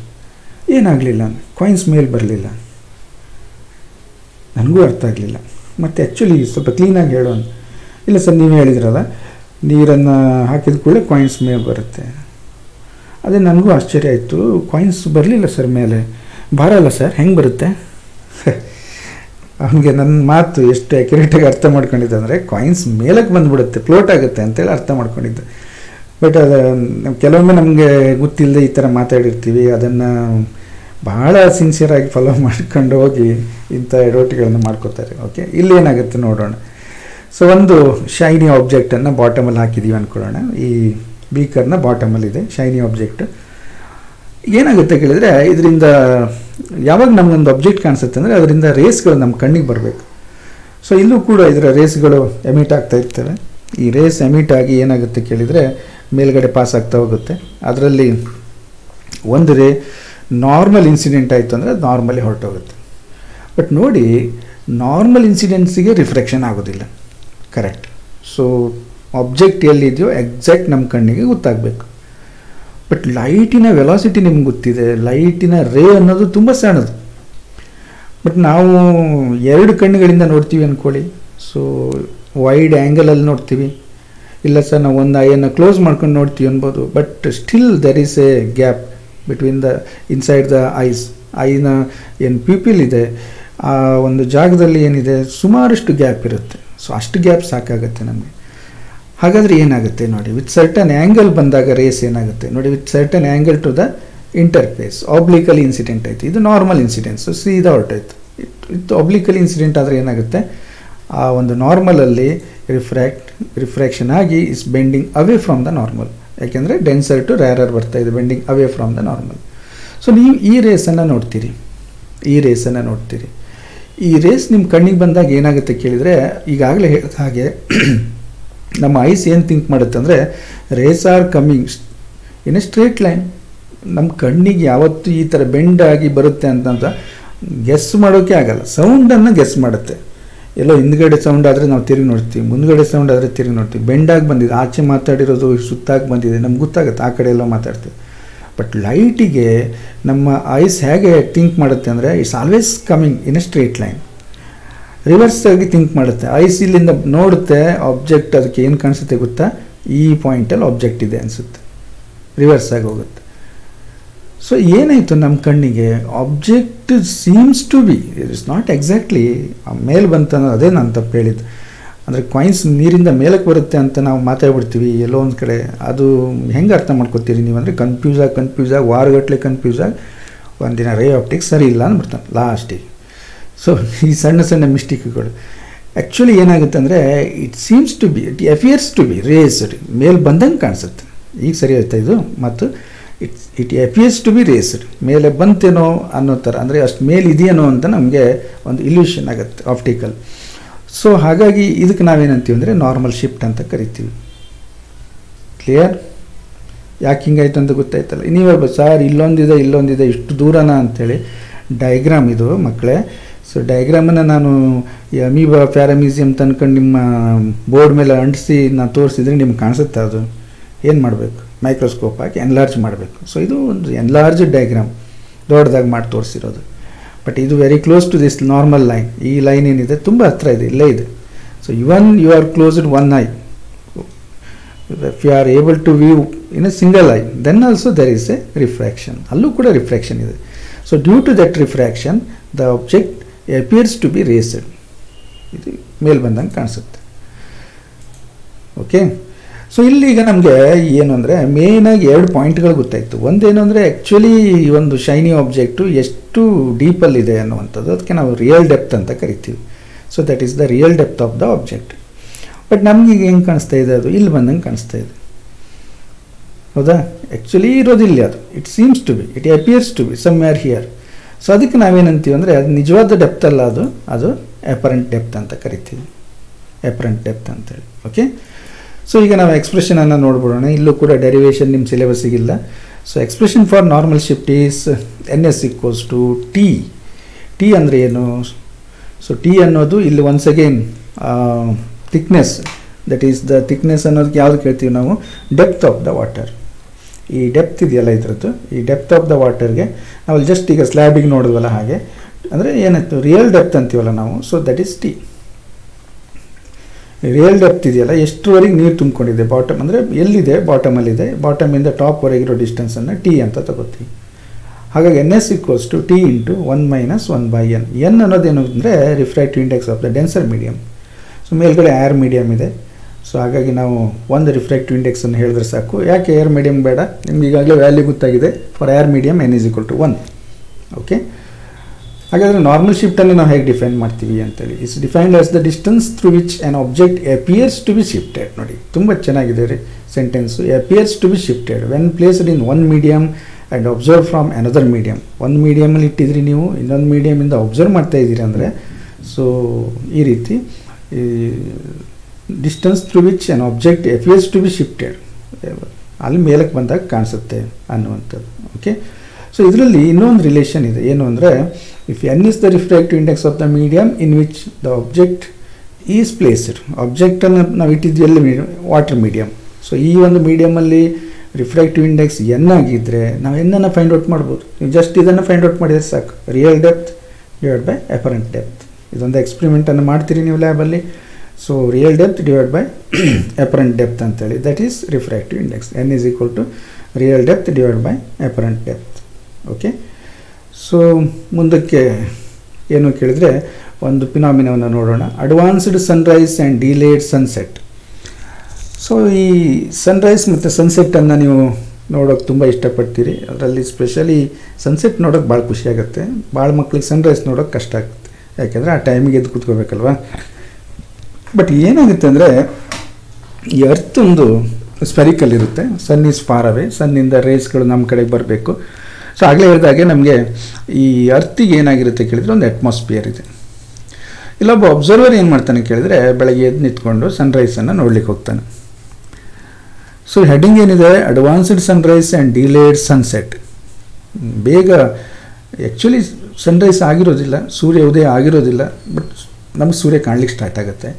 ಏನಾಗಲಿಲ್ಲ ಅಂದೆ, ಕಾಯಿನ್ಸ್ ಮೇಲೆ ಬರಲಿಲ್ಲ. ನನಗೂ ಅರ್ಥ ಆಗಲಿಲ್ಲ. ಮತ್ತು ಆ್ಯಕ್ಚುಲಿ ಸ್ವಲ್ಪ ಕ್ಲೀನಾಗಿ ಹೇಳೋ ಅಂತ. ಇಲ್ಲ ಸರ್, ನೀವು ಹೇಳಿದ್ರಲ್ಲ ನೀರನ್ನು ಹಾಕಿದ ಕೂಡಲೇ ಕಾಯಿನ್ಸ್ ಮೇಲೆ ಬರುತ್ತೆ. ಅದೇ ನನಗೂ ಆಶ್ಚರ್ಯ ಆಯಿತು, ಕಾಯಿನ್ಸ್ ಬರಲಿಲ್ಲ ಸರ್ ಮೇಲೆ. ಬರಲ್ಲ ಸರ್, ಹೆಂಗೆ ಬರುತ್ತೆ? ಅವನಿಗೆ ನನ್ನ ಮಾತು ಎಷ್ಟು ಅಕ್ಯುರೇಟಾಗಿ ಅರ್ಥ ಮಾಡ್ಕೊಂಡಿದ್ದೆ ಅಂದರೆ, ಕಾಯಿನ್ಸ್ ಮೇಲಕ್ಕೆ ಬಂದುಬಿಡುತ್ತೆ, ಫ್ಲೋಟ್ ಆಗುತ್ತೆ ಅಂತೇಳಿ ಅರ್ಥ ಮಾಡ್ಕೊಂಡಿದ್ದೆ. ಬಟ್ ಅದು ಕೆಲವೊಮ್ಮೆ ನಮಗೆ ಗೊತ್ತಿಲ್ಲದೆ ಈ ಥರ ಮಾತಾಡಿರ್ತೀವಿ. ಅದನ್ನು ಭಾಳ ಸಿನ್ಸಿಯರಾಗಿ ಫಾಲೋ ಮಾಡ್ಕೊಂಡು ಹೋಗಿ ಇಂಥ ಎಡವಟ್ಟುಗಳನ್ನು ಮಾಡ್ಕೋತಾರೆ. ಓಕೆ, ಇಲ್ಲೇನಾಗುತ್ತೆ ನೋಡೋಣ. ಸೊ ಒಂದು ಶೈನಿ ಆಬ್ಜೆಕ್ಟನ್ನು ಬಾಟಮಲ್ಲಿ ಹಾಕಿದ್ದೀವಿ ಅಂದ್ಕೊಳ್ಳೋಣ. ಈ ಬೀಕರ್ನ ಬಾಟಮಲ್ಲಿದೆ ಶೈನಿ ಆಬ್ಜೆಕ್ಟ್. ಏನಾಗುತ್ತೆ ಕೇಳಿದರೆ, ಇದರಿಂದ ಯಾವಾಗ ನಮಗೊಂದು ಆಬ್ಜೆಕ್ಟ್ ಕಾಣಿಸುತ್ತೆ ಅಂದರೆ ಅದರಿಂದ ರೇಸ್ಗಳು ನಮ್ಮ ಕಣ್ಣಿಗೆ ಬರಬೇಕು. ಸೊ ಇಲ್ಲೂ ಕೂಡ ಇದರ ರೇಸ್ಗಳು ಎಮಿಟ್ ಆಗ್ತಾ ಇರ್ತವೆ. ಈ ರೇಸ್ ಎಮಿಟ್ ಆಗಿ ಏನಾಗುತ್ತೆ ಕೇಳಿದರೆ ಮೇಲ್ಗಡೆ ಪಾಸ್ ಆಗ್ತಾ ಹೋಗುತ್ತೆ. ಅದರಲ್ಲಿ ಒಂದು ನಾರ್ಮಲ್ ಇನ್ಸಿಡೆಂಟ್ ಆಯಿತು ಅಂದರೆ ಅದು ನಾರ್ಮಲಿ ಹೊರಟೋಗುತ್ತೆ. ಬಟ್ ನೋಡಿ, ನಾರ್ಮಲ್ ಇನ್ಸಿಡೆಂಟ್ಸಿಗೆ ರಿಫ್ಲೆಕ್ಷನ್ ಆಗೋದಿಲ್ಲ. ಕರೆಕ್ಟ್. ಸೊ ಆಬ್ಜೆಕ್ಟ್ ಎಲ್ಲಿದೆಯೋ ಎಕ್ಸಾಕ್ಟ್ ನಮ್ಮ ಕಣ್ಣಿಗೆ ಗೊತ್ತಾಗಬೇಕು. ಬಟ್ ಲೈಟಿನ ವೆಲಾಸಿಟಿ ನಿಮ್ಗೆ ಗೊತ್ತಿದೆ, ಲೈಟಿನ ರೇ ಅನ್ನೋದು ತುಂಬ ಸಣ್ಣದು. ಬಟ್ ನಾವು ಎರಡು ಕಣ್ಣುಗಳಿಂದ ನೋಡ್ತೀವಿ ಅಂದ್ಕೊಳ್ಳಿ. ಸೊ ವೈಡ್ ಆ್ಯಂಗಲಲ್ಲಿ ನೋಡ್ತೀವಿ. ಇಲ್ಲ ಸರ್, ನಾವು ಒಂದು ಐಯನ್ನು ಕ್ಲೋಸ್ ಮಾಡ್ಕೊಂಡು ನೋಡ್ತೀವಿ ಅನ್ಬೋದು. But still there is A gap between the inside the ice. ಐನ ಏನು ಪ್ಯೂಪಿಲ್ ಇದೆ ಆ ಒಂದು ಜಾಗದಲ್ಲಿ ಏನಿದೆ ಸುಮಾರಷ್ಟು ಗ್ಯಾಪ್ ಇರುತ್ತೆ. ಸೊ ಅಷ್ಟು ಗ್ಯಾಪ್ ಸಾಕಾಗುತ್ತೆ ನಮಗೆ. ಹಾಗಾದರೆ ಏನಾಗುತ್ತೆ ನೋಡಿ, ವಿತ್ ಸರ್ಟನ್ ಆ್ಯಂಗಲ್ ಬಂದಾಗ ರೇಸ್ ಏನಾಗುತ್ತೆ ನೋಡಿ, with certain angle to the interface obliquely incident ಆಯಿತು. ಇದು ನಾರ್ಮಲ್ ಇನ್ಸಿಡೆಂಟ್ಸು, ಸೀದಾ ಹೊರಟಾಯ್ತು. ವಿತ್ ಆಬ್ಲಿಕಲಿ ಇನ್ಸಿಡೆಂಟ್ ಆದರೆ ಏನಾಗುತ್ತೆ, ಆ ಒಂದು ನಾರ್ಮಲಲ್ಲಿ ರಿಫ್ರಾಕ್ಷನ್ ಆಗಿ is bending away from the normal. ಯಾಕೆಂದರೆ ಡೆನ್ಸರ್ ಟು ರ್ಯಾರರ್ ಬರ್ತಾ ಇದೆ, bending away from the normal. So ನೀವು ಈ ರೇಸನ್ನು ನೋಡ್ತೀರಿ. ಈ ರೇಸ್ ನಿಮ್ಮ ಕಣ್ಣಿಗೆ ಬಂದಾಗ ಏನಾಗುತ್ತೆ ಕೇಳಿದರೆ, ಈಗಾಗಲೇ ಹೇಳಿದ ಹಾಗೆ ನಮ್ಮ ಐಸ್ ಏನು ಥಿಂಕ್ ಮಾಡುತ್ತೆ ಅಂದರೆ, rays are coming in a straight line. ನಮ್ಮ ಕಣ್ಣಿಗೆ ಯಾವತ್ತೂ ಈ ಥರ ಬೆಂಡ್ ಆಗಿ ಬರುತ್ತೆ ಅಂತ ಗೆಸ್ ಮಾಡೋಕ್ಕೆ ಆಗಲ್ಲ. ಸೌಂಡನ್ನು ಗೆಸ್ ಮಾಡುತ್ತೆ. ಎಲ್ಲೋ ಹಿಂದ್ಗಡೆ ಸೌಂಡ್ ಆದರೆ ನಾವು ತಿರುಗಿ ನೋಡ್ತೀವಿ, ಮುಂದ್ಗಡೆ ಸೌಂಡ್ ಆದರೆ ತಿರುಗಿ ನೋಡ್ತೀವಿ. ಬೆಂಡಾಗಿ ಬಂದಿದೆ, ಆಚೆ ಮಾತಾಡಿರೋದು ಸುತ್ತಾಗಿ ಬಂದಿದೆ, ನಮ್ಗೆ ಗೊತ್ತಾಗುತ್ತೆ, ಆ ಕಡೆ ಎಲ್ಲ ಮಾತಾಡ್ತೀವಿ. ಬಟ್ ಲೈಟಿಗೆ ನಮ್ಮ ಐಸ್ ಹೇಗೆ ಥಿಂಕ್ ಮಾಡುತ್ತೆ ಅಂದರೆ, it's always coming in a straight line. Reverse ಆಗಿ ಥಿಂಕ್ ಮಾಡುತ್ತೆ. ಐಸ್ ಇಲ್ಲಿಂದ ನೋಡುತ್ತೆ ಆಬ್ಜೆಕ್ಟ್, ಅದಕ್ಕೆ ಏನು ಕಾಣಿಸುತ್ತೆ ಗೊತ್ತಾ, ಈ ಪಾಯಿಂಟಲ್ಲಿ ಆಬ್ಜೆಕ್ಟ್ ಇದೆ ಅನಿಸುತ್ತೆ, ರಿವರ್ಸ್ ಆಗಿ ಹೋಗುತ್ತೆ. ಸೊ ಏನಾಯಿತು ನಮ್ಮ ಕಣ್ಣಿಗೆ, object seems to be, it is not exactly ಮೇಲೆ ಬಂತನ್ನೋ. ಅದೇ ನಾನು ತಪ್ಪು ಹೇಳಿದ್ದು. ಅಂದರೆ ಕಾಯಿನ್ಸ್ ನೀರಿಂದ ಮೇಲಕ್ಕೆ ಬರುತ್ತೆ ಅಂತ ನಾವು ಮಾತಾಡ್ಬಿಡ್ತೀವಿ ಎಲ್ಲೋ ಒಂದು ಕಡೆ. ಅದು ಹೆಂಗೆ ಅರ್ಥ ಮಾಡ್ಕೊತೀರಿ ನೀವು ಅಂದರೆ, ಕನ್ಫ್ಯೂಸ್ ಆಗಿ ವಾರಗಟ್ಟಲೆ ಕನ್ಫ್ಯೂಸ್ ಆಗಿ ಒಂದಿನ ರೇ ಆಪ್ಟಿಕ್ಸ್ ಸರಿ ಇಲ್ಲ ಅಂದ್ಬಿಡ್ತಾನೆ ಲಾಸ್ಟಿಗೆ. ಸೊ ಈ ಸಣ್ಣ ಮಿಸ್ಟೇಕ್ಗಳು ಆ್ಯಕ್ಚುಲಿ ಏನಾಗುತ್ತೆ ಅಂದರೆ it seems to be it appears to be raised, ಮೇಲೆ ಬಂದಂಗೆ ಕಾಣಿಸುತ್ತೆ. ಈಗ ಸರಿ ಆಯ್ತಾ ಇದು? ಮತ್ತು it appears to be raised, ಮೇಲೆ ಬಂತೇನೋ ಅನ್ನೋ ಥರ, ಅಂದರೆ ಅಷ್ಟು ಮೇಲೆ ಇದೆಯೇನೋ ಅಂತ ನಮಗೆ ಒಂದು ಇಲ್ಯೂಷನ್ ಆಗುತ್ತೆ ಆಪ್ಟಿಕಲ್. ಸೊ ಹಾಗಾಗಿ ಇದಕ್ಕೆ ನಾವೇನಂತೀವಿ ಅಂದರೆ ನಾರ್ಮಲ್ ಶಿಫ್ಟ್ ಅಂತ ಕರಿತೀವಿ. ಕ್ಲಿಯರ್? ಯಾಕೆ ಹಿಂಗಾಯ್ತು ಅಂತ ಗೊತ್ತಾಯ್ತಲ್ಲ. ನೀವು ಸರ್ ಇಲ್ಲೊಂದಿದೆ ಇಷ್ಟು ದೂರನ ಅಂಥೇಳಿ ಡಯಾಗ್ರಾಮ್ ಇದು ಮಕ್ಕಳೇ. ಸೊ ಡಯಾಗ್ರಾಮನ್ನು ನಾನು ಈ ಅಮೀಬಾ ಪ್ಯಾರಾಮೀಸಿಯಂ ತನ್ಕೊಂಡು ನಿಮ್ಮ ಬೋರ್ಡ್ ಮೇಲೆ ಅಂಟಿಸಿ ನಾನು ತೋರಿಸಿದ್ರೆ ನಿಮ್ಗೆ ಕಾಣಿಸುತ್ತೆ. ಅದು ಏನು ಮಾಡಬೇಕು? ಮೈಕ್ರೋಸ್ಕೋಪ್ ಹಾಕಿ ಎನ್ಲಾರ್ಜ್ ಮಾಡಬೇಕು. ಸೊ ಇದು ಒಂದು ಎನ್ಲಾರ್ಜ್ ಡಯಾಗ್ರಾಮ್ ದೊಡ್ಡದಾಗಿ ಮಾಡಿ ತೋರಿಸಿರೋದು. ಬಟ್ ಇದು very close to this normal line. ಈ ಲೈನ್ ಏನಿದೆ ತುಂಬ ಹತ್ರ ಇದೆ, ಇಲ್ಲೇ ಇದೆ. So even you are closed one eye, if you are able to view in a single eye, then also there is a refraction. ಅಲ್ಲೂ ಕೂಡ ರಿಫ್ರಾಕ್ಷನ್ ಇದೆ. So due to that refraction the object appears to be raised. ಇದು ಮೇಲೆ ಬಂದಂಗೆ ಕಾಣಿಸುತ್ತೆ. Okay. So ಇಲ್ಲಿಗ ನಮಗೆ ಏನು ಅಂದರೆ ಮೇಯ್ನಾಗಿ 2 ಪಾಯಿಂಟ್ಗಳು ಗೊತ್ತಾಯಿತು. ಒಂದೇನು ಅಂದರೆ ಆ್ಯಕ್ಚುಲಿ ಈ ಒಂದು ಶೈನಿ ಆಬ್ಜೆಕ್ಟು ಎಷ್ಟು ಡೀಪಲ್ಲಿದೆ ಅನ್ನುವಂಥದ್ದು, ಅದಕ್ಕೆ ನಾವು ರಿಯಲ್ ಡೆಪ್ತ್ ಅಂತ ಕರಿತೀವಿ. So that is the real depth of the object. But ನಮಗೀಗ ಹೆಂಗೆ ಕಾಣಿಸ್ತಾ ಇದೆ? ಅದು ಇಲ್ಲಿ ಬಂದಂಗೆ ಕಾಣಿಸ್ತಾ ಇದೆ. ಹೌದಾ? ಆ್ಯಕ್ಚುಲಿ ಇರೋದಿಲ್ಲ ಅದು. It seems to be, it appears to be somewhere here. So ಅದಕ್ಕೆ ನಾವೇನಂತೀವಿ ಅಂದರೆ ಅದು ನಿಜವಾದ ಡೆಪ್ತ್ ಅಲ್ಲ, ಅದು ಅಪರೆಂಟ್ ಡೆಪ್ತ್ ಅಂತ ಕರಿತೀವಿ. ಅಪರೆಂಟ್ ಡೆಪ್ತ್ ಅಂತೇಳಿ. ಓಕೆ. ಸೊ ಈಗ ನಾವು ಎಕ್ಸ್ಪ್ರೆಷನನ್ನು ನೋಡ್ಬಿಡೋಣ. ಇಲ್ಲೂ ಕೂಡ ಡೆರಿವೇಷನ್ ನಿಮ್ಮ ಸಿಲೆಬಸ್ಸಿಗಿಲ್ಲ. So expression for normal shift is NS equals to T. T ಅಂದರೆ ಏನು? ಸೊ ಟಿ ಅನ್ನೋದು ಇಲ್ಲಿ once again thickness, that is the thickness ಅನ್ನೋದಕ್ಕೆ ಯಾವುದು ಕೇಳ್ತೀವಿ ನಾವು? Depth of the water. ಈ ಡೆಪ್ತ್ ಇದೆಯಲ್ಲ ಇದರದ್ದು, ಈ ಡೆಪ್ತ್ ಆಫ್ ದ ವಾಟರ್ಗೆ ನಾವು ಜಸ್ಟ್ ಈಗ ಸ್ಲ್ಯಾಬಿಗೆ ನೋಡಿದ್ವಲ್ಲ ಹಾಗೆ, ಅಂದರೆ ಏನಾಯ್ತು ರಿಯಲ್ ಡೆಪ್ತ್ ಅಂತೀವಲ್ಲ ನಾವು. So that is T. Real depth ಇದೆಯಲ್ಲ, ಎಷ್ಟರವರೆಗೆ ನೀರು ತುಂಬಿಕೊಂಡಿದೆ, ಬಾಟಮ್ ಅಂದರೆ ಎಲ್ಲಿದೆ? ಬಾಟಮಲ್ಲಿದೆ. ಬಾಟಮಿಂದ ಟಾಪ್ವರೆಗಿರೋ ಡಿಸ್ಟೆನ್ಸನ್ನು ಟಿ ಅಂತ ತಗೋತೀವಿ. ಹಾಗಾಗಿ NS equals to T into 1 - 1/n. N ಅನ್ನೋದೇನು ಅಂದರೆ refractive index of the denser medium. So ಮೇಲ್ಗಡೆ ಏರ್ ಮೀಡಿಯಮ್ ಇದೆ. ಸೊ ಹಾಗಾಗಿ ನಾವು ಒಂದು ರಿಫ್ರಾಕ್ಟಿವ್ ಇಂಡೆಕ್ಸನ್ನು ಹೇಳಿದ್ರೆ ಸಾಕು. ಯಾಕೆ ಏರ್ ಮೀಡಿಯಮ್ ಬೇಡ? ನಿಮ್ಗೆ ಈಗಾಗಲೇ ವ್ಯಾಲ್ಯೂ ಗೊತ್ತಾಗಿದೆ. For air medium N is equal to 1. Okay. ಹಾಗಾದರೆ ನಾರ್ಮಲ್ ಶಿಫ್ಟನ್ನು ನಾವು ಹೇಗೆ ಡಿಫೈನ್ ಮಾಡ್ತೀವಿ ಅಂತೇಳಿ, it's defined as the distance through which an object appears to be shifted. ನೋಡಿ ತುಂಬ ಚೆನ್ನಾಗಿದೆ ರೀ sentence. Appears to be shifted when placed in one medium and observe from another medium. ಒಂದು ಮೀಡಿಯಮಲ್ಲಿ ಇಟ್ಟಿದ್ರಿ ನೀವು, ಇನ್ನೊಂದು ಮೀಡಿಯಮಿಂದ ಅಬ್ಸರ್ವ್ ಮಾಡ್ತಾ ಇದ್ದೀರಿ ಅಂದರೆ, ಸೊ ಈ ರೀತಿ distance through which an object appears to be shifted, ಅಲ್ಲಿ ಮೇಲಕ್ಕೆ ಬಂದಾಗ ಕಾಣಿಸುತ್ತೆ ಅನ್ನುವಂಥದ್ದು. ಓಕೆ. ಸೊ ಇದರಲ್ಲಿ ಇನ್ನೊಂದು ರಿಲೇಷನ್ ಇದೆ. ಏನು ಅಂದರೆ, if N is the refractive index of the medium in which the object is placed. ಆಬ್ಜೆಕ್ಟನ್ನು ನಾವು ಇಟ್ಟಿದ್ವಿ ಎಲ್ಲಿ? Water medium. ಸೊ ಈ ಒಂದು ಮೀಡಿಯಮಲ್ಲಿ ರಿಫ್ರಾಕ್ಟಿವ್ ಇಂಡೆಕ್ಸ್ N ಆಗಿದ್ದರೆ ನಾವು N ಫೈಂಡ್ ಔಟ್ ಮಾಡ್ಬೋದು. ನೀವು ಜಸ್ಟ್ ಇದನ್ನು ಫೈಂಡ್ ಔಟ್ ಮಾಡಿದರೆ ಸಾಕು. Real depth divide by apparent depth. ಇದೊಂದು ಎಕ್ಸ್ಪೆರಿಮೆಂಟನ್ನು ಮಾಡ್ತೀರಿ ನೀವು ಲ್ಯಾಬಲ್ಲಿ. So real depth divide by apparent depth ಅಂತೇಳಿ, that is refractive index. N is equal to real depth divide by apparent depth. Okay. So ಮುಂದಕ್ಕೆ ಏನು ಕೇಳಿದರೆ ಒಂದು ಫಿನಾಮಿನವನ್ನು ನೋಡೋಣ. Advanced sunrise and delayed sunset. So ಈ ಸನ್ರೈಸ್ ಮತ್ತು ಸನ್ಸೆಟ್ಟನ್ನು ನೀವು ನೋಡೋಕೆ ತುಂಬ ಇಷ್ಟಪಡ್ತೀರಿ. ಅದರಲ್ಲಿ ಸ್ಪೆಷಲಿ ಸನ್ಸೆಟ್ ನೋಡೋಕೆ ಭಾಳ ಖುಷಿಯಾಗುತ್ತೆ. ಭಾಳ ಮಕ್ಳಿಗೆ ಸನ್ರೈಸ್ ನೋಡೋಕೆ ಕಷ್ಟ ಆಗುತ್ತೆ, ಯಾಕೆಂದರೆ ಆ ಟೈಮಿಗೆ ಎದ್ದು ಕೂತ್ಕೋಬೇಕಲ್ವ. ಬಟ್ ಏನಾಗುತ್ತೆ ಅಂದರೆ, ಈ ಅರ್ತ್ ಒಂದು ಸ್ಪೆರಿಕಲ್ ಇರುತ್ತೆ. ಸನ್ ಈಸ್ ಫಾರ್ ಅವೇ, ಸನ್ನಿಂದ ರೇಸ್ಗಳು ನಮ್ಮ ಕಡೆಗೆ ಬರಬೇಕು. ಸೊ ಆಗಲೇ ಹೇಳಿದಾಗೆ ನಮಗೆ ಈ ಅರ್ತಿಗೆ ಏನಾಗಿರುತ್ತೆ ಕೇಳಿದರೆ ಒಂದು ಅಟ್ಮಾಸ್ಫಿಯರ್ ಇದೆ. ಇಲ್ಲೊಬ್ಬ ಅಬ್ಸರ್ವರ್ ಏನು ಮಾಡ್ತಾನೆ ಕೇಳಿದರೆ, ಬೆಳಗ್ಗೆ ಎದ್ದು ನಿಂತ್ಕೊಂಡು ಸನ್ರೈಸನ್ನು ನೋಡ್ಲಿಕ್ಕೆ ಹೋಗ್ತಾನೆ. ಸೊ ಹೆಡ್ಡಿಂಗ್ ಏನಿದೆ? Advanced sunrise and delayed sunset. ಬೇಗ ಆ್ಯಕ್ಚುಲಿ ಸನ್ರೈಸ್ ಆಗಿರೋದಿಲ್ಲ, ಸೂರ್ಯ ಉದಯ ಆಗಿರೋದಿಲ್ಲ, ಬಟ್ ನಮಗೆ ಸೂರ್ಯ ಕಾಣಲಿಕ್ಕೆ ಸ್ಟಾರ್ಟ್ ಆಗುತ್ತೆ.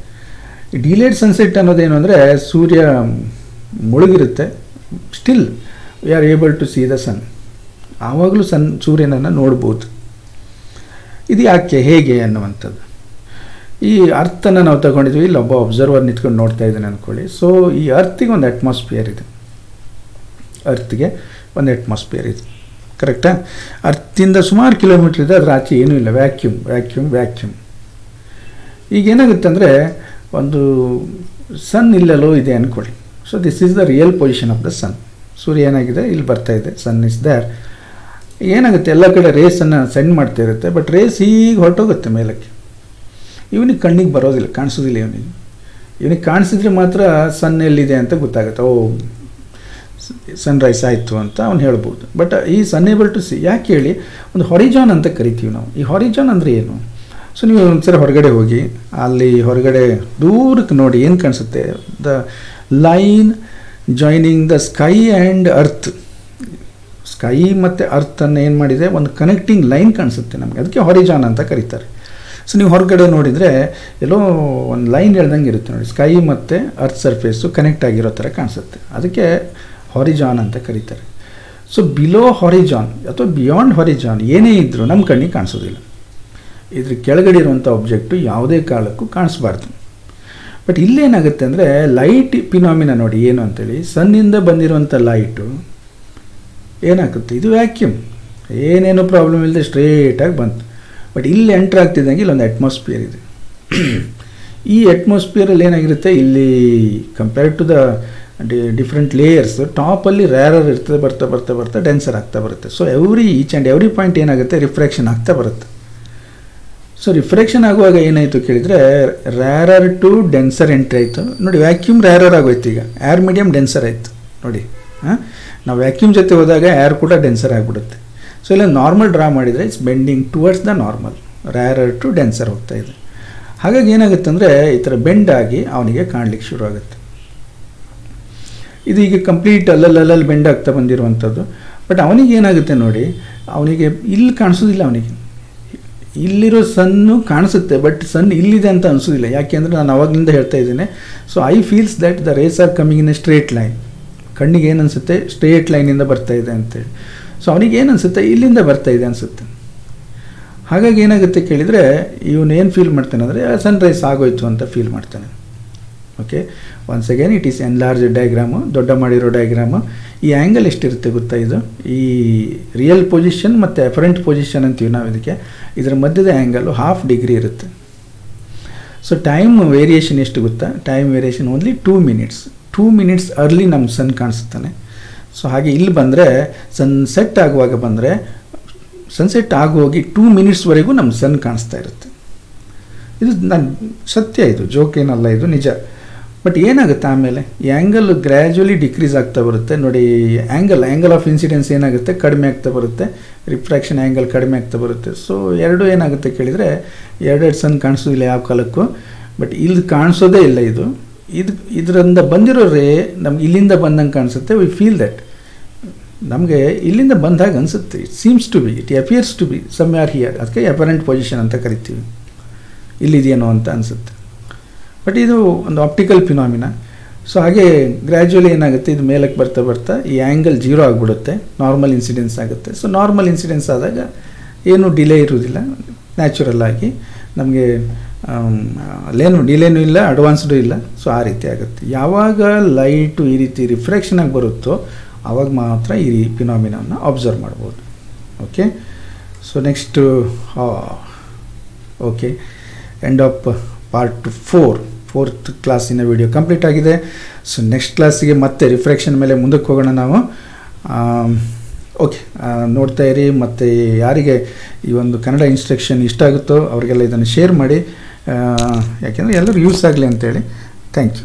ಡಿಲೇಡ್ ಸನ್ಸೆಟ್ ಅನ್ನೋದೇನು ಅಂದರೆ, ಸೂರ್ಯ ಮುಳುಗಿರುತ್ತೆ, still we are able to see the sun. ಆವಾಗಲೂ ಸೂರ್ಯನನ್ನು ನೋಡ್ಬೋದು. ಇದು ಯಾಕೆ, ಹೇಗೆ ಅನ್ನುವಂಥದ್ದು. ಈ ಅರ್ಥನ ನಾವು ತಗೊಂಡಿದ್ವಿ. ಇಲ್ಲಿ ಒಬ್ಬ ಅಬ್ಸರ್ವರ್ ನಿಂತ್ಕೊಂಡು ನೋಡ್ತಾ ಇದ್ದಾನೆ ಅಂದ್ಕೊಳ್ಳಿ. ಸೊ ಈ ಅರ್ತಿಗೆ ಒಂದು ಅಟ್ಮಾಸ್ಫಿಯರ್ ಇದೆ. ಅರ್ತ್ಗೆ ಒಂದು ಅಟ್ಮಾಸ್ಫಿಯರ್ ಇದೆ, ಕರೆಕ್ಟಾ? ಅರ್ತಿಂದ ಸುಮಾರು ಕಿಲೋಮೀಟ್ರ್ ಇದೆ, ಅದರ ಆಚೆ ಏನೂ ಇಲ್ಲ. Vacuum vacuum vacuum. ಈಗ ಏನಾಗುತ್ತೆ ಅಂದರೆ, ಒಂದು ಸನ್ ಇಲ್ಲೆಲ್ಲೋ ಇದೆ ಅಂದ್ಕೊಳ್ಳಿ. So this is the real position of the sun. ಸೂರ್ಯ ಏನಾಗಿದೆ, ಇಲ್ಲಿ ಬರ್ತಾ ಇದೆ, ಸನ್ ಇಸ್ ದೇರ್. ಏನಾಗುತ್ತೆ, ಎಲ್ಲ ಕಡೆ ರೇಸನ್ನು ಸೆಂಡ್ ಮಾಡ್ತಾ ಇರುತ್ತೆ, ಬಟ್ ರೇಸ್ ಹೀಗೆ ಹೊರಟೋಗುತ್ತೆ ಮೇಲಕ್ಕೆ. ಇವನಿಗೆ ಕಣ್ಣಿಗೆ ಬರೋದಿಲ್ಲ, ಕಾಣಿಸೋದಿಲ್ಲ ಇವನಿಗೆ ಕಾಣಿಸಿದ್ರೆ ಮಾತ್ರ ಸನ್ ಎಲ್ಲಿದೆ ಅಂತ ಗೊತ್ತಾಗುತ್ತೆ. ಓ ಸನ್ರೈಸ್ ಆಯಿತು ಅಂತ ಅವ್ನು ಹೇಳ್ಬೋದು. ಬಟ್ ಈ ಅನ್ಏಬಲ್ ಟು ಸಿ ಯಾಕೆ ಹೇಳಿ, ಒಂದು ಹಾರಿಜಾನ್ ಅಂತ ಕರಿತೀವಿ ನಾವು. ಈ ಹಾರಿಜಾನ್ ಅಂದರೆ ಏನು? ಸೊ ನೀವು ಒಂದ್ಸರಿ ಹೊರಗಡೆ ಹೋಗಿ ಅಲ್ಲಿ ಹೊರಗಡೆ ದೂರಕ್ಕೆ ನೋಡಿ ಏನು ಕಾಣಿಸುತ್ತೆ, the line joining the sky and earth. Sky ಮತ್ತು ಅರ್ಥನ್ನು ಏನು ಮಾಡಿದೆ, ಒಂದು ಕನೆಕ್ಟಿಂಗ್ ಲೈನ್ ಕಾಣಿಸುತ್ತೆ ನಮಗೆ, ಅದಕ್ಕೆ ಹಾರಿಜಾನ್ ಅಂತ ಕರೀತಾರೆ. ಸೊ ನೀವು ಹೊರಗಡೆ ನೋಡಿದರೆ ಎಲ್ಲೋ ಒಂದು ಲೈನ್ ಹೇಳ್ದಂಗೆ ಇರುತ್ತೆ ನೋಡಿ, ಸ್ಕೈ ಮತ್ತು ಅರ್ತ್ ಸರ್ಫೇಸು ಕನೆಕ್ಟ್ ಆಗಿರೋ ಥರ ಕಾಣಿಸುತ್ತೆ, ಅದಕ್ಕೆ ಹಾರಿಜಾನ್ ಅಂತ ಕರೀತಾರೆ. ಸೊ ಬಿಲೋ ಹಾರಿಜಾನ್ ಅಥವಾ ಬಿಯಾಂಡ್ ಹಾರಿಜಾನ್ ಏನೇ ಇದ್ದರೂ ನಮ್ಮ ಕಣ್ಣಿಗೆ ಕಾಣಿಸೋದಿಲ್ಲ. ಇದ್ರ ಕೆಳಗಡೆ ಇರುವಂಥ ಆಬ್ಜೆಕ್ಟು ಯಾವುದೇ ಕಾಲಕ್ಕೂ ಕಾಣಿಸ್ಬಾರ್ದು. ಬಟ್ ಇಲ್ಲೇನಾಗುತ್ತೆ ಅಂದರೆ ಲೈಟ್ ಫಿನಾಮಿನಾ ನೋಡಿ ಏನು ಅಂತೇಳಿ, ಸನ್ನಿಂದ ಬಂದಿರುವಂಥ ಲೈಟು ಏನಾಗುತ್ತೆ, ಇದು ವ್ಯಾಕ್ಯೂಮ್, ಏನೇನೋ ಪ್ರಾಬ್ಲಮ್ ಇಲ್ಲದೆ ಸ್ಟ್ರೇಟಾಗಿ ಬಂತು. ಬಟ್ ಇಲ್ಲಿ ಎಂಟ್ರ್ ಆಗ್ತಿದ್ದಂಗೆ ಇಲ್ಲೊಂದು ಅಟ್ಮಾಸ್ಫಿಯರ್ ಇದೆ. ಈ ಅಟ್ಮಾಸ್ಫಿಯರಲ್ಲಿ ಏನಾಗಿರುತ್ತೆ, ಇಲ್ಲಿ compared to the different layers ಟಾಪಲ್ಲಿ ರ್ಯಾರರ್ ಇರ್ತದೆ, ಬರ್ತಾ ಬರ್ತಾ ಬರ್ತಾ ಡೆನ್ಸರ್ ಆಗ್ತಾ ಬರುತ್ತೆ. So each and every point ಏನಾಗುತ್ತೆ, ರಿಫ್ರಾಕ್ಷನ್ ಆಗ್ತಾ ಬರುತ್ತೆ. ಸೊ ರಿಫ್ರಾಕ್ಷನ್ ಆಗುವಾಗ ಏನಾಯಿತು ಕೇಳಿದರೆ, ರ್ಯಾರರ್ ಟು ಡೆನ್ಸರ್ ಎಂಟ್ರಿ ಆಯಿತು ನೋಡಿ. ವ್ಯಾಕ್ಯೂಮ್ ರ್ಯಾರರ್ ಆಗೋಯ್ತು, ಈಗ ಏರ್ ಮೀಡಿಯಮ್ ಡೆನ್ಸರ್ ಆಯಿತು ನೋಡಿ. ನಾವು ವ್ಯಾಕ್ಯೂಮ್ ಜೊತೆ ಹೋದಾಗ ಏರ್ ಕೂಡ ಡೆನ್ಸರ್ ಆಗಿಬಿಡುತ್ತೆ. ಸೊ ಇಲ್ಲ ನಾರ್ಮಲ್ ಡ್ರಾ ಮಾಡಿದರೆ it's bending towards the normal, rarer to denser ಹೋಗ್ತಾ ಇದೆ. ಹಾಗಾಗಿ ಏನಾಗುತ್ತೆ ಅಂದರೆ ಈ ಥರ ಬೆಂಡ್ ಆಗಿ ಅವನಿಗೆ ಕಾಣಲಿಕ್ಕೆ ಶುರು ಆಗುತ್ತೆ. ಇದು ಈಗ ಕಂಪ್ಲೀಟ್ ಅಲ್ಲಲ್ಲಿ ಬೆಂಡ್ ಆಗ್ತಾ ಬಂದಿರುವಂಥದ್ದು. ಬಟ್ ಅವನಿಗೆ ಏನಾಗುತ್ತೆ ನೋಡಿ, ಅವನಿಗೆ ಇಲ್ಲಿ ಕಾಣಿಸೋದಿಲ್ಲ, ಅವನಿಗೆ ಇಲ್ಲಿರೋ ಸನ್ನು ಕಾಣಿಸುತ್ತೆ, ಬಟ್ ಸನ್ ಇಲ್ಲಿದೆ ಅಂತ ಅನಿಸೋದಿಲ್ಲ. ಯಾಕೆಂದರೆ ನಾನು ಅವಾಗಲಿಂದ ಹೇಳ್ತಾ ಇದ್ದೇನೆ, so eye feels that the rays are coming in a straight line. ಕಣ್ಣಿಗೆ ಏನು ಅನಿಸುತ್ತೆ, ಸ್ಟ್ರೇಟ್ ಲೈನಿಂದ ಬರ್ತಾ ಇದೆ ಅಂತೇಳಿ. ಸೊ ಅವನಿಗೆ ಏನು ಅನಿಸುತ್ತೆ, ಇಲ್ಲಿಂದ ಬರ್ತಾ ಇದೆ ಅನಿಸುತ್ತೆ. ಹಾಗಾಗಿ ಏನಾಗುತ್ತೆ ಕೇಳಿದರೆ, ಇವನೇನು ಫೀಲ್ ಮಾಡ್ತಾನೆ ಅಂದರೆ ಸನ್ರೈಸ್ ಆಗೋಯ್ತು ಅಂತ ಫೀಲ್ ಮಾಡ್ತಾನೆ. Okay, once again it is enlarge diagram, ದೊಡ್ಡ ಮಾಡಿರೋ ಡಯಾಗ್ರಾಮು. ಈ ಆ್ಯಂಗಲ್ ಎಷ್ಟಿರುತ್ತೆ ಗೊತ್ತಾ, ಇದು ಈ ರಿಯಲ್ ಪೊಸಿಷನ್ ಮತ್ತು ಅಫರೆಂಟ್ ಪೊಸಿಷನ್ ಅಂತೀವಿ ನಾವು ಇದಕ್ಕೆ. ಇದರ ಮಧ್ಯದ ಆ್ಯಂಗಲು 1/2 ಡಿಗ್ರಿ ಇರುತ್ತೆ. ಸೊ ಟೈಮ್ ವೇರಿಯೇಷನ್ ಎಷ್ಟು ಗೊತ್ತಾ, time variation only 2 minutes. 2 minutes early ನಮ್ಮ ಸನ್ ಕಾಣಿಸ್ತಾನೆ. ಸೊ ಹಾಗೆ ಇಲ್ಲಿ ಬಂದರೆ ಸನ್ಸೆಟ್ ಆಗುವಾಗ ಬಂದರೆ ಸನ್ಸೆಟ್ ಆಗೋಗಿ 2 ಮಿನಿಟ್ಸ್ವರೆಗೂ ನಮ್ಮ ಸನ್ ಕಾಣಿಸ್ತಾ ಇರುತ್ತೆ. ಇದು ನಾನು ಸತ್ಯ, ಇದು ಜೋಕ್ ಏನಲ್ಲ, ಇದು ನಿಜ. ಬಟ್ ಏನಾಗುತ್ತೆ ಆಮೇಲೆ ಈ ಆ್ಯಂಗಲ್ ಗ್ರ್ಯಾಜುವಲಿ ಡಿಕ್ರೀಸ್ ಆಗ್ತಾ ಬರುತ್ತೆ ನೋಡಿ. ಆ್ಯಂಗಲ್ ಆಫ್ ಇನ್ಸಿಡೆನ್ಸ್ ಏನಾಗುತ್ತೆ, ಕಡಿಮೆ ಆಗ್ತಾ ಬರುತ್ತೆ, ರಿಫ್ರಾಕ್ಷನ್ ಆ್ಯಂಗಲ್ ಕಡಿಮೆ ಆಗ್ತಾ ಬರುತ್ತೆ. ಸೊ ಎರಡು ಏನಾಗುತ್ತೆ ಕೇಳಿದರೆ, ಎರಡೆರಡು ಸನ್ ಕಾಣಿಸೋದಿಲ್ಲ ಯಾವ ಕಾಲಕ್ಕೂ. ಬಟ್ ಇಲ್ಲಿ ಕಾಣಿಸೋದೇ ಇಲ್ಲ. ಇದರಿಂದ ಬಂದಿರೋ ರೇ ನಮ್ಗೆ ಇಲ್ಲಿಂದ ಬಂದಂಗೆ ಕಾಣಿಸುತ್ತೆ. ವಿ ಫೀಲ್ ದಟ್, ನಮಗೆ ಇಲ್ಲಿಂದ ಬಂದಾಗ ಅನಿಸುತ್ತೆ. It seems to be, it appears to be somewhere here. ಅದಕ್ಕೆ ಅಪರೆಂಟ್ ಪೊಸಿಷನ್ ಅಂತ ಕರಿತೀವಿ, ಇಲ್ಲಿದೆಯೇನೋ ಅಂತ ಅನಿಸುತ್ತೆ. ಬಟ್ ಇದು ಒಂದು ಆಪ್ಟಿಕಲ್ ಫಿನಾಮಿನಾ. ಸೊ ಹಾಗೆ ಗ್ರ್ಯಾಜುವಲಿ ಏನಾಗುತ್ತೆ, ಇದು ಮೇಲಕ್ಕೆ ಬರ್ತಾ ಬರ್ತಾ ಈ ಆ್ಯಂಗಲ್ 0 ಆಗಿಬಿಡುತ್ತೆ, ನಾರ್ಮಲ್ ಇನ್ಸಿಡೆನ್ಸ್ ಆಗುತ್ತೆ. ಸೊ ನಾರ್ಮಲ್ ಇನ್ಸಿಡೆನ್ಸ್ ಆದಾಗ ಏನೂ ಡಿಲೇ ಇರುವುದಿಲ್ಲ, ನ್ಯಾಚುರಲ್ ಆಗಿ ನಮಗೆ ಅಲ್ಲೇನು ಡಿಲೇನೂ ಇಲ್ಲ, ಅಡ್ವಾನ್ಸ್ಡು ಇಲ್ಲ. ಸೊ ಆ ರೀತಿ ಆಗುತ್ತೆ. ಯಾವಾಗ ಲೈಟು ಈ ರೀತಿ ರಿಫ್ರಾಕ್ಷನ್ ಆಗಿ ಬರುತ್ತೋ ಆವಾಗ ಮಾತ್ರ ಈ ಫಿನಾಮಿನಾವನ್ನು ಅಬ್ಸರ್ವ್ ಮಾಡ್ಬೋದು. Okay, so next okay, end of part 4th ಕ್ಲಾಸಿನ ವಿಡಿಯೋ ಕಂಪ್ಲೀಟ್ ಆಗಿದೆ. ಸೊ ನೆಕ್ಸ್ಟ್ ಕ್ಲಾಸಿಗೆ ಮತ್ತೆ ರಿಫ್ರಾಕ್ಷನ್ ಮೇಲೆ ಮುಂದಕ್ಕೆ ಹೋಗೋಣ ನಾವು. ಓಕೆ, ನೋಡ್ತಾ ಇರಿ. ಮತ್ತು ಯಾರಿಗೆ ಈ ಒಂದು ಕನ್ನಡ ಇನ್ಸ್ಟ್ರಕ್ಷನ್ ಇಷ್ಟ ಆಗುತ್ತೋ ಅವರಿಗೆಲ್ಲ ಇದನ್ನು ಶೇರ್ ಮಾಡಿ, ಯಾಕೆಂದರೆ ಎಲ್ಲರೂ ಯೂಸ್ ಆಗಲಿ ಅಂತೇಳಿ. Thank you.